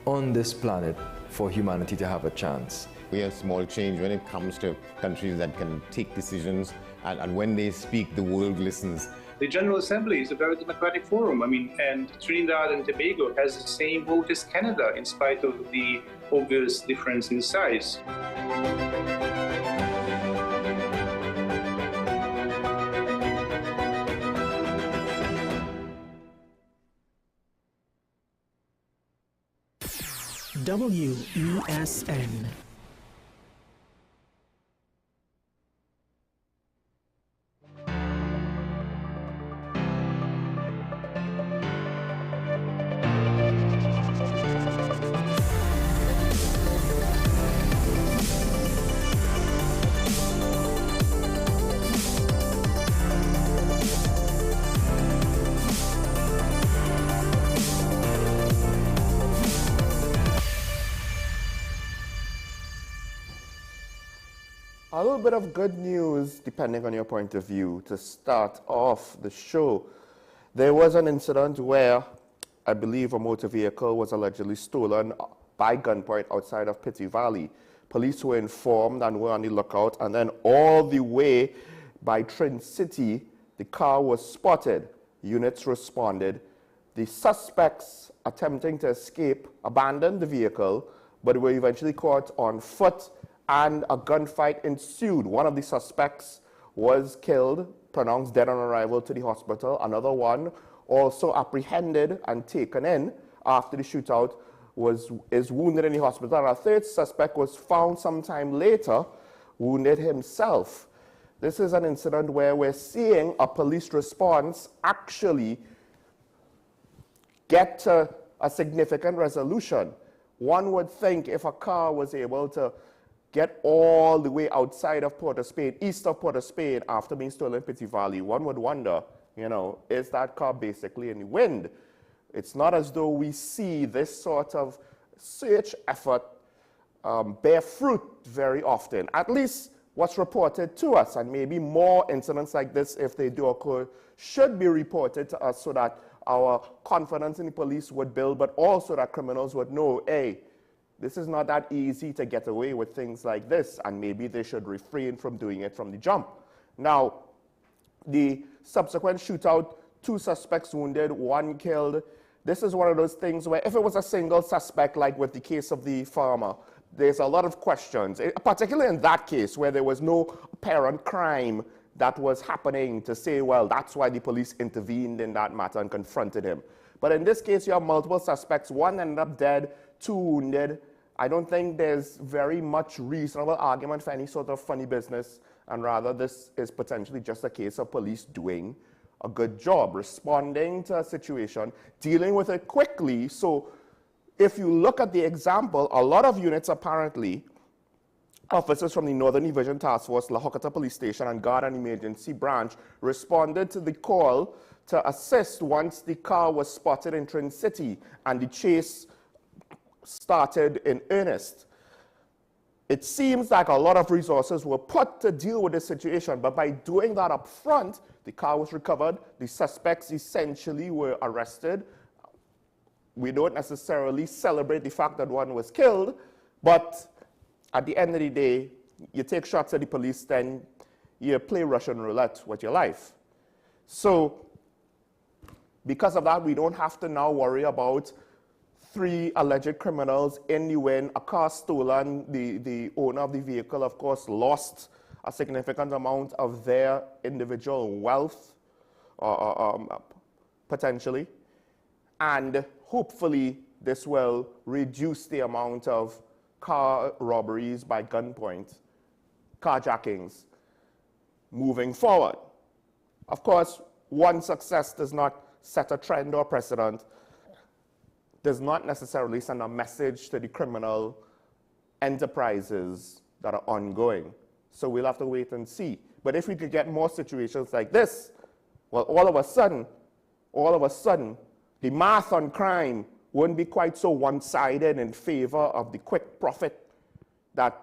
on this planet for humanity to have a chance. We have small change when it comes to countries that can take decisions, and when they speak, the world listens. The General Assembly is a very democratic forum. And Trinidad and Tobago has the same vote as Canada, in spite of the obvious difference in size. WESN. A little bit of good news, depending on your point of view, to start off the show. There was an incident where I believe a motor vehicle was allegedly stolen by gunpoint outside of Pitty Valley. Police were informed and were on the lookout, and then all the way by Trin City, the car was spotted. Units responded. The suspects attempting to escape abandoned the vehicle, but were eventually caught on foot, and a gunfight ensued. One of the suspects was killed, pronounced dead on arrival to the hospital. Another one also apprehended and taken in after the shootout is wounded in the hospital. And a third suspect was found sometime later, wounded himself. This is an incident where we're seeing a police response actually get to a significant resolution. One would think if a car was able to get all the way outside of Port of Spain, east of Port of Spain, after being stolen in Petit Valley, one would wonder, you know, is that car basically in the wind? It's not as though we see this sort of search effort bear fruit very often, at least what's reported to us, and maybe more incidents like this, if they do occur, should be reported to us so that our confidence in the police would build, but also that criminals would know, hey, this is not that easy to get away with things like this, and maybe they should refrain from doing it from the jump. Now, the subsequent shootout, 2 suspects wounded, 1 killed. This is one of those things where if it was a single suspect, like with the case of the farmer, there's a lot of questions, particularly in that case where there was no apparent crime that was happening to say, well, that's why the police intervened in that matter and confronted him. But in this case, you have multiple suspects. 1 ended up dead, 2 wounded. I don't think there's very much reasonable argument for any sort of funny business, and rather this is potentially just a case of police doing a good job, responding to a situation, dealing with it quickly. So if you look at the example, a lot of units apparently, officers from the Northern Division Task Force, La Hocata Police Station, and Guard and Emergency Branch responded to the call to assist once the car was spotted in Trin City and the chase started in earnest. It seems like a lot of resources were put to deal with this situation, but by doing that up front, the car was recovered, the suspects essentially were arrested. We don't necessarily celebrate the fact that one was killed, but at the end of the day, you take shots at the police, then you play Russian roulette with your life. So because of that, we don't have to now worry about 3 alleged criminals in the wind, a car stolen. The owner of the vehicle, of course, lost a significant amount of their individual wealth, potentially. And hopefully, this will reduce the amount of car robberies by gunpoint, carjackings, moving forward. Of course, one success does not set a trend or precedent, does not necessarily send a message to the criminal enterprises that are ongoing. So we'll have to wait and see. But if we could get more situations like this, well, all of a sudden, the math on crime wouldn't be quite so one-sided in favor of the quick profit that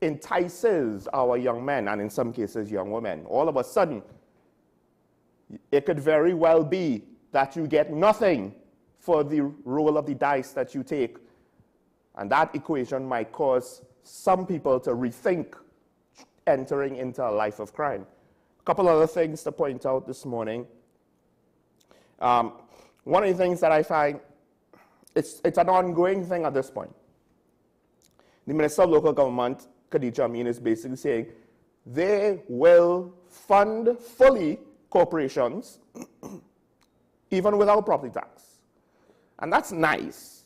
entices our young men, and in some cases young women. All of a sudden, it could very well be that you get nothing for the roll of the dice that you take, and that equation might cause some people to rethink entering into a life of crime. A couple other things to point out this morning. One of the things that I find, it's an ongoing thing at this point. The Minister of Local Government, Khadija Amin, is basically saying they will fund fully corporations even without property tax. And that's nice.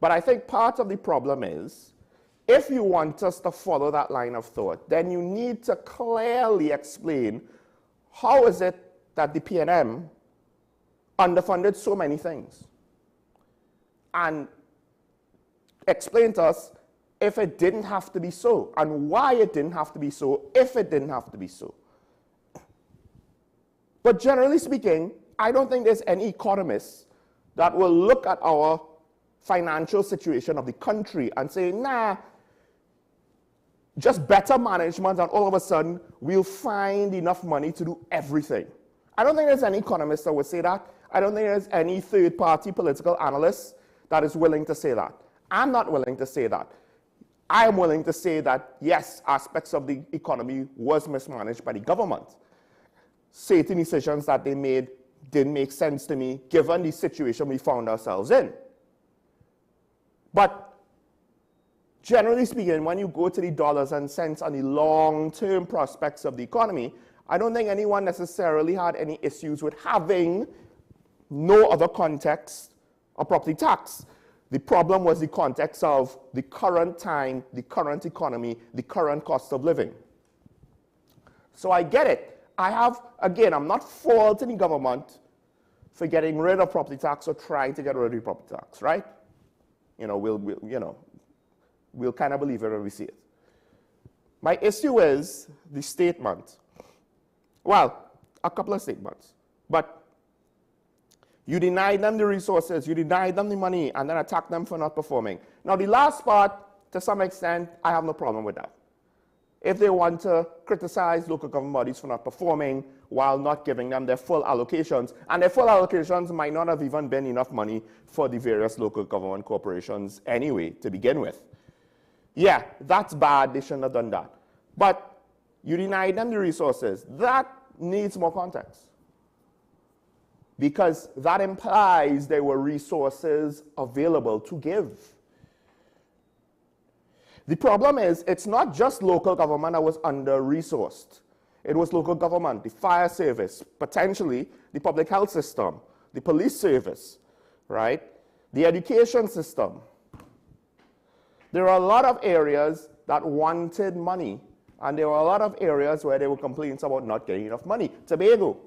But I think part of the problem is, if you want us to follow that line of thought, then you need to clearly explain how is it that the PNM underfunded so many things. And explain to us if it didn't have to be so, and why it didn't have to be so, if it didn't have to be so. But generally speaking, I don't think there's any economist that will look at our financial situation of the country and say, nah, just better management and all of a sudden we'll find enough money to do everything. I don't think there's any economist that would say that. I don't think there's any third-party political analyst that is willing to say that. I'm not willing to say that. I am willing to say that, yes, aspects of the economy was mismanaged by the government. Certain decisions that they made didn't make sense to me, given the situation we found ourselves in. But generally speaking, when you go to the dollars and cents and the long-term prospects of the economy, I don't think anyone necessarily had any issues with having no other context of property tax. The problem was the context of the current time, the current economy, the current cost of living. So I get it. Again, I'm not faulting the government for getting rid of property tax or trying to get rid of the property tax, right? We'll kind of believe it when we see it. My issue is the statement. Well, a couple of statements. But you deny them the resources, you deny them the money, and then attack them for not performing. Now, the last part, to some extent, I have no problem with that. If they want to criticize local government bodies for not performing while not giving them their full allocations, and their full allocations might not have even been enough money for the various local government corporations anyway, to begin with. Yeah, that's bad, they shouldn't have done that. But you deny them the resources. That needs more context. Because that implies there were resources available to give. The problem is, it's not just local government that was under-resourced. It was local government, the fire service, potentially the public health system, the police service, right? The education system. There are a lot of areas that wanted money, and there were a lot of areas where there were complaints about not getting enough money. Tobago,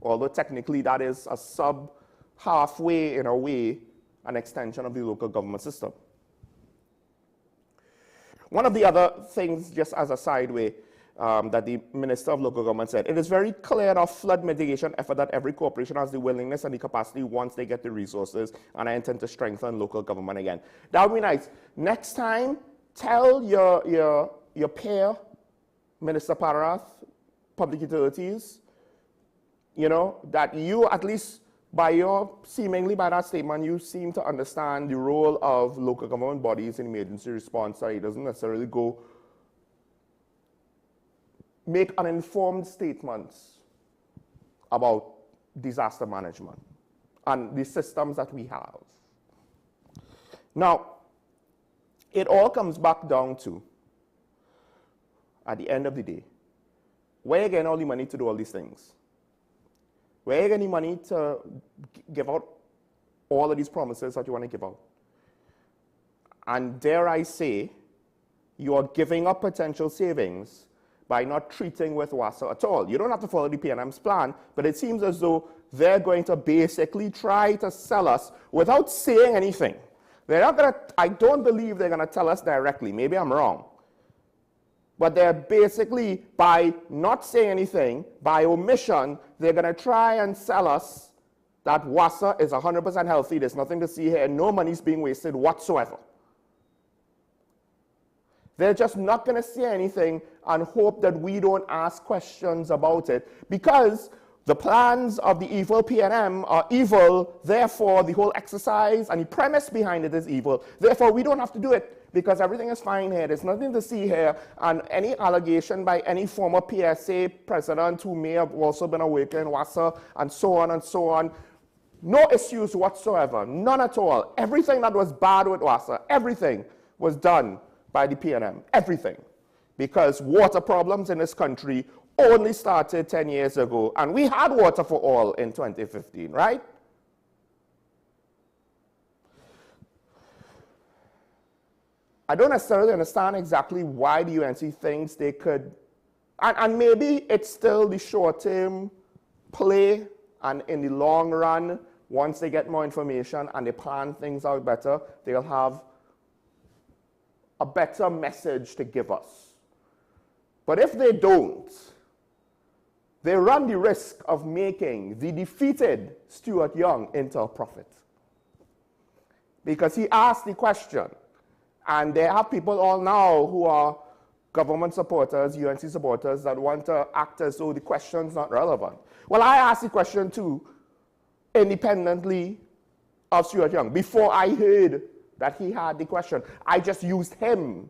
although technically that is a halfway, in a way, an extension of the local government system. One of the other things, just as a sideway, that the Minister of Local Government said, it is very clear in our flood mitigation effort that every corporation has the willingness and the capacity once they get the resources, and I intend to strengthen local government again. That would be nice. Next time, tell your peer, Minister Parath, Public Utilities, that you, at least seemingly by that statement, you seem to understand the role of local government bodies in emergency response, so it doesn't necessarily go make uninformed statements about disaster management and the systems that we have. Now, it all comes back down to, at the end of the day, where are you getting all the money to do all these things? Where are you getting money to give out all of these promises that you want to give out? And dare I say, you are giving up potential savings by not treating with WASA at all. You don't have to follow the PNM's plan, but it seems as though they're going to basically try to sell us without saying anything. They're not going to, I don't believe they're going to tell us directly. Maybe I'm wrong. But they're basically, by not saying anything, by omission, they're going to try and sell us that WASA is 100% healthy. There's nothing to see here. No money's being wasted whatsoever. They're just not going to say anything and hope that we don't ask questions about it, because the plans of the evil PNM are evil, therefore the whole exercise and the premise behind it is evil. Therefore, we don't have to do it because everything is fine here. There's nothing to see here, and any allegation by any former PSA president who may have also been a worker in WASA and so on, no issues whatsoever, none at all. Everything that was bad with WASA, everything was done by the PNM, everything. Because water problems in this country only started 10 years ago, and we had water for all in 2015, right? I don't necessarily understand exactly why the UNC thinks they could, and maybe it's still the short-term play, and in the long run, once they get more information and they plan things out better, they'll have a better message to give us. But if they don't, they run the risk of making the defeated Stuart Young into a prophet. Because he asked the question, and there are people all now who are government supporters, UNC supporters, that want to act as though the question's not relevant. Well, I asked the question too, independently of Stuart Young, before I heard that he had the question. I just used him.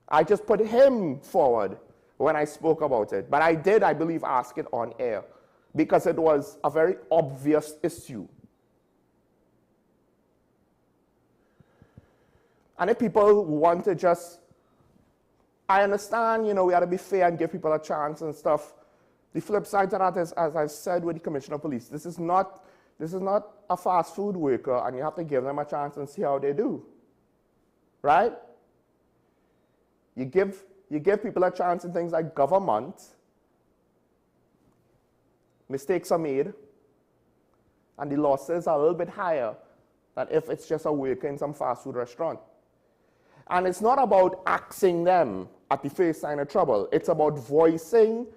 I just put him forward when I spoke about it. But I did, I believe, ask it on air because it was a very obvious issue. And if people want to just, I understand, you know, we got to be fair and give people a chance and stuff. The flip side to that is, as I said with the Commissioner of Police, this is not a fast food worker, and you have to give them a chance and see how they do, right? You give people a chance in things like government. Mistakes are made, and the losses are a little bit higher than if it's just a worker in some fast food restaurant. And it's not about axing them at the first sign of trouble. It's about voicing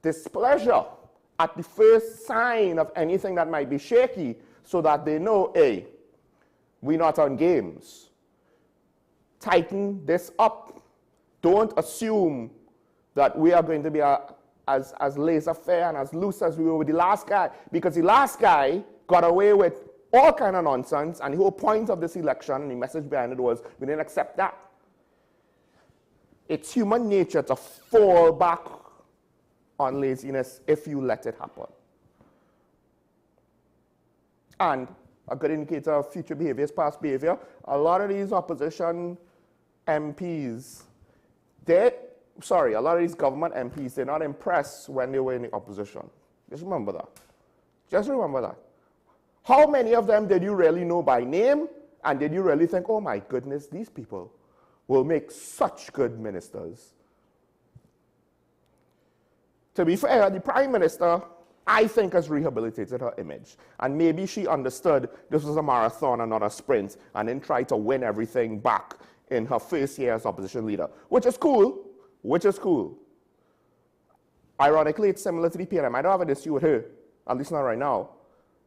displeasure at the first sign of anything that might be shaky, so that they know, hey, we're not on games. Tighten this up. Don't assume that we are going to be as laissez-faire and as loose as we were with the last guy, because the last guy got away with all kind of nonsense, and the whole point of this election and the message behind it was we didn't accept that. It's human nature to fall back on laziness if you let it happen. And a good indicator of future behavior is past behavior. A lot of these opposition MPs, a lot of these government MPs, they're not impressed when they were in the opposition. Just remember that. Just remember that. How many of them did you really know by name? And did you really think, oh my goodness, these people will make such good ministers? To be fair, the Prime Minister, I think, has rehabilitated her image. And maybe she understood this was a marathon and not a sprint, and then tried to win everything back in her first year as opposition leader, which is cool, Ironically, it's similar to the PNM. I don't have an issue with her, at least not right now.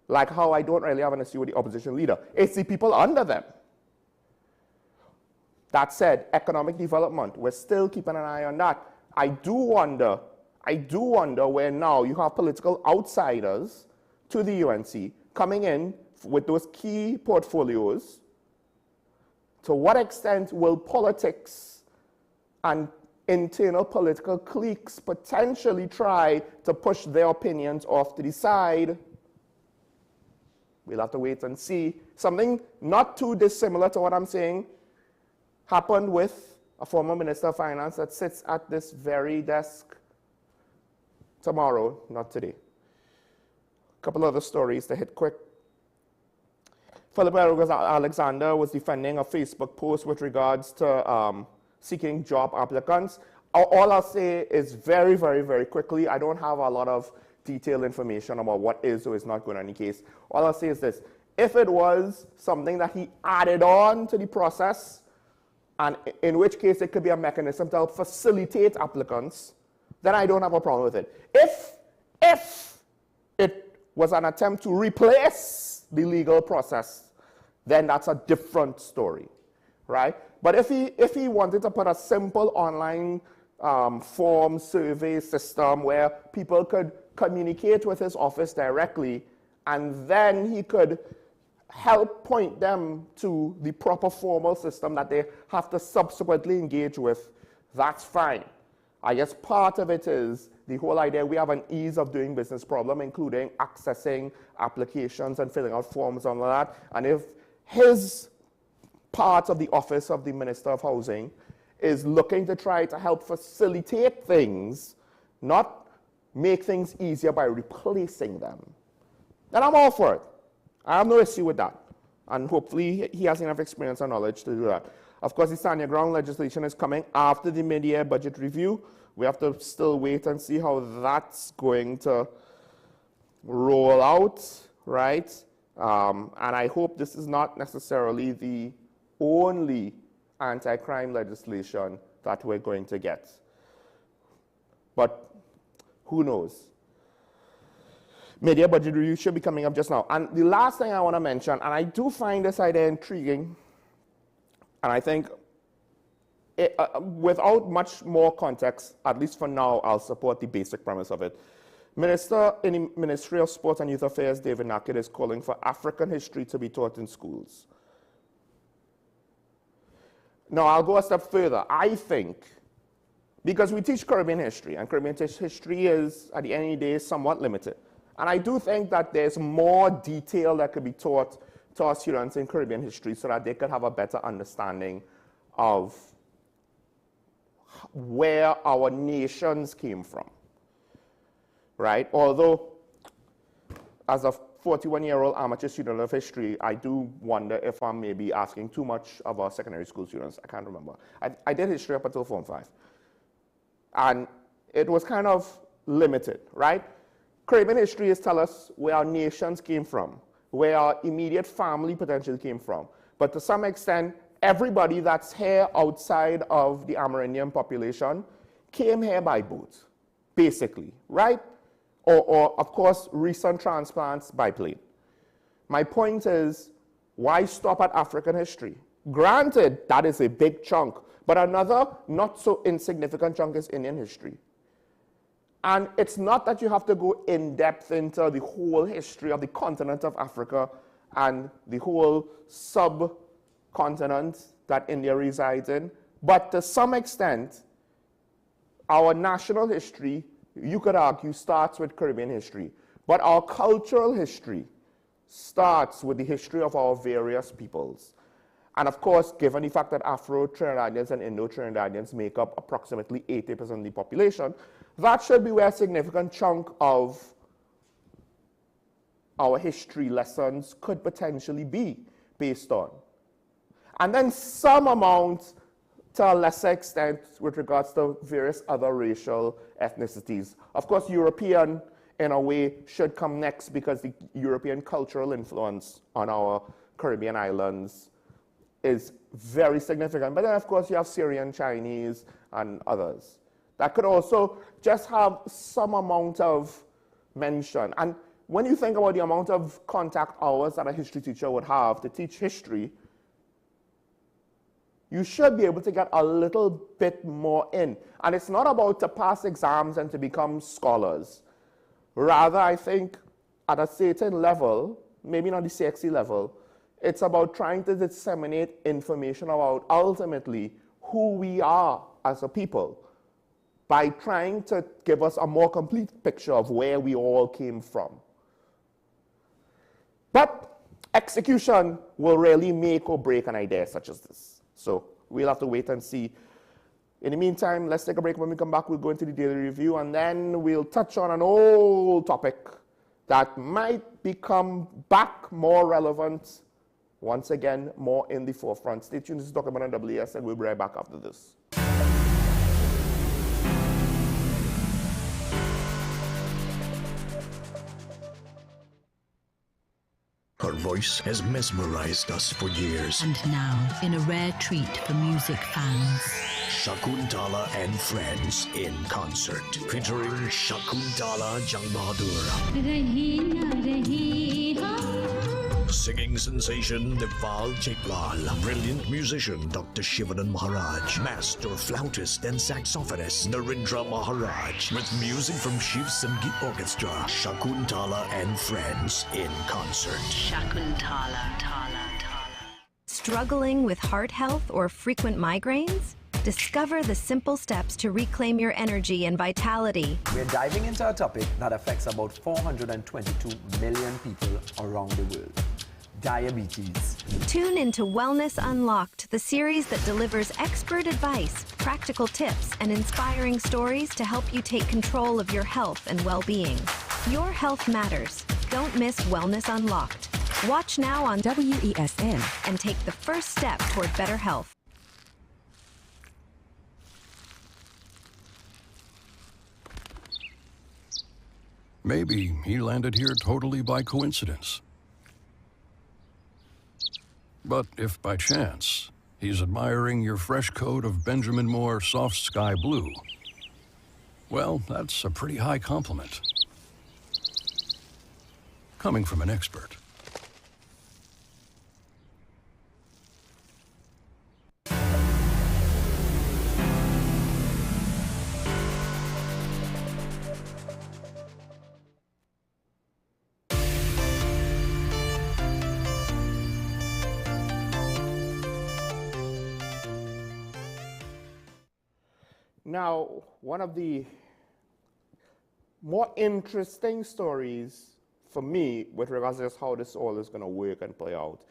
Like how I don't really have an issue with the opposition leader. It's the people under them. That said, economic development, we're still keeping an eye on that. I do wonder where now you have political outsiders to the UNC coming in with those key portfolios. To what extent will politics and internal political cliques potentially try to push their opinions off to the side? We'll have to wait and see. Something not too dissimilar to what I'm saying happened with a former Minister of Finance that sits at this very desk tomorrow, not today. A couple other stories to hit quick. Philip Alexander was defending a Facebook post with regards to seeking job applicants. All I'll say is very, very, very quickly, I don't have a lot of detailed information about what is or is not going on in the case. All I'll say is this: if it was something that he added on to the process, and in which case it could be a mechanism to help facilitate applicants, then I don't have a problem with it. If it was an attempt to replace the legal process, then that's a different story, right? But if he wanted to put a simple online form survey system where people could communicate with his office directly, and then he could help point them to the proper formal system that they have to subsequently engage with, that's fine. I guess part of it is the whole idea we have an ease of doing business problem, including accessing applications and filling out forms and all that. And if his part of the office of the Minister of Housing is looking to try to help facilitate things, not make things easier by replacing them, then I'm all for it. I have no issue with that. And hopefully he has enough experience and knowledge to do that. Of course, the stand your ground legislation is coming after the mid-year budget review. We have to still wait and see how that's going to roll out, right? And I hope this is not necessarily the only anti-crime legislation that we're going to get. But who knows? Mid-year budget review should be coming up just now. And the last thing I want to mention, and I do find this idea intriguing, and I think without much more context, at least for now, I'll support the basic premise of it. Minister in the Ministry of Sport and Youth Affairs, David Nackett, is calling for African history to be taught in schools. Now, I'll go a step further. I think, because we teach Caribbean history, and Caribbean history is, at the end of the day, somewhat limited. And I do think that there's more detail that could be taught to our students in Caribbean history so that they could have a better understanding of where our nations came from, right? Although, as a 41-year-old amateur student of history, I do wonder if I'm maybe asking too much of our secondary school students. I can't remember. I did history up until Form 5. And it was kind of limited, right? Caribbean history is tell us where our nations came from, where our immediate family potentially came from. But to some extent, everybody that's here outside of the Amerindian population came here by boat, basically, right? Or of course, recent transplants by plane. My point is, why stop at African history? Granted, that is a big chunk, but another not so insignificant chunk is Indian history. And it's not that you have to go in depth into the whole history of the continent of Africa and the whole subcontinent that India resides in, but to some extent, our national history, you could argue, starts with Caribbean history. But our cultural history starts with the history of our various peoples. And of course, given the fact that Afro-Trinidadians and Indo-Trinidadians make up approximately 80% of the population, that should be where a significant chunk of our history lessons could potentially be based on. And then some amount, to a lesser extent, with regards to various other racial ethnicities. Of course, European, in a way, should come next because the European cultural influence on our Caribbean islands is very significant. But then, of course, you have Syrian, Chinese, and others. That could also just have some amount of mention. And when you think about the amount of contact hours that a history teacher would have to teach history, you should be able to get a little bit more in. And it's not about to pass exams and to become scholars. Rather, I think at a certain level, maybe not the sexy level, it's about trying to disseminate information about ultimately who we are as a people by trying to give us a more complete picture of where we all came from. But execution will really make or break an idea such as this. So we'll have to wait and see. In the meantime, let's take a break. When we come back, we'll go into the daily review, and then we'll touch on an old topic that might become back more relevant, once again, more in the forefront. Stay tuned. This is Dr. Bernard WS, and we'll be right back after this. Her voice has mesmerized us for years. And now, in a rare treat for music fans, Shakuntala and Friends in concert, featuring Shakuntala Jangbahadur. Singing sensation Deval Chaitlal, brilliant musician Dr. Shivanan Maharaj, master flautist and saxophonist Narendra Maharaj, with music from Shiv Sangeet Orchestra, Shakuntala and Friends in concert. Shakuntala. Struggling with heart health or frequent migraines? Discover the simple steps to reclaim your energy and vitality. We're diving into a topic that affects about 422 million people around the world. Diabetes. Tune into Wellness Unlocked, the series that delivers expert advice, practical tips, and inspiring stories to help you take control of your health and well-being. Your health matters. Don't miss Wellness Unlocked. Watch now on WESN and take the first step toward better health. Maybe he landed here totally by coincidence. But if by chance he's admiring your fresh coat of Benjamin Moore soft sky blue, well, that's a pretty high compliment. Coming from an expert. Now, one of the more interesting stories for me with regards to just how this all is going to work and play out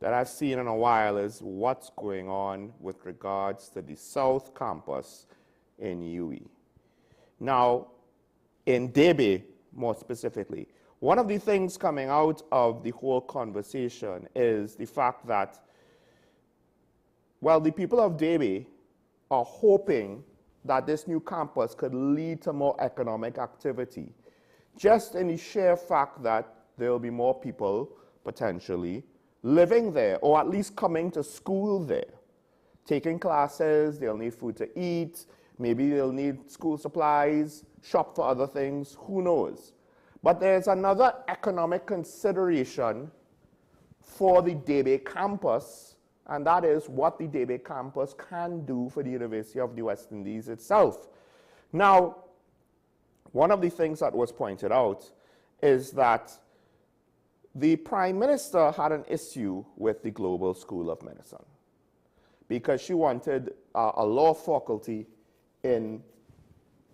that I've seen in a while is what's going on with regards to the South Campus in UE. Now, in Debe, more specifically, one of the things coming out of the whole conversation is the fact that, well, the people of Debe are hoping that this new campus could lead to more economic activity, just in the sheer fact that there will be more people potentially living there, or at least coming to school there, taking classes. They'll need food to eat, maybe they'll need school supplies, shop for other things, who knows. But there's another economic consideration for the Debe campus, and that is what the Debe campus can do for the University of the West Indies itself. Now, one of the things that was pointed out is that the Prime Minister had an issue with the Global School of Medicine because she wanted a law faculty in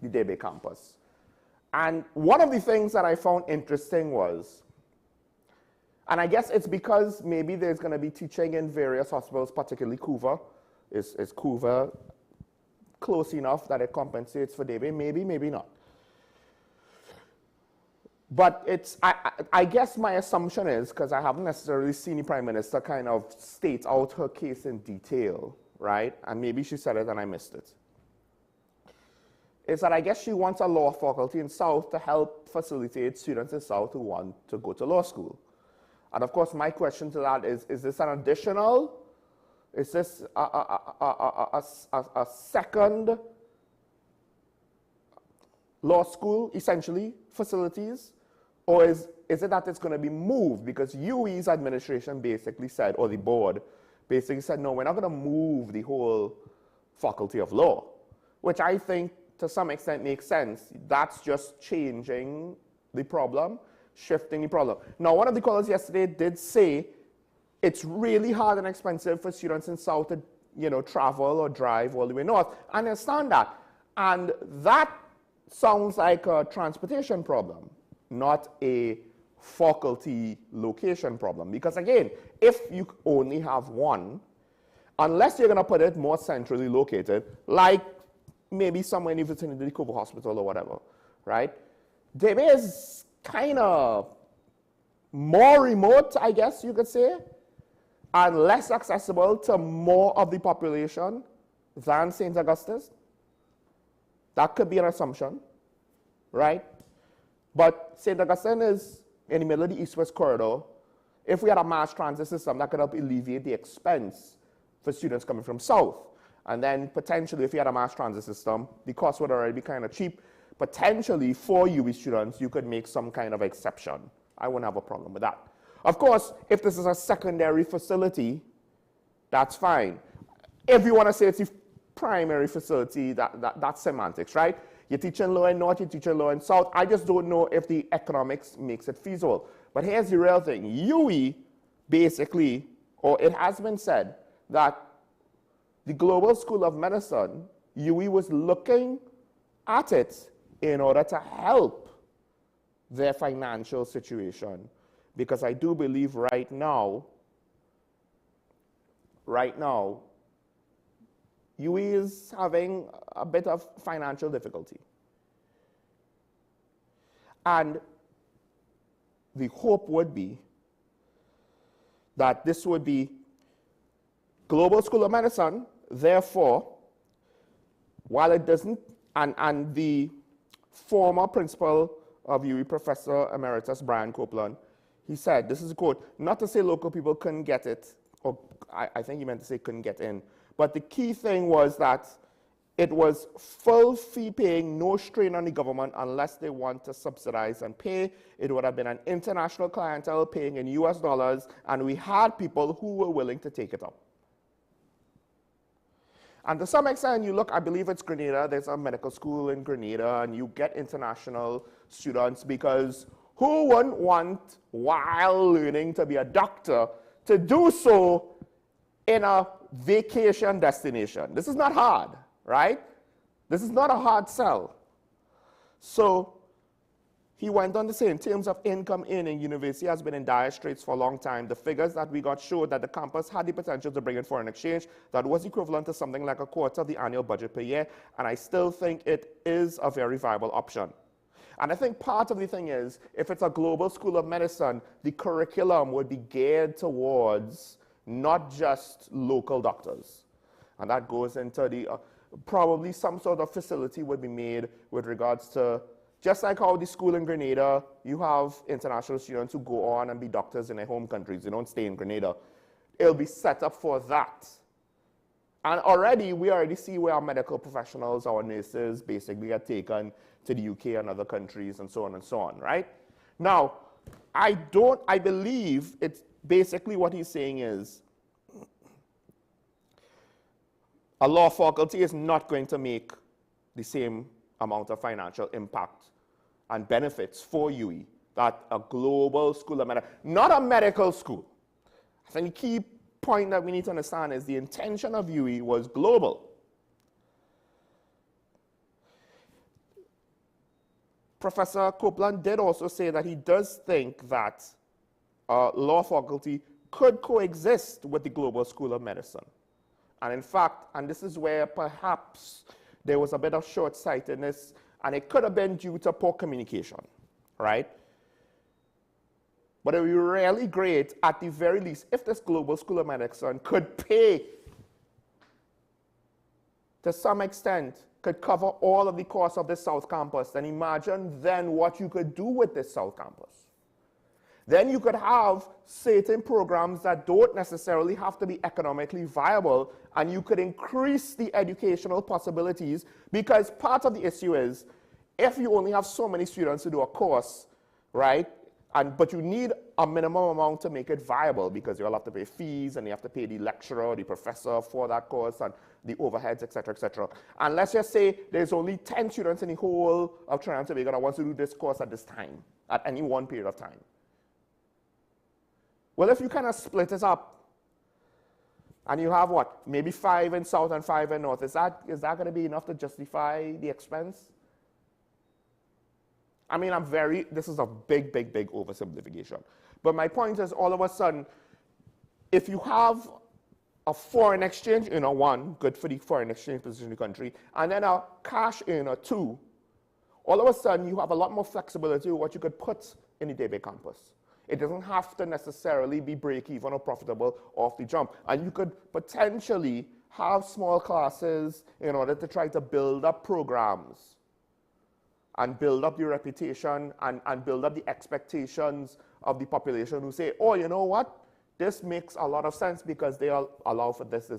the Debe campus. And one of the things that I found interesting was, and I guess it's because maybe there's going to be teaching in various hospitals, particularly Couva. Is Couva close enough that it compensates for Debe? Maybe, maybe not. But it's, I guess my assumption is, because I haven't necessarily seen the Prime Minister kind of state out her case in detail, right? And maybe she said it and I missed it. Is that I guess she wants a law faculty in South to help facilitate students in South who want to go to law school. And of course, my question to that is this an additional, is this a second law school, essentially, facilities? Or is it that it's going to be moved? Because UWE's administration basically said, or the board basically said, no, we're not going to move the whole faculty of law, which I think to some extent makes sense. That's just changing the problem, shifting the problem. Now, one of the callers yesterday did say it's really hard and expensive for students in South to, travel or drive all the way north. I understand that. And that sounds like a transportation problem, not a faculty location problem. Because again, if you only have one, unless you're going to put it more centrally located, like maybe somewhere in the vicinity of the Couva Hospital or whatever, right? Debe is kind of more remote, I guess you could say, and less accessible to more of the population than St. Augustus. That could be an assumption, right? But St. Augustine is in the middle of the east-west corridor. If we had a mass transit system, that could help alleviate the expense for students coming from South. And then potentially, if you had a mass transit system, the cost would already be kind of cheap. Potentially, for UWE students, you could make some kind of exception. I wouldn't have a problem with that. Of course, if this is a secondary facility, that's fine. If you want to say it's a primary facility, that's semantics, right? You're teaching law in North, you're teaching law in South. I just don't know if the economics makes it feasible. But here's the real thing. UWE basically, or it has been said, that the Global School of Medicine, UWE was looking at it in order to help their financial situation. Because I do believe right now, UWE is having a bit of financial difficulty. And the hope would be that this would be Global School of Medicine. Therefore, while it doesn't, and the former principal of UWE, Professor Emeritus Brian Copeland, he said, this is a quote, not to say local people couldn't get it, or I think he meant to say couldn't get in, but the key thing was that it was full fee paying, no strain on the government unless they want to subsidize and pay. It would have been an international clientele paying in US dollars, and we had people who were willing to take it up. And to some extent, you look, I believe it's Grenada, there's a medical school in Grenada, and you get international students because who wouldn't want, while learning to be a doctor, to do so in a vacation destination? This is not hard, right? This is not a hard sell. So He went on to say, in terms of income earning, university has been in dire straits for a long time. The figures that we got showed that the campus had the potential to bring in foreign exchange that was equivalent to something like a quarter of the annual budget per year, and I still think it is a very viable option. And I think part of the thing is, if it's a global school of medicine, the curriculum would be geared towards not just local doctors. And that goes into the, probably some sort of facility would be made with regards to, just like how the school in Grenada, you have international students who go on and be doctors in their home countries. They don't stay in Grenada. It'll be set up for that. And we already see where our medical professionals, our nurses, basically are taken to the UK and other countries and so on, right? Now, I believe it's basically what he's saying is, a law faculty is not going to make the same amount of financial impact and benefits for UE that a global school of medicine, not a medical school. I think the key point that we need to understand is the intention of UE was global. Professor Copeland did also say that he does think that law faculty could coexist with the global school of medicine. And in fact, and this is where perhaps there was a bit of short-sightedness, and it could have been due to poor communication, right? But it would be really great, at the very least, if this global school of medicine could pay, to some extent, could cover all of the costs of the South Campus, then imagine then what you could do with this South Campus. Then you could have certain programs that don't necessarily have to be economically viable, and you could increase the educational possibilities, because part of the issue is, if you only have so many students to do a course, right, but you need a minimum amount to make it viable, because you'll have to pay fees, and you have to pay the lecturer or the professor for that course, and the overheads, et cetera, et cetera. And let's just say there's only 10 students in the whole of Trinidad and Tobago that wants to do this course at this time, at any one period of time. Well, if you kind of split it up, and you have what, maybe 5 in South and 5 in North, is that going to be enough to justify the expense? I mean, this is a big, big, big oversimplification. But my point is, all of a sudden, if you have a foreign exchange earner, 1, good for the foreign exchange position in the country, and then a cash earner, 2, all of a sudden you have a lot more flexibility with what you could put in the Debe campus. It doesn't have to necessarily be break-even or profitable off the jump. And you could potentially have small classes in order to try to build up programs and build up the reputation and build up the expectations of the population who say, oh, you know what? This makes a lot of sense because they allow for this.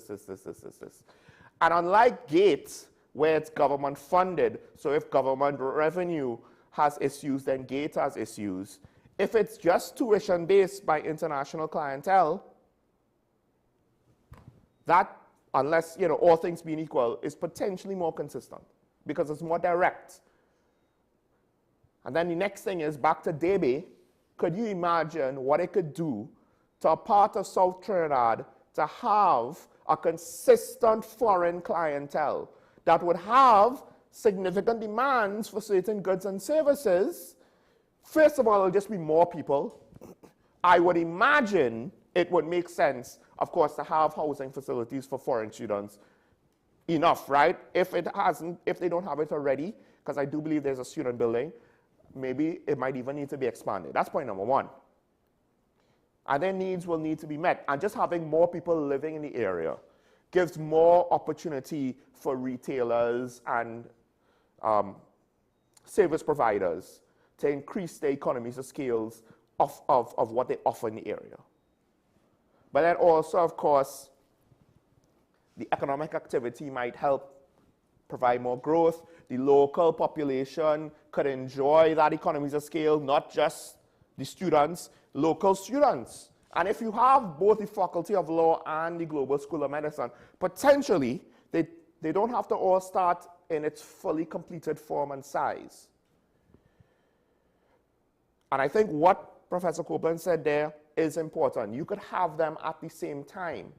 And unlike GATE, where it's government funded, so if government revenue has issues, then GATE has issues. If it's just tuition-based by international clientele, that, unless, all things being equal, is potentially more consistent because it's more direct. And then the next thing is, back to Debe, could you imagine what it could do to a part of South Trinidad to have a consistent foreign clientele that would have significant demands for certain goods and services? First of all, it'll just be more people. I would imagine it would make sense, of course, to have housing facilities for foreign students. Enough, right? If they don't have it already, because I do believe there's a student building, maybe it might even need to be expanded. That's point number 1. And their needs will need to be met. And just having more people living in the area gives more opportunity for retailers and service providers to increase their economies of scales of what they offer in the area. But then also, of course, the economic activity might help provide more growth. The local population could enjoy that economies of scale, not just the students, local students. And if you have both the Faculty of Law and the Global School of Medicine, potentially they don't have to all start in its fully completed form and size. And I think what Professor Copeland said there is important. You could have them at the same time.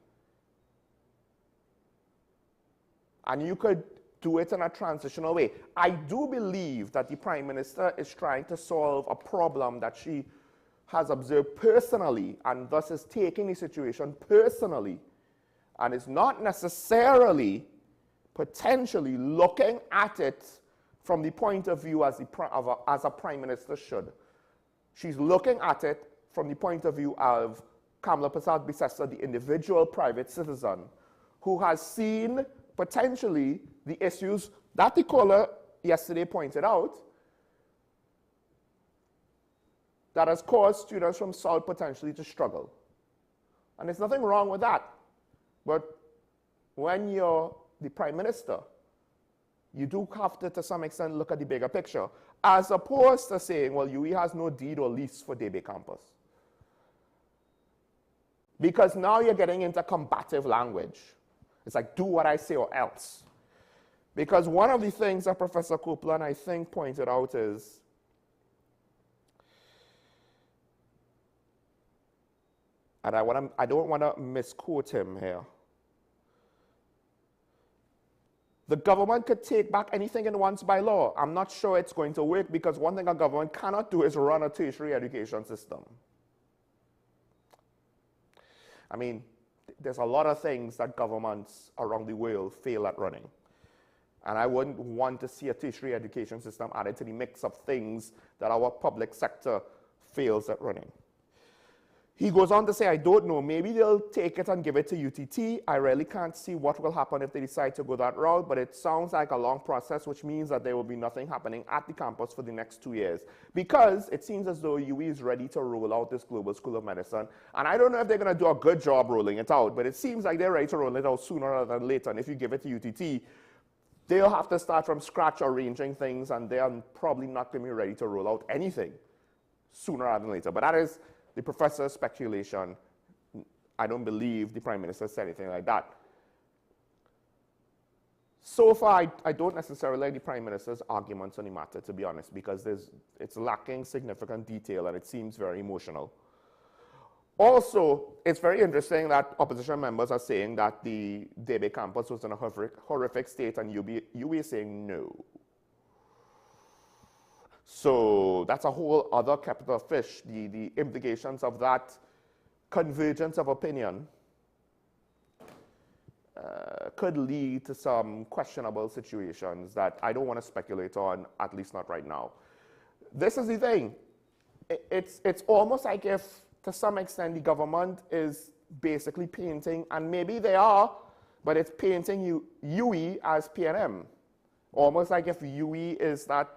And you could do it in a transitional way. I do believe that the Prime Minister is trying to solve a problem that she has observed personally, and thus is taking the situation personally, and is not necessarily potentially looking at it from the point of view as a Prime Minister should. She's looking at it from the point of view of Kamala Persad-Bissessar, the individual private citizen, who has seen potentially the issues that the caller yesterday pointed out that has caused students from SALT potentially to struggle. And there's nothing wrong with that. But when you're the Prime Minister, you do have to some extent, look at the bigger picture, as opposed to saying, well, UE has no deed or lease for DB campus. Because now you're getting into combative language. It's like, do what I say or else. Because one of the things that Professor Copeland, I think, pointed out is, and I don't want to misquote him here, the government could take back anything it wants by law. I'm not sure it's going to work, because one thing a government cannot do is run a tertiary education system. I mean, there's a lot of things that governments around the world fail at running. And I wouldn't want to see a tertiary education system added to the mix of things that our public sector fails at running. He goes on to say, I don't know, maybe they'll take it and give it to UTT. I really can't see what will happen if they decide to go that route, but it sounds like a long process, which means that there will be nothing happening at the campus for the next 2 years. Because it seems as though UE is ready to roll out this Global School of Medicine. And I don't know if they're going to do a good job rolling it out, but it seems like they're ready to roll it out sooner rather than later. And if you give it to UTT, they'll have to start from scratch arranging things, and they are probably not going to be ready to roll out anything sooner rather than later. But that is the professor's speculation. I don't believe the Prime Minister said anything like that. So far, I don't necessarily like the Prime Minister's arguments on the matter, to be honest, because it's lacking significant detail and it seems very emotional. Also, it's very interesting that opposition members are saying that the DB campus was in a horrific state, and UE is saying no. So that's a whole other kettle of fish. The implications of that convergence of opinion could lead to some questionable situations that I don't want to speculate on, at least not right now. This is the thing. It's almost like if, to some extent, the government is basically painting, and maybe they are, but it's painting UE as PNM. Almost like if UE is that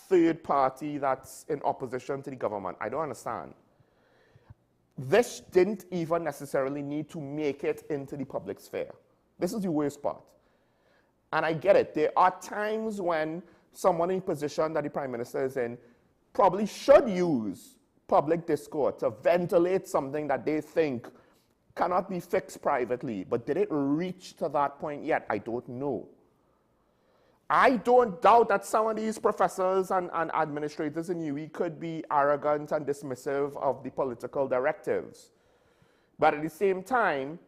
third party that's in opposition to the government. I don't understand. This didn't even necessarily need to make it into the public sphere. This is the worst part. And I get it. There are times when someone in a position that the Prime Minister is in probably should use public discourse to ventilate something that they think cannot be fixed privately. But did it reach to that point yet? I don't know. I don't doubt that some of these professors and administrators in UE could be arrogant and dismissive of the political directives. But at the same time,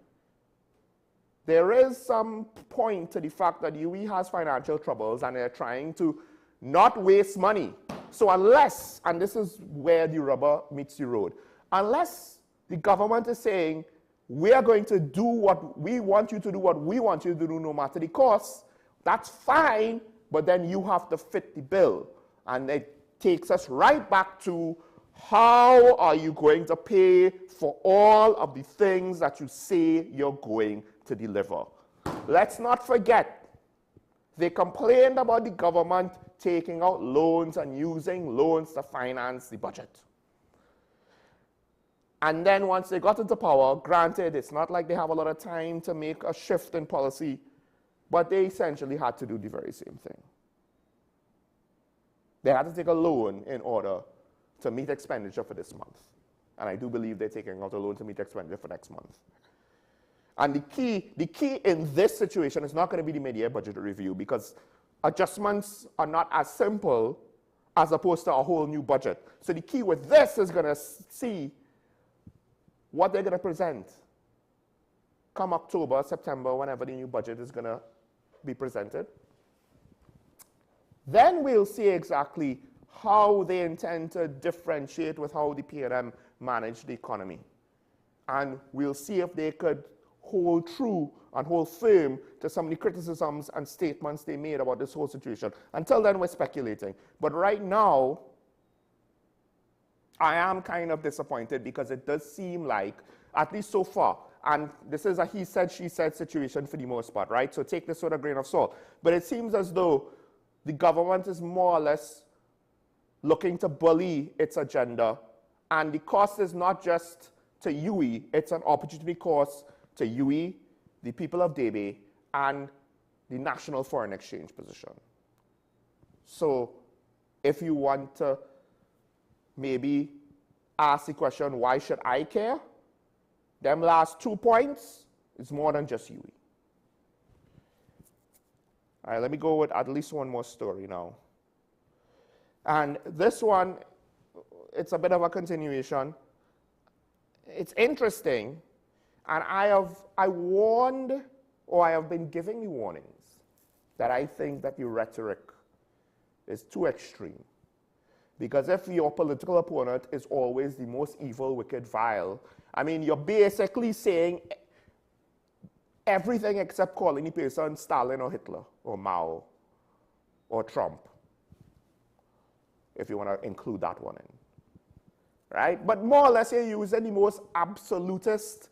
there is some point to the fact that UE has financial troubles and they're trying to not waste money. So unless, and this is where the rubber meets the road, unless the government is saying, we are going to do what we want you to do, what we want you to do, no matter the cost, that's fine, but then you have to fit the bill. And it takes us right back to, how are you going to pay for all of the things that you say you're going to deliver? Let's not forget, they complained about the government taking out loans and using loans to finance the budget. And then once they got into power, granted, it's not like they have a lot of time to make a shift in policy, but they essentially had to do the very same thing. They had to take a loan in order to meet expenditure for this month. And I do believe they're taking out a loan to meet expenditure for next month. And the key in this situation is not going to be the mid-year budget review, because adjustments are not as simple as opposed to a whole new budget. So the key with this is going to see what they're going to present come October, September, whenever the new budget is going to be presented. Then we'll see exactly how they intend to differentiate with how the PNM manage the economy. And we'll see if they could hold true and hold firm to some of the criticisms and statements they made about this whole situation. Until then, we're speculating. But right now, I am kind of disappointed because it does seem like, at least so far, and this is a he said, she said situation for the most part, right? So take this with a grain of salt. But it seems as though the government is more or less looking to bully its agenda. And the cost is not just to UE, it's an opportunity cost to UE, the people of Debe, and the national foreign exchange position. So if you want to maybe ask the question, why should I care? Them last 2 points is more than just UE. All right, let me go with at least one more story now. And this one, it's a bit of a continuation. It's interesting, and I have been giving you warnings that I think that the rhetoric is too extreme. Because if your political opponent is always the most evil, wicked, vile, I mean, you're basically saying everything except calling the person Stalin or Hitler or Mao or Trump, if you want to include that one in. Right? But more or less you're using the most absolutist,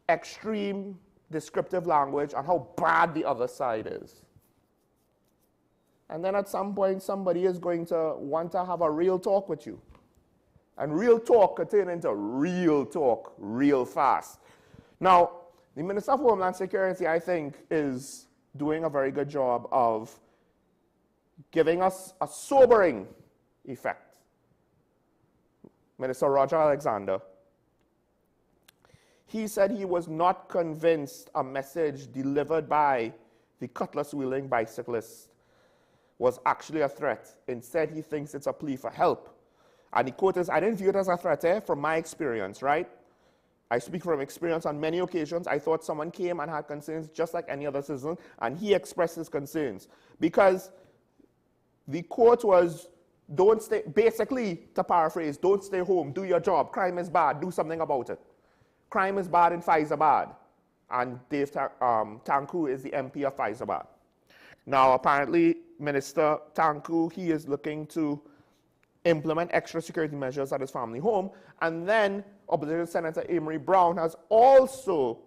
extreme, descriptive language on how bad the other side is. And then at some point, somebody is going to want to have a real talk with you. And real talk could turn into real talk real fast. Now, the Minister of Homeland Security, I think, is doing a very good job of giving us a sobering effect. Minister Roger Alexander, he said he was not convinced a message delivered by the cutlass-wielding bicyclist was actually a threat. Instead, he thinks it's a plea for help. And the quote is, I didn't view it as a threat, from my experience, right? I speak from experience on many occasions. I thought someone came and had concerns just like any other citizen, and he expressed his concerns. Because the quote was, don't stay, basically, to paraphrase, don't stay home, do your job. Crime is bad, do something about it. Crime is bad and Faizabad. And Dave Tanku is the MP of Faizabad. Now, apparently, Minister Tanku, he is looking to implement extra security measures at his family home. And then Opposition Senator Amory Brown has also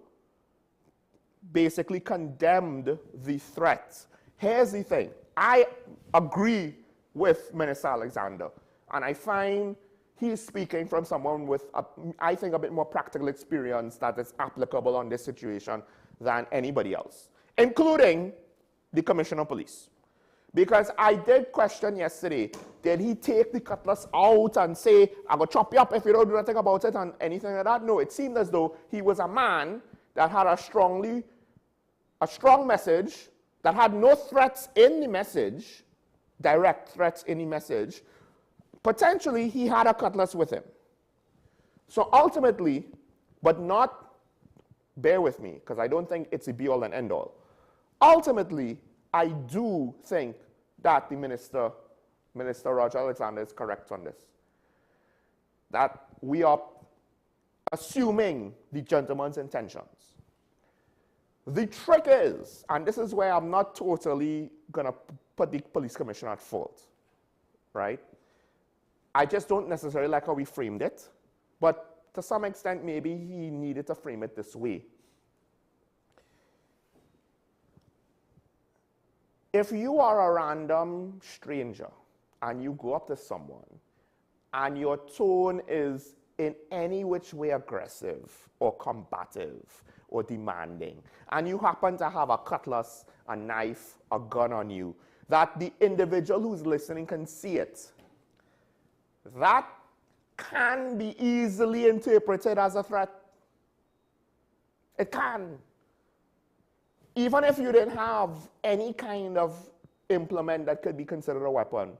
basically condemned the threat. Here's the thing. I agree with Minister Alexander. And I find he's speaking from someone with, I think, a bit more practical experience that is applicable on this situation than anybody else, including the Commissioner of Police. Because I did question yesterday, did he take the cutlass out and say, I'm going to chop you up if you don't do anything about it and anything like that? No, it seemed as though he was a man that had a strong message, that had no threats in the message, direct threats in the message. Potentially, he had a cutlass with him. So ultimately, but not, bear with me, because I don't think it's a be-all and end-all. Ultimately, I do think that the Minister Roger Alexander is correct on this. That we are assuming the gentleman's intentions. The trick is, and this is where I'm not totally going to put the police commissioner at fault, right? I just don't necessarily like how we framed it, but to some extent, maybe he needed to frame it this way. If you are a random stranger and you go up to someone and your tone is in any which way aggressive or combative or demanding, and you happen to have a cutlass, a knife, a gun on you, that the individual who's listening can see it, that can be easily interpreted as a threat. It can. Even if you didn't have any kind of implement that could be considered a weapon,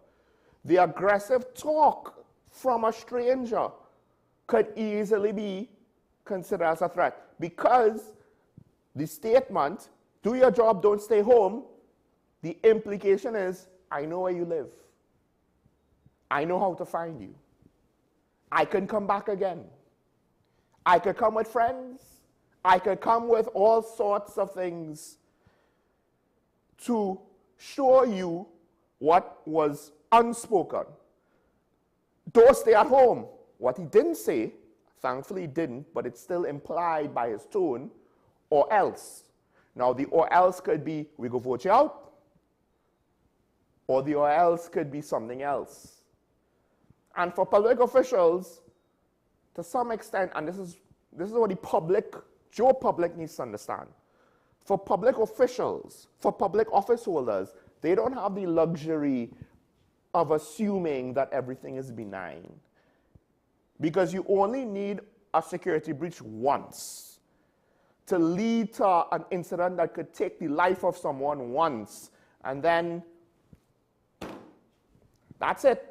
the aggressive talk from a stranger could easily be considered as a threat because the statement do your job, don't stay home, the implication is, I know where you live. I know how to find you. I can come back again. I could come with friends. I could come with all sorts of things to show you what was unspoken. Don't stay at home. What he didn't say, thankfully he didn't, but it's still implied by his tone, or else. Now the or else could be, we go vote you out, or the or else could be something else. And for public officials, to some extent, and this is what the public, Joe public needs to understand. For public officials, for public office holders, they don't have the luxury of assuming that everything is benign. Because you only need a security breach once to lead to an incident that could take the life of someone once, and then that's it.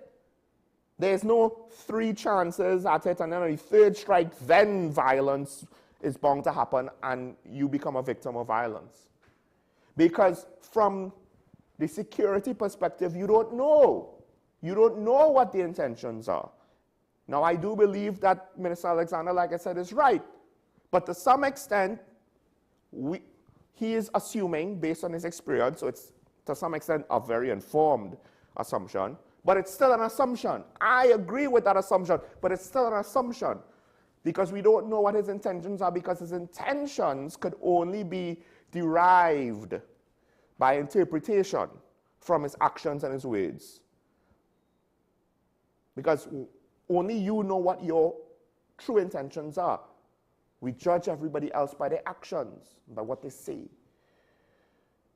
There's no 3 chances at it, and then on the 3rd strike, then violence is bound to happen, and you become a victim of violence. Because from the security perspective, you don't know. You don't know what the intentions are. Now, I do believe that Minister Alexander, like I said, is right. But to some extent, he is assuming, based on his experience, so it's to some extent a very informed assumption, but it's still an assumption. I agree with that assumption, but it's still an assumption because we don't know what his intentions are, because his intentions could only be derived by interpretation from his actions and his words. Because only you know what your true intentions are. We judge everybody else by their actions, by what they say.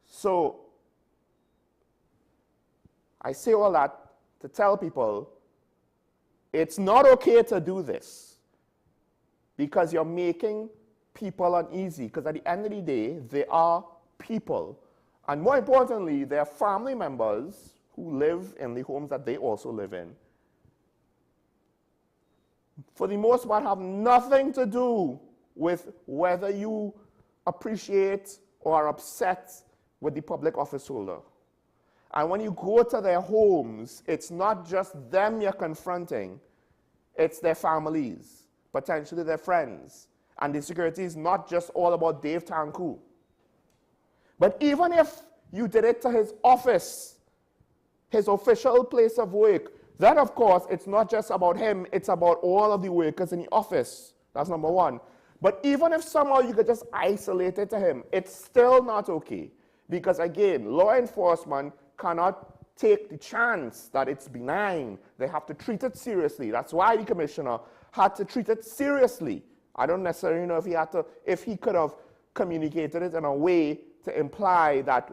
So, I say all that to tell people it's not okay to do this because you're making people uneasy, because at the end of the day, they are people. And more importantly, they're family members who live in the homes that they also live in. For the most part, have nothing to do with whether you appreciate or are upset with the public office holder. And when you go to their homes, it's not just them you're confronting, it's their families, potentially their friends. And the security is not just all about Dave Tanku. But even if you did it to his office, his official place of work, then of course it's not just about him, it's about all of the workers in the office. That's number one. But even if somehow you could just isolate it to him, it's still not okay. Because again, law enforcement cannot take the chance that it's benign. They have to treat it seriously. That's why the commissioner had to treat it seriously. I don't necessarily know if he could have communicated it in a way to imply that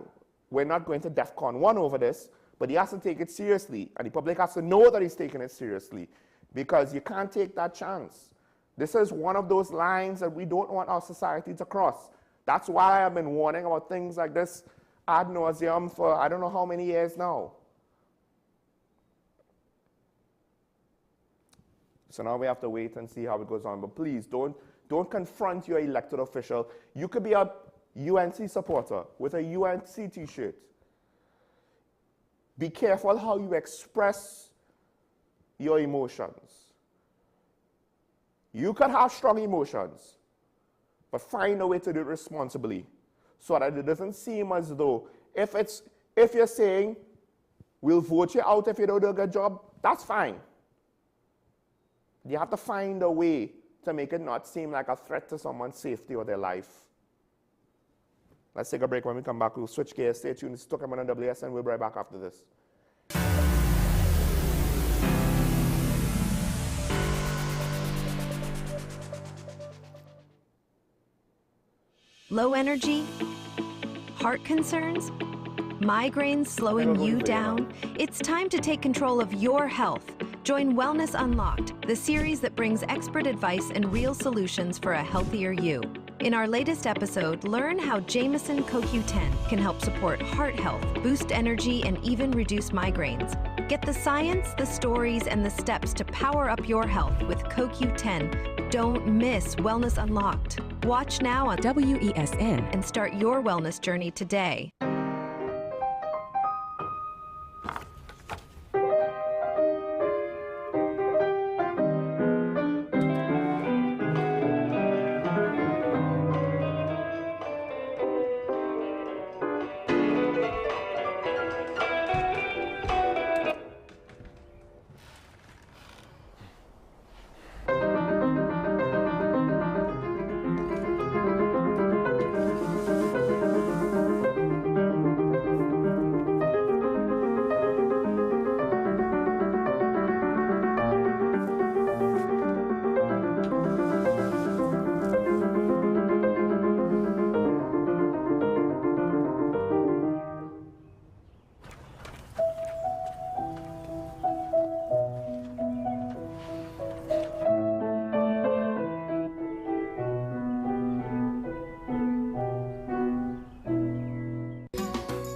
we're not going to DEFCON 1 over this, but he has to take it seriously, and the public has to know that he's taking it seriously, because you can't take that chance. This is one of those lines that we don't want our society to cross. That's why I've been warning about things like this ad nauseum for I don't know how many years now. So now we have to wait and see how it goes on. But please, don't confront your elected official. You could be a UNC supporter with a UNC t-shirt. Be careful how you express your emotions. You can have strong emotions, but find a way to do it responsibly so that it doesn't seem as though if you're saying, we'll vote you out if you don't do a good job, that's fine. You have to find a way to make it not seem like a threat to someone's safety or their life. Let's take a break. When we come back, we'll switch gears. Stay tuned. This is Talking on WSN. We'll be right back after this. Low energy? Heart concerns? Migraines slowing you down? It's time to take control of your health. Join Wellness Unlocked, the series that brings expert advice and real solutions for a healthier you. In our latest episode, learn how Jameson CoQ10 can help support heart health, boost energy, and even reduce migraines. Get the science, the stories, and the steps to power up your health with CoQ10 Don't miss Wellness Unlocked. Watch now on WESN and start your wellness journey today.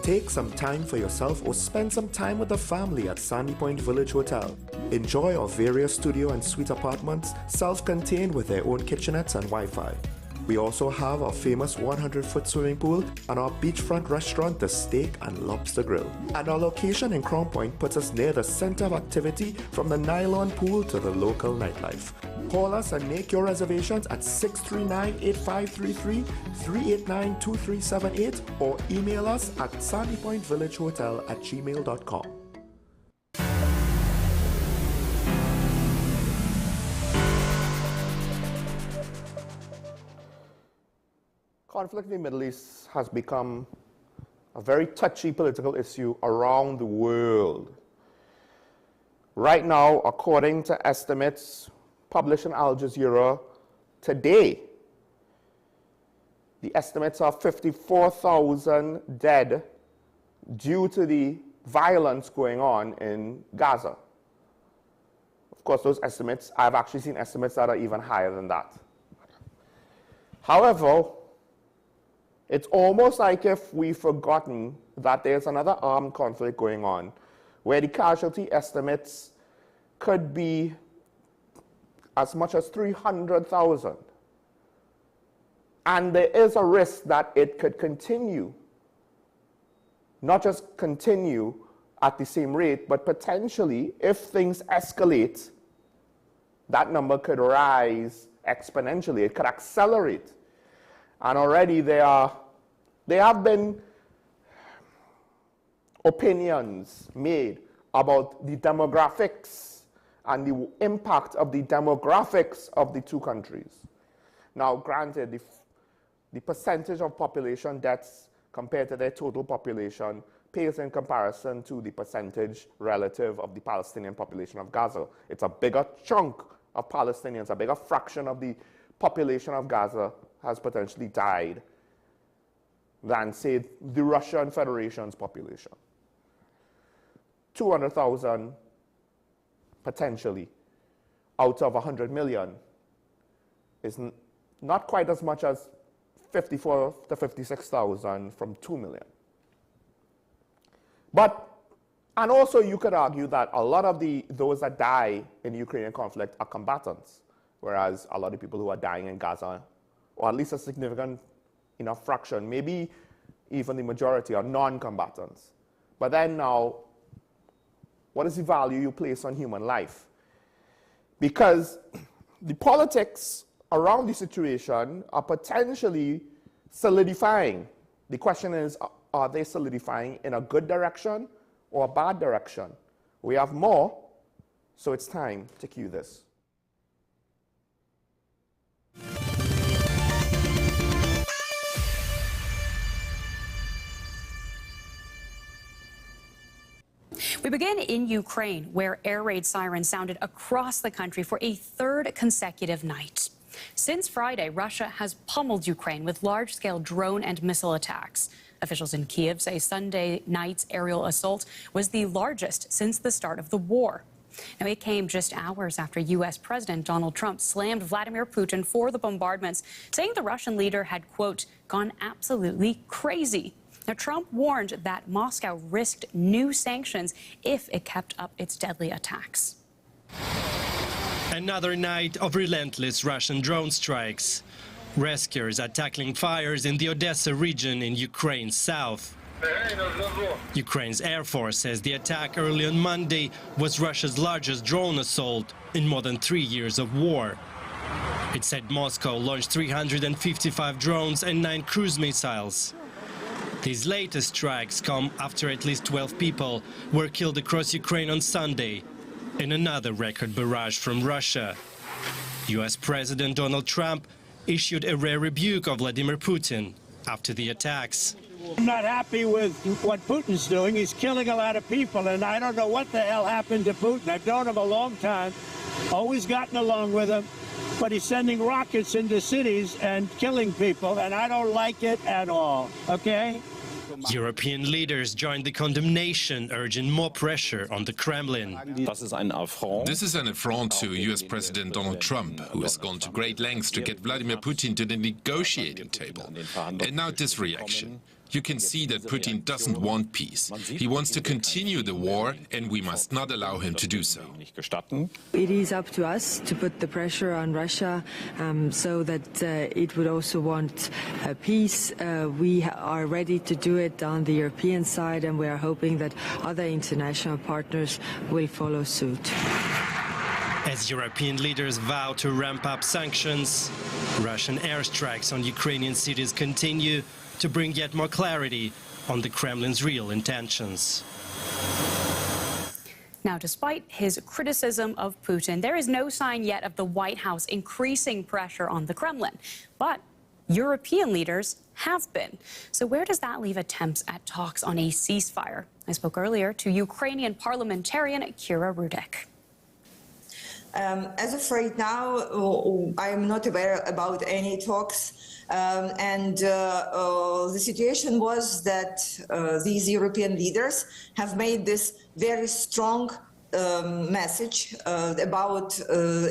Take some time for yourself or spend some time with the family at Sandy Point Village Hotel. Enjoy our various studio and suite apartments, self-contained with their own kitchenettes and Wi-Fi. We also have our famous 100-foot swimming pool and our beachfront restaurant, the Steak and Lobster Grill. And our location in Crown Point puts us near the center of activity from the nylon pool to the local nightlife. Call us and make your reservations at 639-8533, 389-2378 or email us at sandypointvillagehotel@gmail.com. Conflict in the Middle East has become a very touchy political issue around the world. Right now, according to estimates published in Al Jazeera today, the estimates are 54,000 dead due to the violence going on in Gaza. Of course, those estimates, I've actually seen estimates that are even higher than that. However, it's almost like if we've forgotten that there's another armed conflict going on, where the casualty estimates could be as much as 300,000. And there is a risk that it could continue, not just continue at the same rate, but potentially, if things escalate, that number could rise exponentially. It could accelerate. And already there have been opinions made about the demographics and the impact of the demographics of the two countries. Now, granted, the percentage of population deaths compared to their total population pales in comparison to the percentage relative of the Palestinian population of Gaza. It's a bigger chunk of Palestinians, a bigger fraction of the population of Gaza has potentially died than, say, the Russian Federation's population. 200,000 potentially out of 100 million is not quite as much as 54 to 56,000 from 2 million. But, and also you could argue that a lot of those that die in the Ukrainian conflict are combatants, whereas a lot of people who are dying in Gaza, or at least a significant enough fraction, maybe even the majority, are non-combatants. But then now, what is the value you place on human life? Because the politics around the situation are potentially solidifying. The question is, are they solidifying in a good direction or a bad direction? We have more, so it's time to cue this. We begin in Ukraine, where air raid sirens sounded across the country for a third consecutive night. Since Friday, Russia has pummeled Ukraine with large-scale drone and missile attacks. Officials in Kiev say Sunday night's aerial assault was the largest since the start of the war. Now, it came just hours after U.S. President Donald Trump slammed Vladimir Putin for the bombardments, saying the Russian leader had, quote, gone absolutely crazy. Now, Trump warned that Moscow risked new sanctions if it kept up its deadly attacks. Another night of relentless Russian drone strikes. Rescuers are tackling fires in the Odessa region in Ukraine's south. Ukraine's Air Force says the attack early on Monday was Russia's largest drone assault in more than 3 years of war. It said Moscow launched 355 drones and 9 cruise missiles. These latest strikes come after at least 12 people were killed across Ukraine on Sunday in another record barrage from Russia. US President Donald Trump issued a rare rebuke of Vladimir Putin after the attacks. I'm not happy with what Putin's doing. He's killing a lot of people, and I don't know what the hell happened to Putin. I've known him a long time, always gotten along with him, but he's sending rockets into cities and killing people, and I don't like it at all, okay? European leaders joined the condemnation, urging more pressure on the Kremlin. This is an affront to US President Donald Trump, who has gone to great lengths to get Vladimir Putin to the negotiating table. And now this reaction. You can see that Putin doesn't want peace. He wants to continue the war, and we must not allow him to do so. It is up to us to put the pressure on Russia so that it would also want peace. We are ready to do it on the European side, and we are hoping that other international partners will follow suit. As European leaders vow to ramp up sanctions, Russian airstrikes on Ukrainian cities continue to bring yet more clarity on the Kremlin's real intentions. Now, despite his criticism of Putin, there is no sign yet of the White House increasing pressure on the Kremlin. But European leaders have been. So where does that leave attempts at talks on a ceasefire? I spoke earlier to Ukrainian parliamentarian Kira Rudek. As of right now, I am not aware about any talks. The situation was that these European leaders have made this very strong message about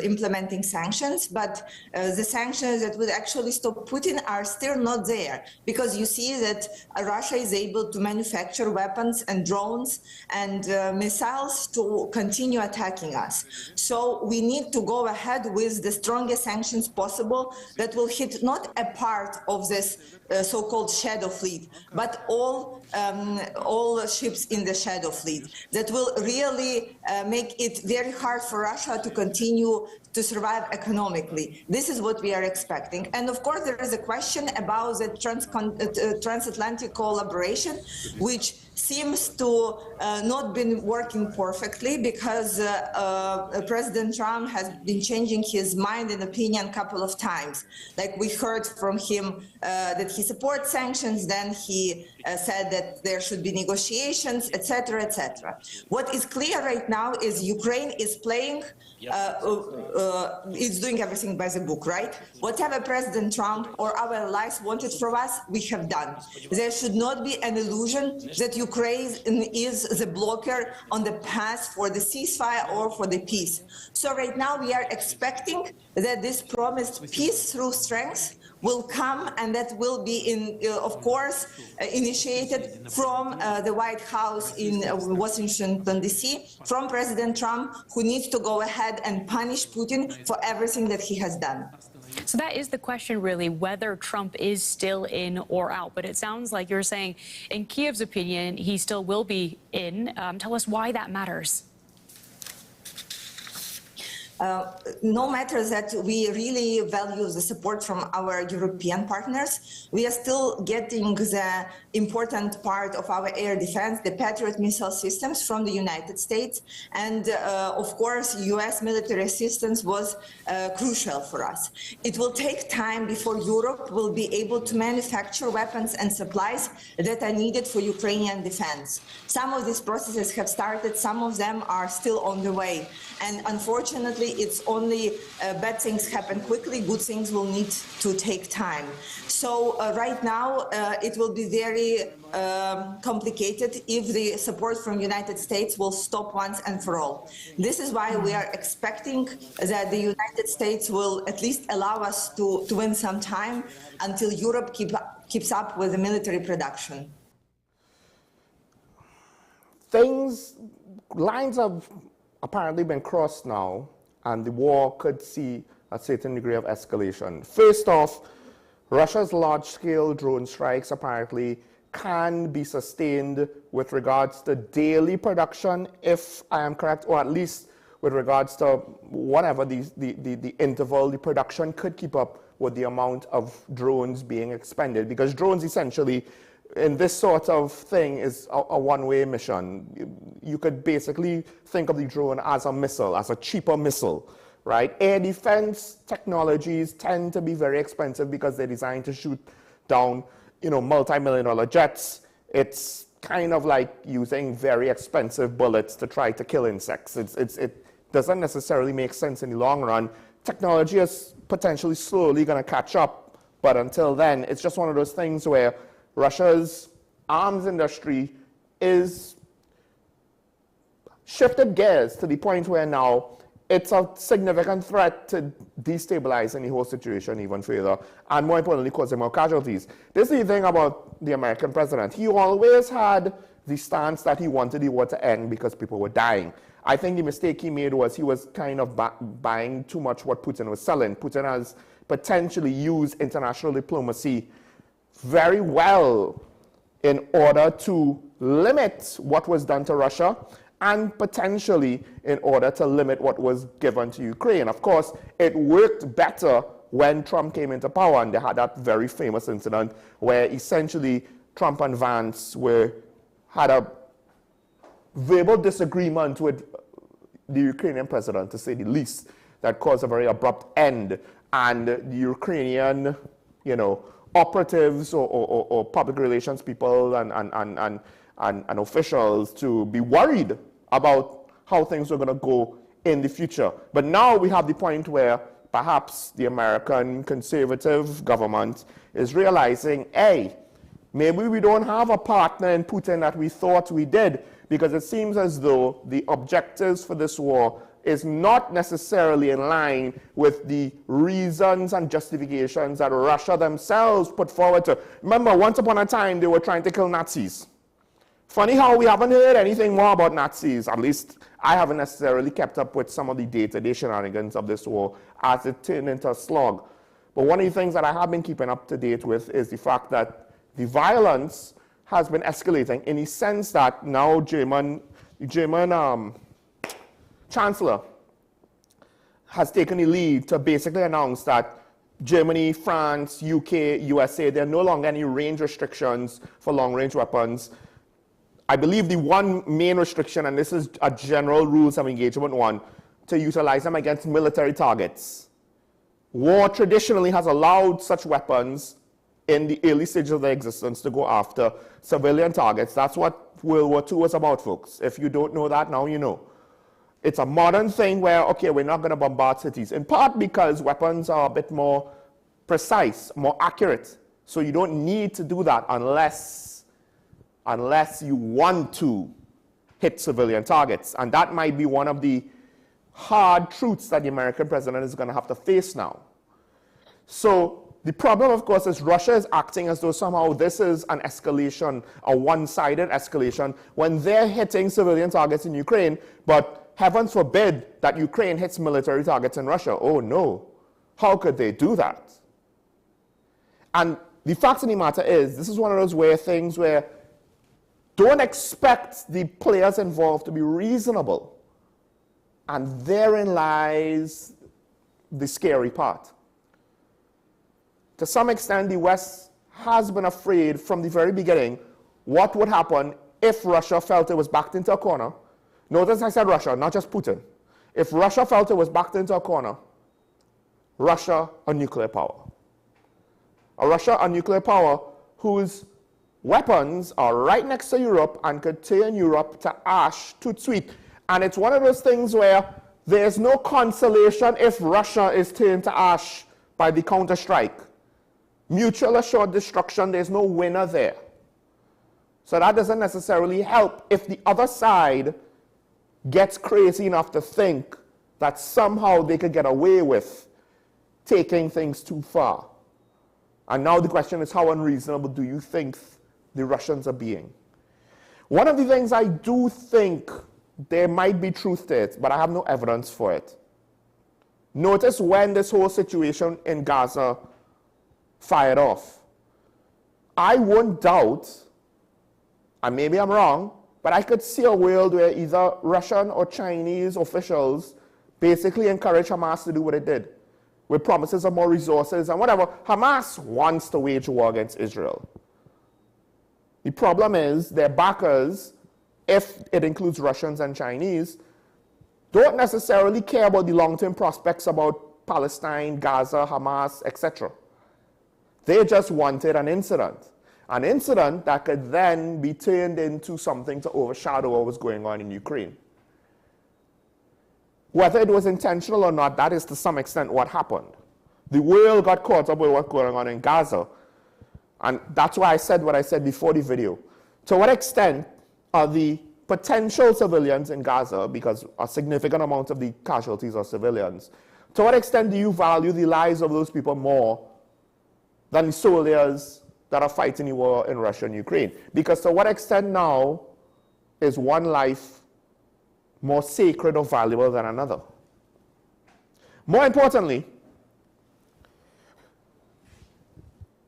implementing sanctions, but the sanctions that would actually stop Putin are still not there, because you see that Russia is able to manufacture weapons and drones and missiles to continue attacking us. So we need to go ahead with the strongest sanctions possible that will hit not a part of this so-called shadow fleet, but all ships in the shadow fleet. That will really make it very hard for Russia to continue to survive economically. This is what we are expecting. And of course, there is a question about the transatlantic collaboration, which seems to not been working perfectly, because President Trump has been changing his mind and opinion a couple of times. Like we heard from him that he supports sanctions, then he said that there should be negotiations, etc., etc. What is clear right now is Ukraine is playing, it's doing everything by the book, right? Whatever President Trump or our allies wanted from us, we have done. There should not be an illusion that Ukraine is the blocker on the path for the ceasefire or for the peace. So right now we are expecting that this promised peace through strength will come, and that will be, of course, initiated from the White House in Washington, D.C., from President Trump, who needs to go ahead and punish Putin for everything that he has done. So that is the question, really, whether Trump is still in or out. But it sounds like you're saying, in Kiev's opinion, he still will be in. Tell us why that matters. No matter that we really value the support from our European partners, we are still getting the important part of our air defense, the Patriot missile systems from the United States. And of course, US military assistance was crucial for us. It will take time before Europe will be able to manufacture weapons and supplies that are needed for Ukrainian defense. Some of these processes have started, some of them are still on the way. And unfortunately, it's only bad things happen quickly, good things will need to take time. So right now, it will be very complicated if the support from the United States will stop once and for all. This is why we are expecting that the United States will at least allow us to win some time until Europe keeps up with the military production. Lines have apparently been crossed now, and the war could see a certain degree of escalation. First off, Russia's large-scale drone strikes apparently can be sustained with regards to daily production, if I am correct, or at least with regards to whatever the interval, the production could keep up with the amount of drones being expended, because drones essentially in this sort of thing is a one-way mission. You could basically think of the drone as a missile, as a cheaper missile, right? Air defense technologies tend to be very expensive because they're designed to shoot down, multi-million-dollar jets. It's kind of like using very expensive bullets to try to kill insects. It doesn't necessarily make sense in the long run. Technology is potentially slowly going to catch up, but until then, it's just one of those things where Russia's arms industry is shifted gears to the point where now it's a significant threat to destabilizing the whole situation even further, and more importantly, causing more casualties. This is the thing about the American president. He always had the stance that he wanted the war to end because people were dying. I think the mistake he made was he was kind of buying too much what Putin was selling. Putin has potentially used international diplomacy very well in order to limit what was done to Russia and potentially in order to limit what was given to Ukraine. Of course, it worked better when Trump came into power, and they had that very famous incident where essentially Trump and Vance had a verbal disagreement with the Ukrainian president, to say the least, that caused a very abrupt end, and the Ukrainian, operatives or public relations people and officials to be worried about how things were going to go in the future. But now we have the point where perhaps the American conservative government is realizing, hey, maybe we don't have a partner in Putin that we thought we did, because it seems as though the objectives for this war is not necessarily in line with the reasons and justifications that Russia themselves put forward to. Remember, once upon a time, they were trying to kill Nazis. Funny how we haven't heard anything more about Nazis. At least I haven't necessarily kept up with some of the day-to-day shenanigans of this war as it turned into a slog. But one of the things that I have been keeping up to date with is the fact that the violence has been escalating, in the sense that now the German Chancellor has taken the lead to basically announce that Germany, France, UK, USA, there are no longer any range restrictions for long-range weapons. I believe the one main restriction, and this is a general rules of engagement one, to utilize them against military targets. War traditionally has allowed such weapons in the early stages of their existence to go after civilian targets. That's what World War II was about, folks. If you don't know that, now you know. It's a modern thing where, okay, we're not going to bombard cities, in part because weapons are a bit more precise, more accurate. So you don't need to do that unless you want to hit civilian targets. And that might be one of the hard truths that the American president is going to have to face now. So the problem, of course, is Russia is acting as though somehow this is an escalation, a one-sided escalation, when they're hitting civilian targets in Ukraine, but heavens forbid that Ukraine hits military targets in Russia. Oh no, how could they do that? And the fact of the matter is, this is one of those weird things where don't expect the players involved to be reasonable. And therein lies the scary part. To some extent, the West has been afraid from the very beginning what would happen if Russia felt it was backed into a corner. Notice I said Russia, not just Putin. If Russia felt it was backed into a corner, Russia, a nuclear power. Russia, a nuclear power whose weapons are right next to Europe and could turn Europe to ash, to sweet. And it's one of those things where there's no consolation if Russia is turned to ash by the counter-strike. Mutual assured destruction, there's no winner there. So that doesn't necessarily help if the other side gets crazy enough to think that somehow they could get away with taking things too far. And now the question is, how unreasonable do you think the Russians are being? One of the things I do think there might be truth to it, but I have no evidence for it, Notice when this whole situation in Gaza fired off. I won't doubt, and maybe I'm wrong, but I could see a world where either Russian or Chinese officials basically encourage Hamas to do what it did, with promises of more resources and whatever. Hamas wants to wage war against Israel. The problem is their backers, if it includes Russians and Chinese, don't necessarily care about the long-term prospects about Palestine, Gaza, Hamas, etc. They just wanted an incident that could then be turned into something to overshadow what was going on in Ukraine. Whether it was intentional or not, that is to some extent what happened. The world got caught up with what's going on in Gaza. And that's why I said what I said before the video. To what extent are the potential civilians in Gaza, because a significant amount of the casualties are civilians, to what extent do you value the lives of those people more than the soldiers that are fighting the war in Russia and Ukraine? Because to what extent now is one life more sacred or valuable than another? More importantly,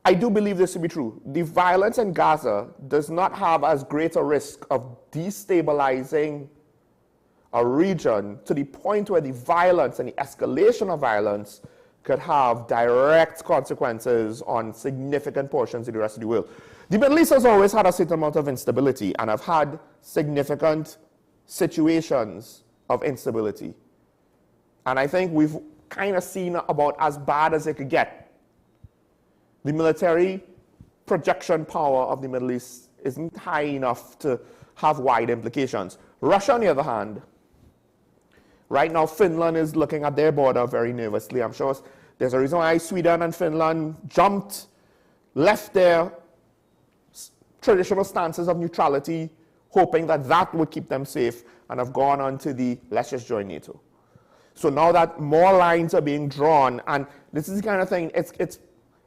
I do believe this to be true. The violence in Gaza does not have as great a risk of destabilizing a region to the point where the violence and the escalation of violence could have direct consequences on significant portions of the rest of the world. The Middle East has always had a certain amount of instability and have had significant situations of instability. And I think we've kind of seen about as bad as it could get. The military projection power of the Middle East isn't high enough to have wide implications. Russia, on the other hand, right now Finland is looking at their border very nervously. I'm sure there's a reason why Sweden and Finland left their traditional stances of neutrality, hoping that that would keep them safe, and have gone on to the let's just join NATO. So now that more lines are being drawn, and this is the kind of thing,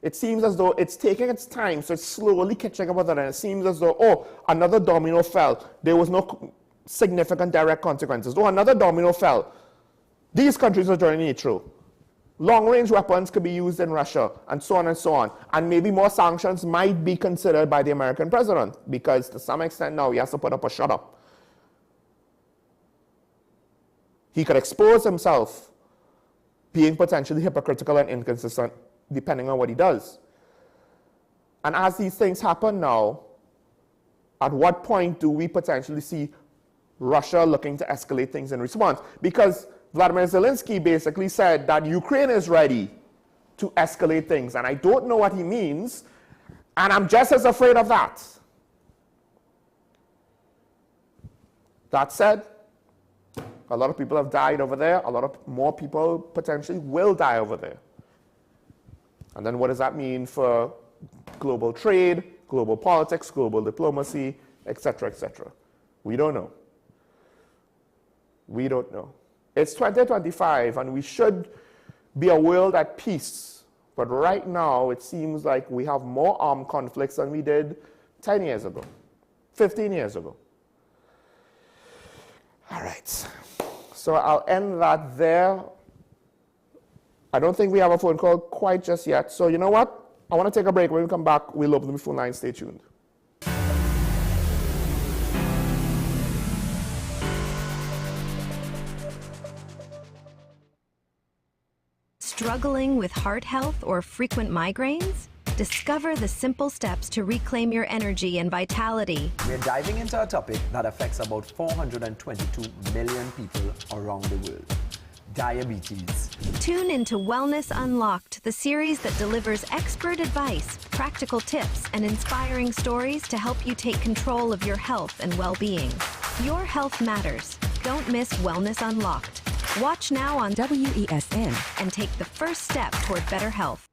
it seems as though it's taking its time, so it's slowly catching up with it, and it seems as though, oh, another domino fell. There was no significant direct consequences. Oh, another domino fell. These countries are joining NATO. Long-range weapons could be used in Russia, and so on and so on. And maybe more sanctions might be considered by the American president, because to some extent now he has to put up a shut up. He could expose himself being potentially hypocritical and inconsistent, depending on what he does. And as these things happen now, at what point do we potentially see Russia looking to escalate things in response? Because Vladimir Zelensky basically said that Ukraine is ready to escalate things, and I don't know what he means, and I'm just as afraid of that. That said, a lot of people have died over there. A lot of more people potentially will die over there. And then what does that mean for global trade, global politics, global diplomacy, etc., etc.? We don't know. We don't know. It's 2025, and we should be a world at peace. But right now, it seems like we have more armed conflicts than we did 10 years ago, 15 years ago. All right. So I'll end that there. I don't think we have a phone call quite just yet. So you know what? I want to take a break. When we come back, we'll open the phone line. Stay tuned. Struggling with heart health or frequent migraines? Discover the simple steps to reclaim your energy and vitality. We're diving into a topic that affects about 422 million people around the world. Diabetes. Tune into Wellness Unlocked, the series that delivers expert advice, practical tips, and inspiring stories to help you take control of your health and well-being. Your health matters. Don't miss Wellness Unlocked. Watch now on WESN and take the first step toward better health.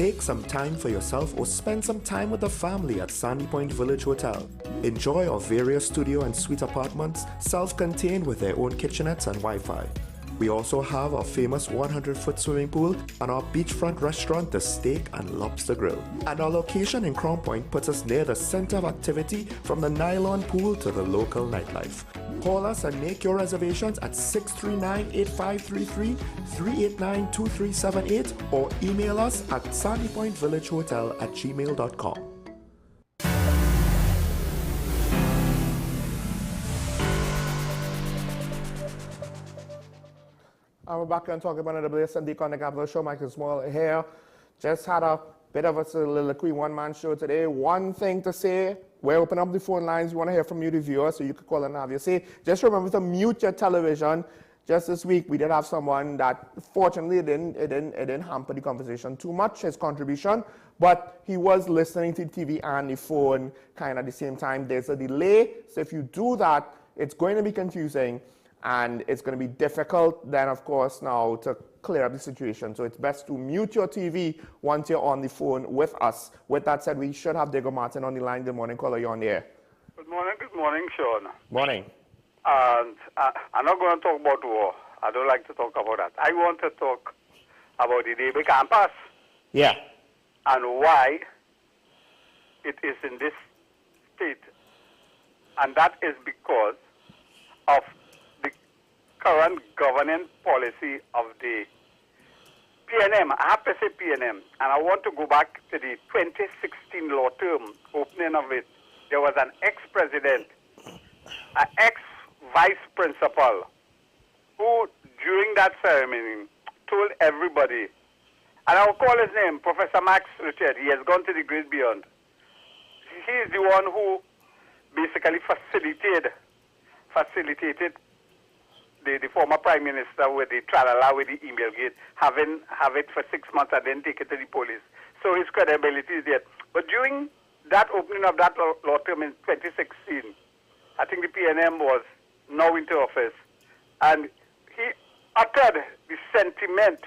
Take some time for yourself or spend some time with the family at Sandy Point Village Hotel. Enjoy our various studio and suite apartments, self-contained with their own kitchenettes and Wi-Fi. We also have our famous 100-foot swimming pool and our beachfront restaurant, the Steak and Lobster Grill. And our location in Crown Point puts us near the center of activity from the nylon pool to the local nightlife. Call us and make your reservations at 639-8533, 389-2378 or email us at sandypointvillagehotel@gmail.com. We're back and talking about the WSND Connect Capital Show. Michael Small here. Just had a bit of a soliloquy one-man show today. One thing to say, we're opening up the phone lines. We want to hear from you, the viewers, so you can call and have your say. Just remember to mute your television. Just this week, we did have someone that, fortunately, it didn't hamper the conversation too much, his contribution, but he was listening to the TV and the phone kind of at the same time. There's a delay, so if you do that, it's going to be confusing. And it's going to be difficult then, of course, now to clear up the situation. So it's best to mute your TV once you're on the phone with us. With that said, we should have Diego Martin on the line. Good morning, caller. You're on the air. Good morning, Sean. Morning. And I'm not going to talk about war. I don't like to talk about that. I want to talk about the DB campus. Yeah. And why it is in this state. And that is because of current governing policy of the PNM. I have to say PNM, and I want to go back to the 2016 law term opening of it. There was an ex-president, an ex-vice principal, who during that ceremony told everybody, and I'll call his name, Professor Max Richard. He has gone to the great beyond. He is the one who basically facilitated the former Prime Minister with the tralala with the email gate, have it for 6 months and then take it to the police. So his credibility is there. But during that opening of that law term in 2016, I think the PNM was now into office, and he uttered the sentiment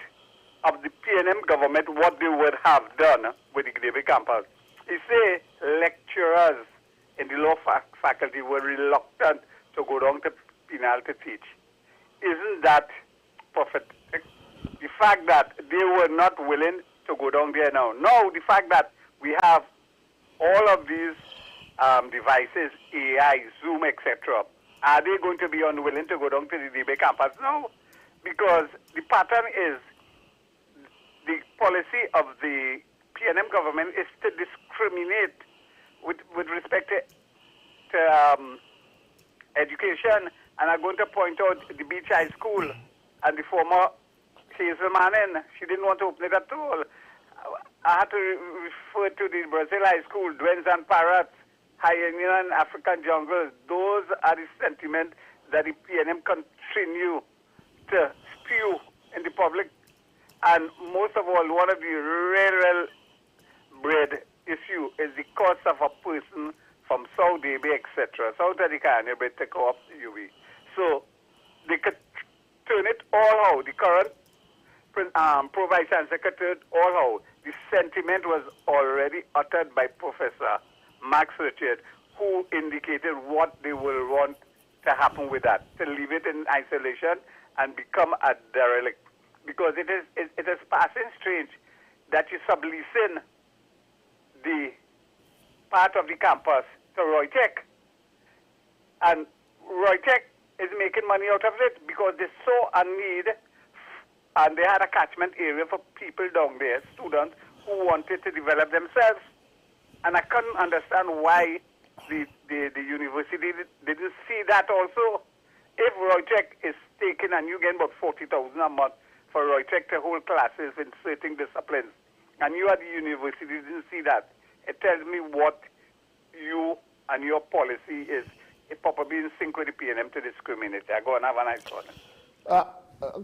of the PNM government, what they would have done with the Gdebe campus. He said lecturers in the law faculty were reluctant to go down to Penal to teach. Isn't that prophetic? The fact that they were not willing to go down there now. No, the fact that we have all of these devices, AI, Zoom, etc., are they going to be unwilling to go down to the DB campus? No, because the pattern is the policy of the PNM government is to discriminate with respect to education. And I'm going to point out the Beach High School and the former Hazel Manning. She didn't want to open it at all. I had to refer to the Brazil High School, Duendes and Parrots, Hyenan and African Jungles. Those are the sentiments that the PNM continue to spew in the public. And most of all, one of the real bread issue is the cost of a person from Saudi Arabia, etc. South Africa, and they take off the UV. So they could turn it all out. The current Pro Vice Chancellor could turn it all out. The sentiment was already uttered by Professor Max Richard, who indicated what they will want to happen with that, to leave it in isolation and become a derelict. Because it is passing strange that you subleasing the part of the campus to Roytech. And Roytech is making money out of it because they saw a need and they had a catchment area for people down there, students who wanted to develop themselves. And I couldn't understand why the university didn't see that also. If Roytech is taking, and you get about 40,000 a month for Roytech to hold classes in certain disciplines, and you at the university didn't see that, it tells me what you and your policy is. It probably in sync with the PNM to discriminate. I go and have a nice one.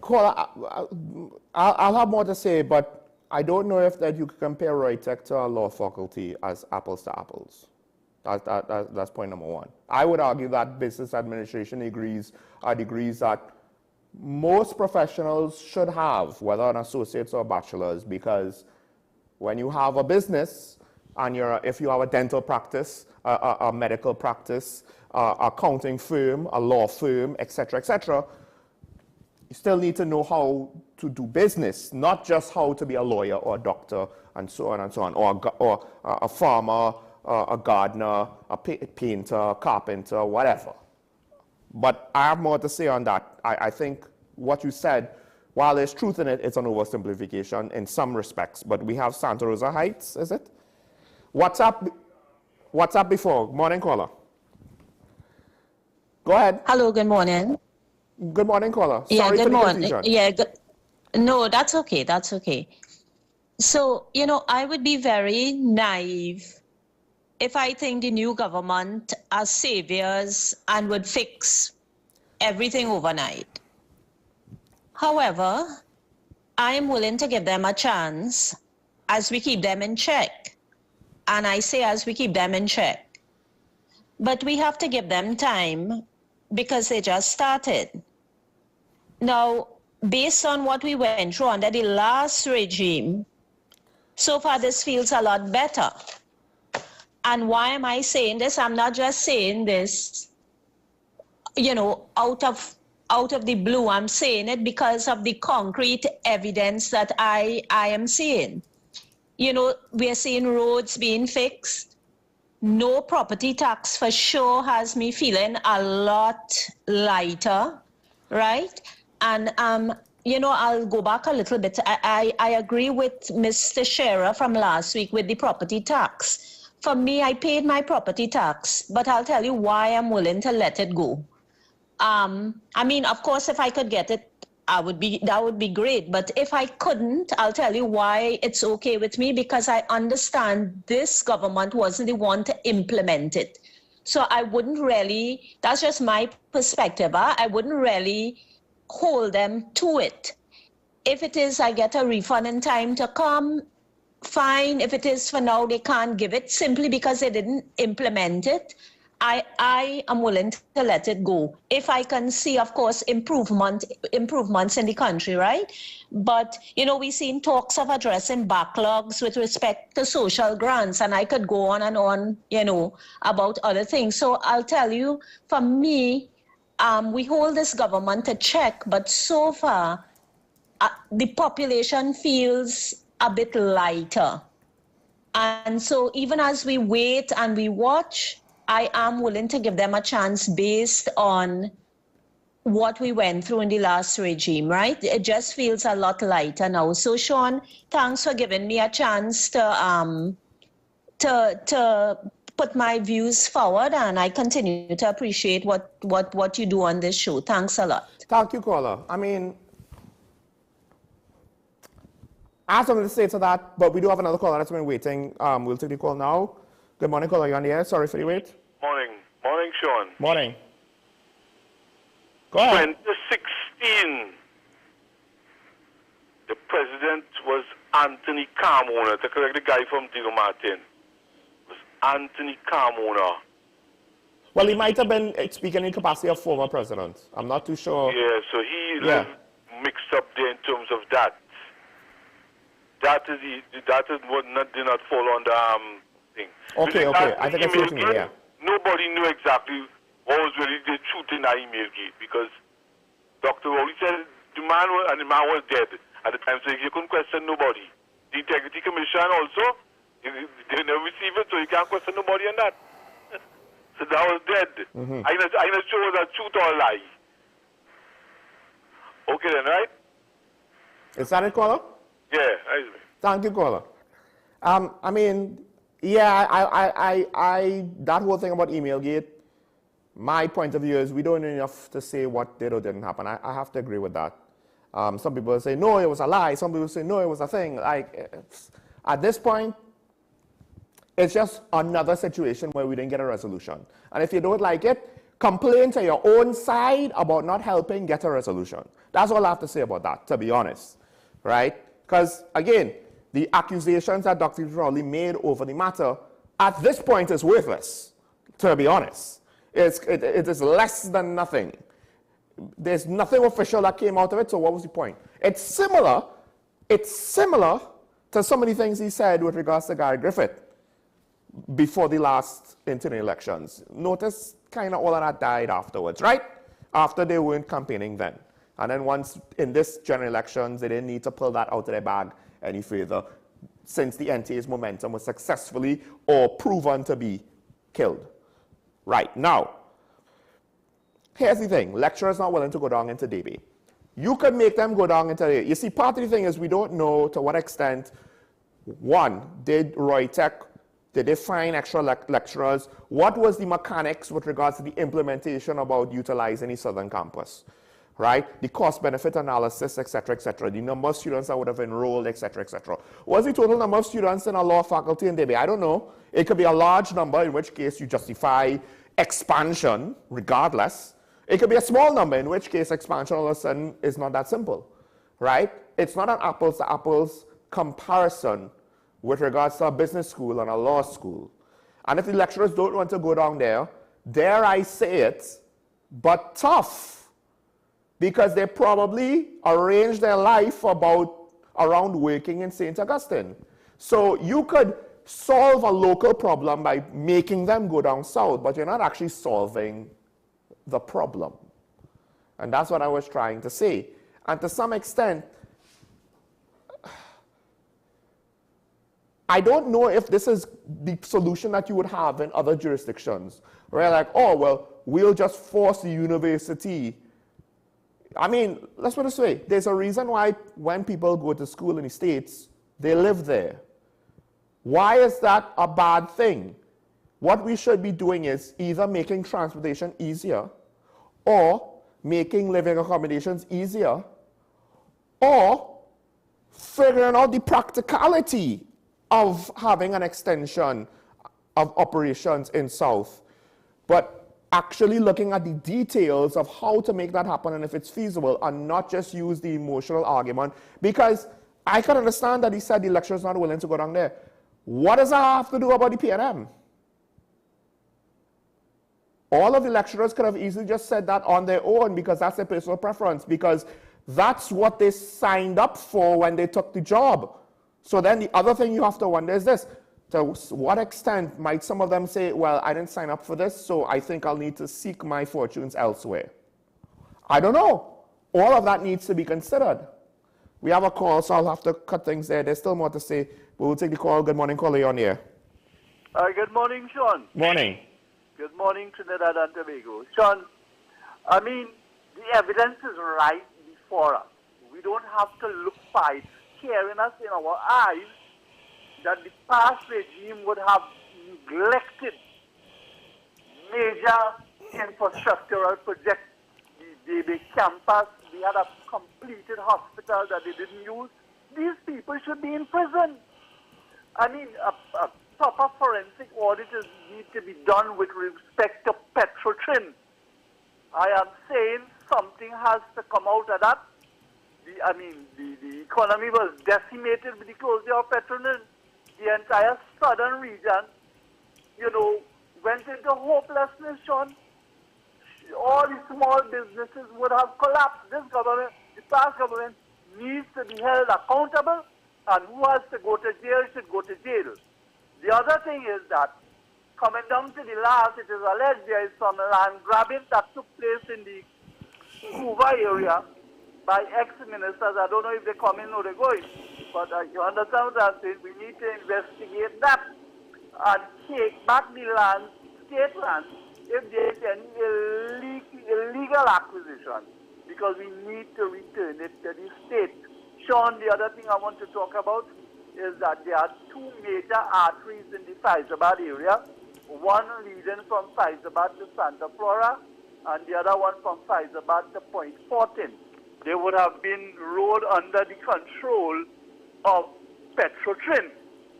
Caller, I'll have more to say, but I don't know if that you can compare Roytech to our law faculty as apples to apples. That's point number one. I would argue that business administration degrees are degrees that most professionals should have, whether an associate's or bachelor's, because when you have a business, and if you have a dental practice, a medical practice, accounting firm, a law firm, etc., you still need to know how to do business, not just how to be a lawyer or a doctor, and so on, or a farmer, a gardener, a painter, carpenter, whatever. But I have more to say on that. I think what you said, while there's truth in it, it's an oversimplification in some respects. But we have Santa Rosa Heights, is it? What's up before? Morning, caller. Go ahead. Hello, good morning. Good morning, caller. Yeah, Sorry good for the morning. confusion. Yeah, no, that's okay. That's okay. So, I would be very naive if I think the new government are saviors and would fix everything overnight. However, I am willing to give them a chance as we keep them in check. And I say as we keep them in check. But we have to give them time because they just started. Now, based on what we went through under the last regime, so far this feels a lot better. And why am I saying this? I'm not just saying this, out of the blue. I'm saying it because of the concrete evidence that I am seeing. We're seeing roads being fixed. No property tax for sure has me feeling a lot lighter, right? And, I'll go back a little bit. I agree with Mr. Scherer from last week with the property tax. For me, I paid my property tax, but I'll tell you why I'm willing to let it go. Of course, if I could get it, that would be great. But if I couldn't, I'll tell you why it's okay with me, because I understand this government wasn't the one to implement it. So I wouldn't really, that's just my perspective. I wouldn't really hold them to it. If it is, I get a refund in time to come, fine. If it is for now, they can't give it simply because they didn't implement it. I am willing to let it go. If I can see, of course, improvements in the country, right? But, we've seen talks of addressing backlogs with respect to social grants, and I could go on and on, about other things. So I'll tell you, for me, we hold this government to check, but so far, the population feels a bit lighter. And so even as we wait and we watch, I am willing to give them a chance based on what we went through in the last regime, right? It just feels a lot lighter now. So, Sean, thanks for giving me a chance to put my views forward, and I continue to appreciate what you do on this show. Thanks a lot. Thank you, caller. I have something to say to that, but we do have another caller that's been waiting. We'll take the call now. Good morning, caller. You're on the air. Sorry for the wait. Morning. Morning, Sean. Morning. Go ahead. 2016, the president was Anthony Carmona. To correct the guy from Dino Martin. It was Anthony Carmona. Well, he might have been speaking in capacity of former president. I'm not too sure. Yeah, so he mixed up there in terms of that. That did not fall under thing. Okay. I think I see what you mean, yeah. Nobody knew exactly what was really the truth in that email gate, because Dr. Rowley said the man was dead at the time, so you couldn't question nobody. The Integrity Commission also, they never received it, so you can't question nobody on that. So that was dead. I'm not sure whether it's truth or a lie. Okay then, right? Is that it, caller? Yeah, thank you, caller. That whole thing about Emailgate, my point of view is we don't know enough to say what did or didn't happen. I have to agree with that. Some people say, no, it was a lie. Some people say, no, it was a thing. At this point, it's just another situation where we didn't get a resolution. And if you don't like it, complain to your own side about not helping get a resolution. That's all I have to say about that, to be honest, right? Because, again, the accusations that Dr. Rowley made over the matter at this point is worthless, to be honest. It is less than nothing. There's nothing official that came out of it, so what was the point? It's similar to so many things he said with regards to Gary Griffith before the last internal elections. Notice kind of all of that died afterwards, right? After they weren't campaigning then. And then once in this general elections, they didn't need to pull that out of their bag any further since the NTA's momentum was successfully or proven to be killed. Right, now, here's the thing. Lecturers not willing to go down into DB. You could make them go down into the... You see, part of the thing is we don't know to what extent, one, did Roytech, did they find extra lecturers? What was the mechanics with regards to the implementation about utilizing the Southern campus? Right? The cost-benefit analysis, etc., etc. The number of students that would have enrolled, etc., etc. What's the total number of students in a law faculty in DB? I don't know. It could be a large number, in which case you justify expansion regardless. It could be a small number, in which case expansion all of a sudden is not that simple, right? It's not an apples to apples comparison with regards to a business school and a law school. And if the lecturers don't want to go down there, dare I say it, but tough, because they probably arranged their life around working in St. Augustine. So you could solve a local problem by making them go down south, but you're not actually solving the problem. And that's what I was trying to say. And to some extent, I don't know if this is the solution that you would have in other jurisdictions, where like, oh, well, we'll just force the university. I mean, let's put it this way. There's a reason why when people go to school in the States, they live there. Why is that a bad thing? What we should be doing is either making transportation easier, or making living accommodations easier, or figuring out the practicality of having an extension of operations in South. But actually looking at the details of how to make that happen and if it's feasible, and not just use the emotional argument. Because I can understand that he said the lecturer's not willing to go down there. What does that have to do about the PNM? All of the lecturers could have easily just said that on their own because that's their personal preference, because that's what they signed up for when they took the job. So then the other thing you have to wonder is this: to what extent might some of them say, well, I didn't sign up for this, so I think I'll need to seek my fortunes elsewhere? I don't know. All of that needs to be considered. We have a call, so I'll have to cut things there. There's still more to say, but we'll take the call. Good morning, caller, you're on here. Good morning, Sean. Morning. Good morning, Trinidad and Tobago. Sean, I mean, the evidence is right before us. We don't have to look far. It's staring us in our eyes that the past regime would have neglected major infrastructural projects. The campus, we had a completed hospital that they didn't use. These people should be in prison. I mean, a proper forensic audit needs to be done with respect to Petrotrin. I am saying something has to come out of that. The economy was decimated with the closure of Petrotrin. The entire southern region, went into hopelessness, Sean. All the small businesses would have collapsed. This government, the past government, needs to be held accountable, and who has to go to jail should go to jail. The other thing is that, coming down to the last, it is alleged there is some land grabbing that took place in the Cuba area by ex-ministers. I don't know if they come in or they going, but you understand what I'm saying? We need to investigate that and take back the land, state land, if there is any illegal acquisition, because we need to return it to the state. Sean, the other thing I want to talk about is that there are two major arteries in the Faizabad area, one leading from Faizabad to Santa Flora, and the other one from Faizabad to Point Fortin. They would have been rolled under the control of Petrotrin.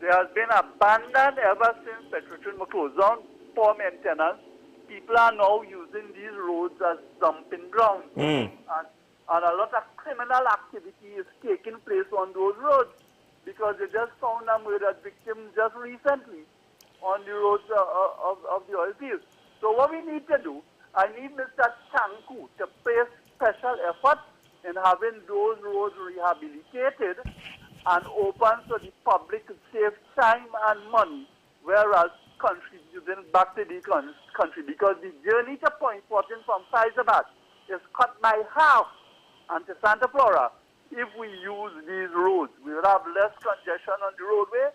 They have been abandoned ever since Petrotrin was closed down for maintenance. People are now using these roads as dumping grounds. And a lot of criminal activity is taking place on those roads, because they just found a murdered victim just recently on the roads of the oil fields. So what we need to do, I need Mr. Chanku to place special effort in having those roads rehabilitated and open so the public could save time and money, whereas contributing back to the country, because the journey to Point Fortin from Fyzabad is cut by half, and to Santa Flora, if we use these roads, we will have less congestion on the roadway,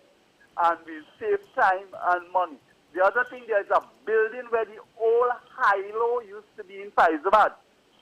and we'll save time and money. The other thing, there's a building where the old Hilo used to be in Fyzabad.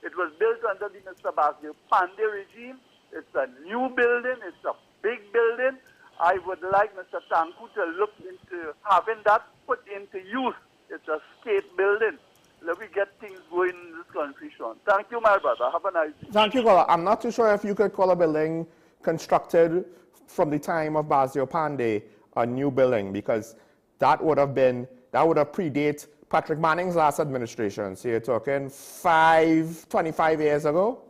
It was built under the Mr. Basdeo Pandey regime. It's a new building. It's a big building. I would like Mr. Tanku to look into having that put into use. It's a state building. Let me get things going in this country, Sean. Thank you, my brother. Have a nice day. Thank you, Kola. I'm not too sure if you could call a building constructed from the time of Basdeo Pandey a new building, because that would have predate Patrick Manning's last administration. So you're talking 25 years ago,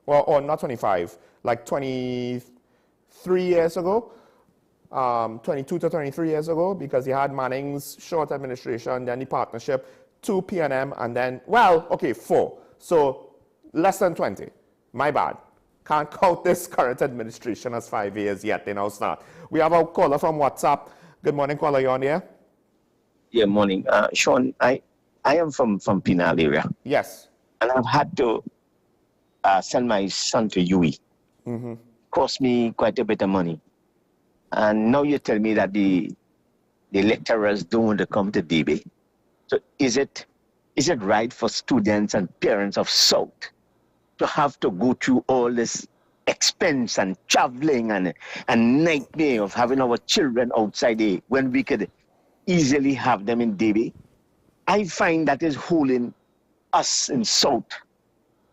or not 25, like 23 years ago, 22 to 23 years ago, because you had Manning's short administration, then the partnership, 2 PNM, and then, well, okay, 4. So less than 20. My bad. Can't count this current administration as 5 years yet. They now start. We have a caller from WhatsApp. Good morning, caller. You on here? Yeah, morning. Sean, I am from Pinal area. Yes. And I've had to send my son to UE. Mm-hmm. Cost me quite a bit of money. And now you tell me that the lecturers don't want to come to DB. So is it right for students and parents of South to have to go through all this expense and traveling and nightmare of having our children outside there when we could easily have them in DB? I find that is holding us in South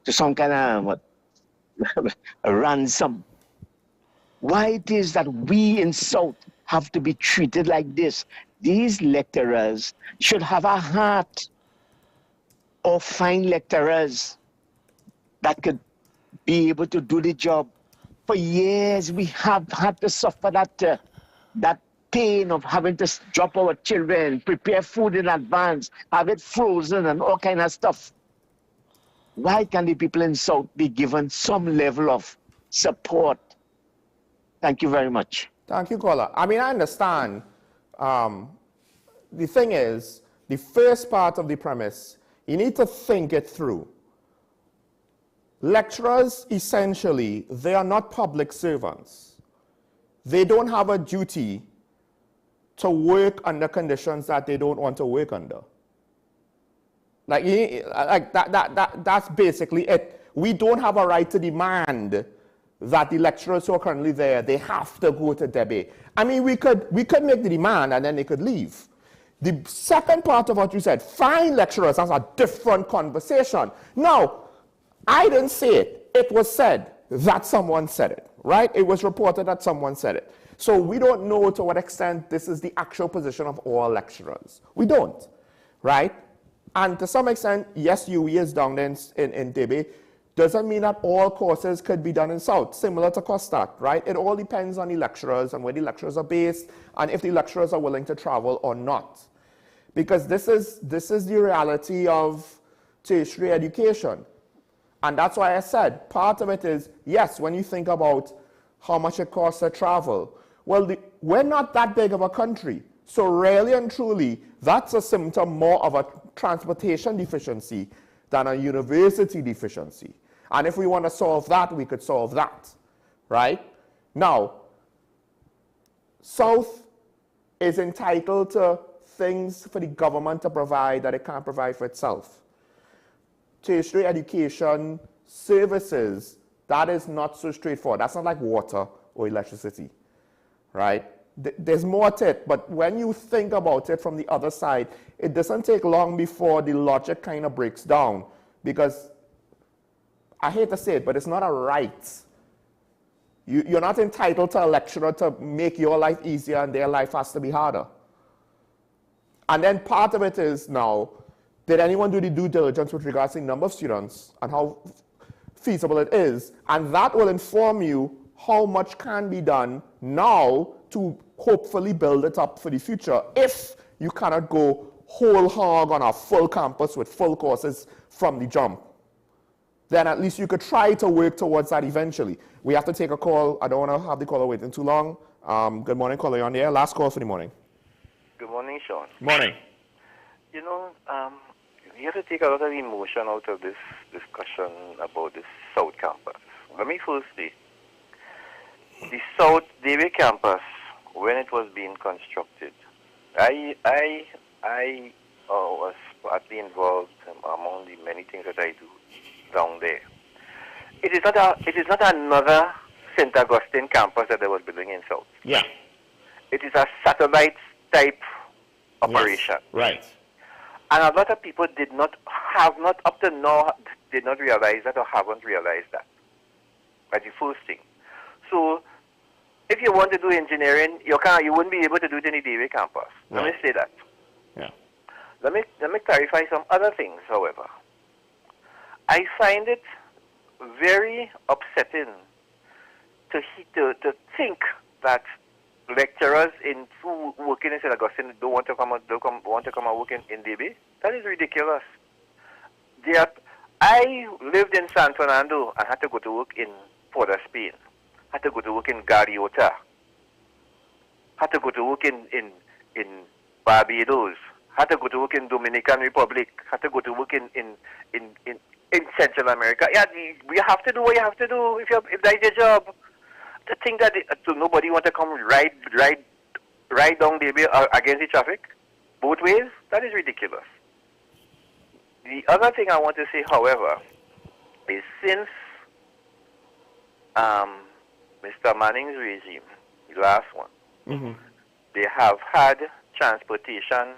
to some kind of a ransom. Why it is that we in South have to be treated like this? These lecturers should have a heart, or find lecturers that could be able to do the job. For years, we have had to suffer that pain of having to drop our children, prepare food in advance, have it frozen and all kind of stuff. Why can the people in South be given some level of support? Thank you very much. Thank you, caller. I mean, I understand. The thing is, the first part of the premise, you need to think it through. Lecturers, essentially, they are not public servants. They don't have a duty to work under conditions that they don't want to work under. That's basically it. We don't have a right to demand that the lecturers who are currently there, they have to go to DB. I mean, we could make the demand and then they could leave. The second part of what you said, find lecturers, that's a different conversation. Now, I didn't say it. It was said that someone said it, right? It was reported that someone said it. So we don't know to what extent this is the actual position of all lecturers. We don't, right? And to some extent, yes, UE is down in DB. Doesn't mean that all courses could be done in South, similar to COSTAT, right? It all depends on the lecturers and where the lecturers are based and if the lecturers are willing to travel or not. Because this is the reality of tertiary education. And that's why I said, part of it is, yes, when you think about how much it costs to travel, well, we're not that big of a country. So really and truly, that's a symptom more of a transportation deficiency than a university deficiency. And if we want to solve that, we could solve that, right? Now, South is entitled to things for the government to provide that it can't provide for itself. Tertiary education services, that is not so straightforward. That's not like water or electricity, right? There's more to it, but when you think about it from the other side, it doesn't take long before the logic kind of breaks down, because I hate to say it, but it's not a right. You're not entitled to a lecturer to make your life easier and their life has to be harder. And then part of it is now, did anyone do the due diligence with regards to the number of students and how feasible it is? And that will inform you how much can be done now to hopefully build it up for the future if you cannot go whole hog on a full campus with full courses from the jump. then at least you could try to work towards that eventually. We have to take a call. I don't want to have the caller waiting too long. Good morning, caller, you're on the air. Last call for the morning. Good morning, Sean. Morning. You know, you have to take a lot of emotion out of this discussion about this South Campus. Let me first say, the South David Campus, when it was being constructed, I was partly involved among the many things that I do down there. It is not another St. Augustine campus that they were building in South. Yeah. It is a satellite type operation. Yes. Right. And a lot of people have not up to now did not realize that or haven't realized that. That's the first thing. So if you want to do engineering, you wouldn't be able to do it in the David campus. Let me say that. Yeah. Let me clarify some other things, however. I find it very upsetting to think that lecturers who working in St. Augustine don't want to come and work in DB. That is ridiculous. I lived in San Fernando and had to go to work in Port of Spain. Had to go to work in Gaviota. Had to go to work in Barbados. Had to go to work in Dominican Republic. Had to go to work in Central America. Yeah, you have to do what you have to do if that's your job. To think that nobody want to come ride down the against the traffic both ways, that is ridiculous. The other thing I want to say, however, is since Mr. Manning's regime, the last one, they have had transportation,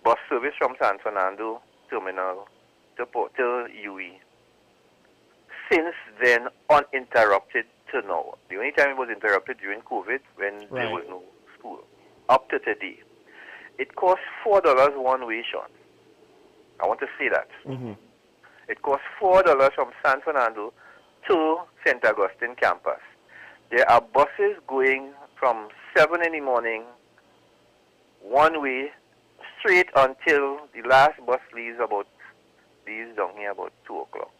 bus service from San Fernando Terminal to UE. Since then, uninterrupted to now. The only time it was interrupted during COVID when there was no school. Up to today. It costs $4 one way, Sean. I want to say that. It costs $4 from San Fernando to St. Augustine campus. There are buses going from 7 in the morning, one way, straight until the last bus leaves down here about 2 o'clock.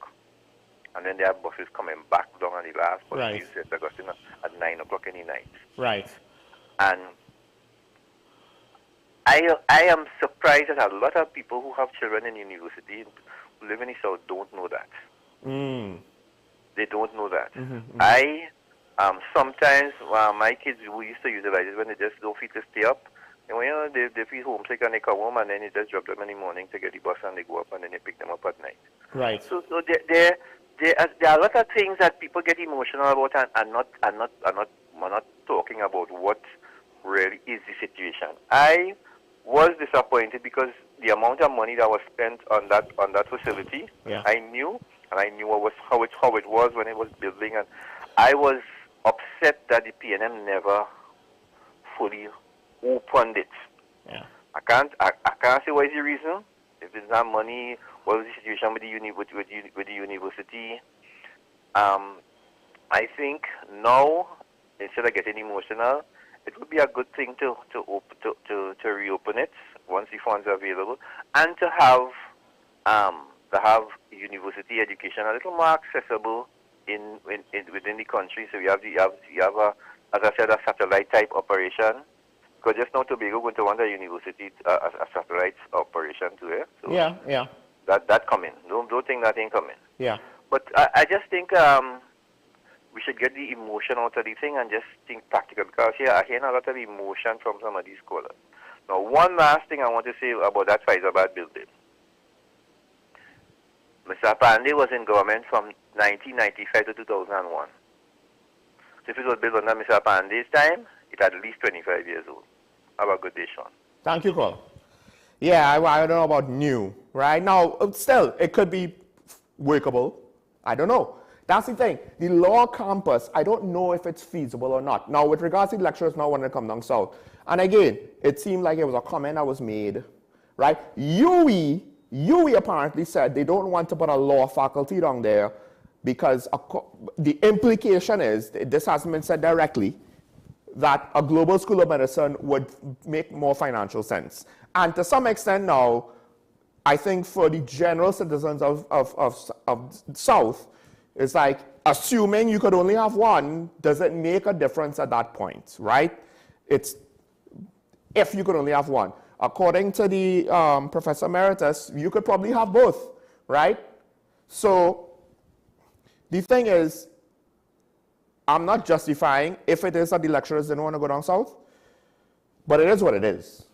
And then there are buses coming back down on the last bus leaves St. Augustine at 9 o'clock in the night. Right. And I am surprised that a lot of people who have children in university who live in the South don't know that. They don't know that. I sometimes my kids we used to utilize it when they just don't feel to stay up. And when they feel homesick and they come home and then you just drop them in the morning to get the bus and they go up and then you pick them up at night. Right. So there are a lot of things that people get emotional about and not talking about what really is the situation. I was disappointed because the amount of money that was spent on that facility, I knew how it was when it was building, and I was upset that the PNM never fully opened it. I can't say what is the reason. If it's not money, what was the situation with the university? I think now, instead of getting emotional, it would be a good thing to reopen it once the funds are available, and to have university education a little more accessible within the country. So you have a, as I said, a satellite type operation. Because just now Tobago going to want a university, a satellite operation to it. So yeah. That coming. Don't think that ain't coming. Yeah. But I just think we should get the emotion out of the thing and just think practical. Because here I hear a lot of emotion from some of these scholars. Now, one last thing I want to say about that Faizabad building. Mr. Pandey was in government from 1995 to 2001. So if it was built under Mr. Pandey's time, it's at least 25 years old. Have a good day, Sean. Thank you, Cole. Yeah, I don't know about new, right? Now, still, it could be workable. I don't know. That's the thing. The law campus, I don't know if it's feasible or not. Now, with regards to the lecturers now wanting to come down south, and again, it seemed like it was a comment that was made, right? UE apparently said they don't want to put a law faculty down there because the implication is, this hasn't been said directly, that a global school of medicine would make more financial sense. And to some extent now, I think for the general citizens of South, it's like assuming you could only have one, does it make a difference at that point, right? It's if you could only have one. According to the Professor Emeritus, you could probably have both, right? So the thing is, I'm not justifying if it is that the lecturers didn't want to go down south, but it is what it is.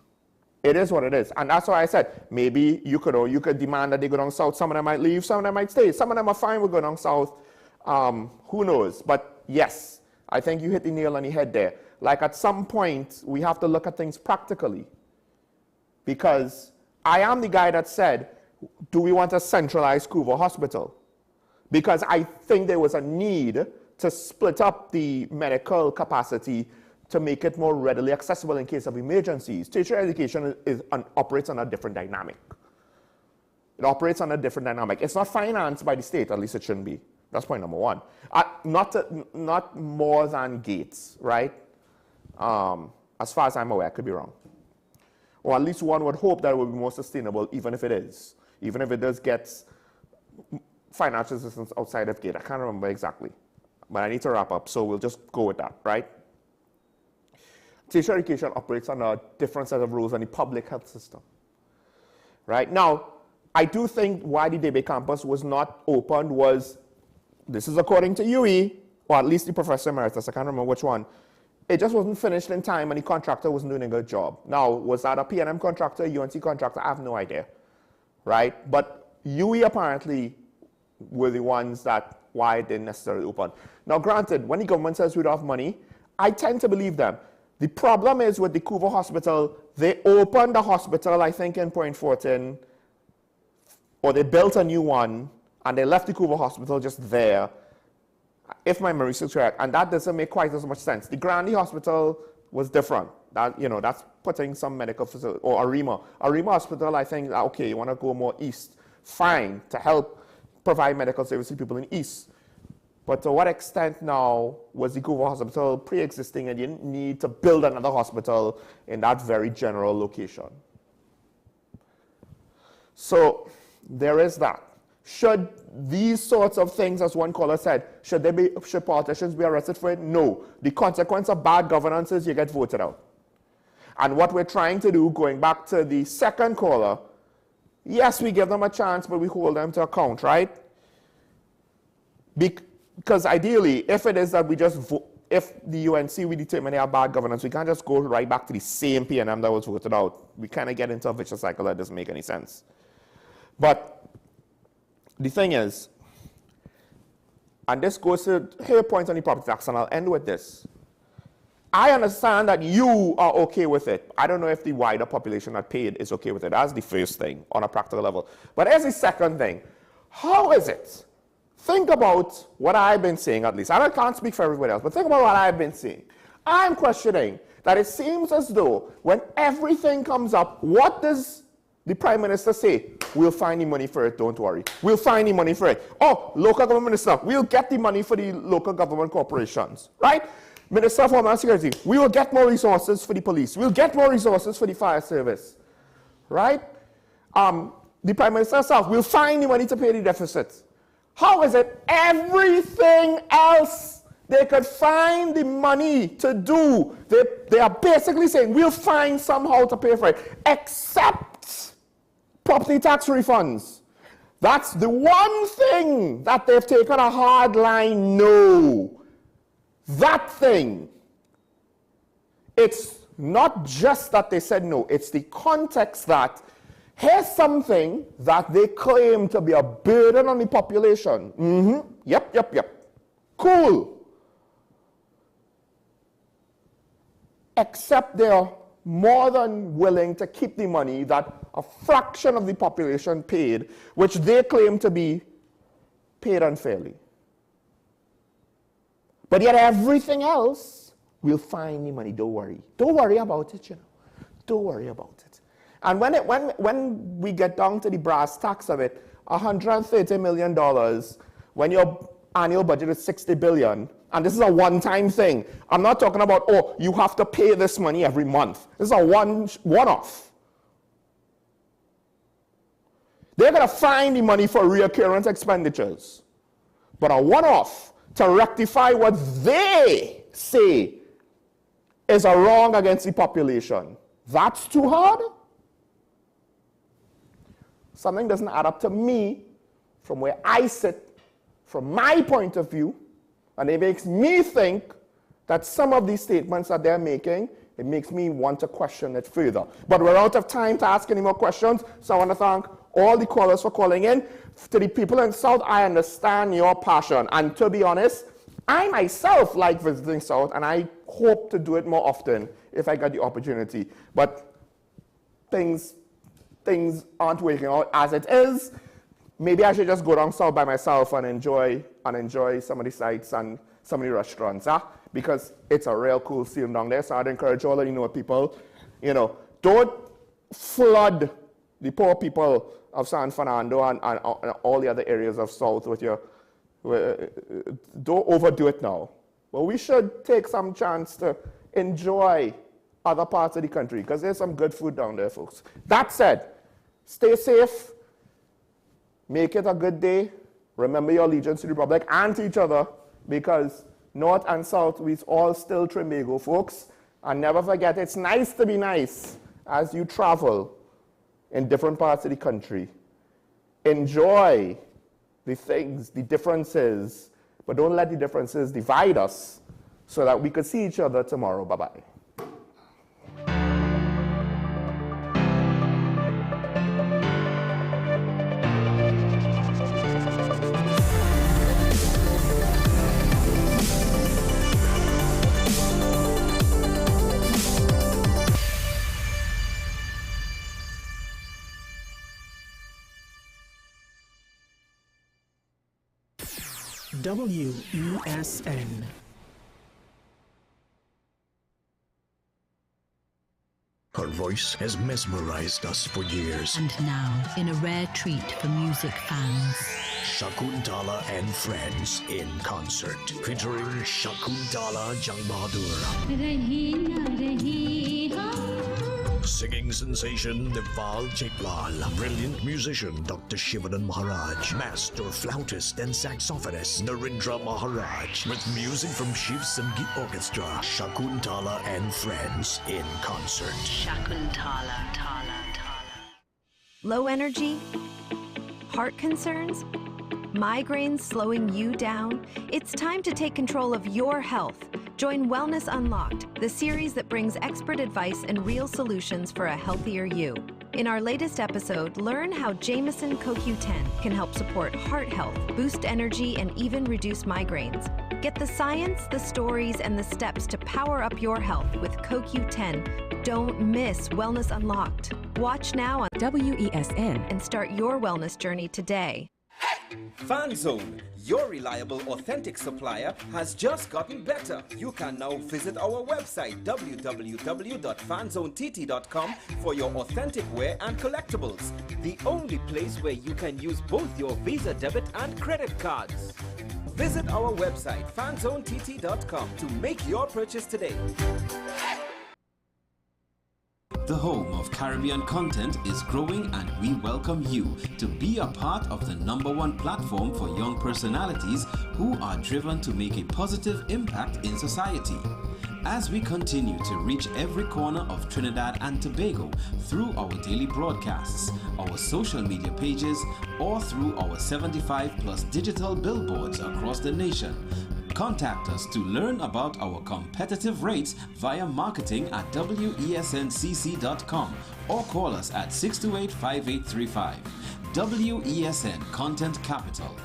It is what it is. And that's why I said, maybe you could demand that they go down south. Some of them might leave, some of them might stay. Some of them are fine with going down south. Who knows? But yes, I think you hit the nail on the head there. Like at some point, we have to look at things practically. Because I am the guy that said, do we want a centralized Couva hospital? Because I think there was a need to split up the medical capacity to make it more readily accessible in case of emergencies. Tertiary education operates on a different dynamic. It operates on a different dynamic. It's not financed by the state, at least it shouldn't be. That's point number one. Not more than Gates, right? As far as I'm aware, I could be wrong. Or at least one would hope that it would be more sustainable, even if it is. Even if it does get financial assistance outside of Gate. I can't remember exactly. But I need to wrap up, so we'll just go with that, right? Tertiary education operates on a different set of rules than the public health system, right? Now, I do think why the Debe campus was not opened was, this is according to UE, or at least the Professor Emeritus, I can't remember which one, it just wasn't finished in time and the contractor wasn't doing a good job. Now, was that a PNM contractor, UNC contractor? I have no idea, right? But UE apparently were the ones that why it didn't necessarily open. Now, granted, when the government says we don't have money, I tend to believe them. The problem is with the Couva Hospital, they opened the hospital, I think, in Point Fortin, or they built a new one, and they left the Couva Hospital just there, if my memory is correct, and that doesn't make quite as much sense. The Grandy Hospital was different. That, you know, that's putting some medical facility, or Arima. Arima Hospital, I think, okay, you want to go more east, fine, to help provide medical services to people in the east. But to what extent now was the Couva Hospital pre-existing and you didn't need to build another hospital in that very general location? So there is that. Should these sorts of things, as one caller said, should politicians be arrested for it? No. The consequence of bad governance is you get voted out. And what we're trying to do, going back to the second caller, yes, we give them a chance, but we hold them to account, right? Because ideally, if it is that we just vote, if the UNC we determine they have bad governance, we can't just go right back to the same PNM that was voted out. We kind of get into a vicious cycle that doesn't make any sense. But the thing is, and this goes to her point on the property tax, and I'll end with this. I understand that you are okay with it. I don't know if the wider population that paid is okay with it. That's the first thing on a practical level. But as the second thing, how is it? Think about what I've been saying, at least. I can't speak for everybody else, but think about what I've been saying. I'm questioning that it seems as though when everything comes up, what does the Prime Minister say? We'll find the money for it, don't worry. We'll find the money for it. Oh, local government minister, we'll get the money for the local government corporations, right? Minister of Homeland Security, we will get more resources for the police. We'll get more resources for the fire service, right? The Prime Minister herself, we'll find the money to pay the deficit. How is it everything else they could find the money to do? They are basically saying, we'll find somehow to pay for it, except property tax refunds. That's the one thing that they've taken a hard line no. That thing. It's not just that they said no, it's the context that here's something that they claim to be a burden on the population. Yep. Cool. Except they're more than willing to keep the money that a fraction of the population paid, which they claim to be paid unfairly. But yet everything else, we'll find the money. Don't worry. Don't worry about it, you know. Don't worry about it. And when we get down to the brass tacks of it, $130 million, when your annual budget is $60 billion, and this is a one-time thing. I'm not talking about, oh, you have to pay this money every month. This is a one-off. They're going to find the money for recurrent expenditures. But a one-off to rectify what they say is a wrong against the population, that's too hard? Something doesn't add up to me from where I sit, from my point of view, and it makes me think that some of these statements that they're making, it makes me want to question it further. But we're out of time to ask any more questions, so I want to thank all the callers for calling in. To the people in South, I understand your passion, and to be honest, I myself like visiting South, and I hope to do it more often if I get the opportunity. But things aren't working out as it is. Maybe I should just go down South by myself and enjoy some of the sights and some of the restaurants, because it's a real cool scene down there. So I'd encourage all of you people, don't flood the poor people of San Fernando and all the other areas of South with your. Don't overdo it now. But we should take some chance to enjoy other parts of the country, because there's some good food down there, folks. That said, stay safe, make it a good day, remember your allegiance to the Republic and to each other, because North and South, we all still Trinbago, folks. And never forget, it's nice to be nice as you travel in different parts of the country. Enjoy the things, the differences, but don't let the differences divide us so that we could see each other tomorrow. Bye-bye. WESN. Her voice has mesmerized us for years. And now, in a rare treat for music fans, Shakuntala and Friends in concert, featuring Shakuntala Jangbahadur. Singing sensation Nepal Chaitlal, brilliant musician Dr. Shivanan Maharaj, master flautist and saxophonist Narendra Maharaj, with music from Shiv Sangeet Orchestra, Shakuntala and Friends in concert. Shakuntala, Tala. Low energy? Heart concerns? Migraines slowing you down? It's time to take control of your health. Join Wellness Unlocked, the series that brings expert advice and real solutions for a healthier you. In our latest episode, learn how Jameson CoQ10 can help support heart health, boost energy, and even reduce migraines. Get the science, the stories, and the steps to power up your health with CoQ10. Don't miss Wellness Unlocked. Watch now on WESN and start your wellness journey today. FanZone, your reliable, authentic supplier, has just gotten better. You can now visit our website www.fanzonett.com for your authentic wear and collectibles. The only place where you can use both your Visa debit and credit cards. Visit our website fanzonett.com to make your purchase today. The home of Caribbean content is growing, and we welcome you to be a part of the #1 platform for young personalities who are driven to make a positive impact in society. As we continue to reach every corner of Trinidad and Tobago through our daily broadcasts, our social media pages, or through our 75+ digital billboards across the nation, contact us to learn about our competitive rates via marketing at wesncc.com or call us at 628-5835. WESN Content Capital,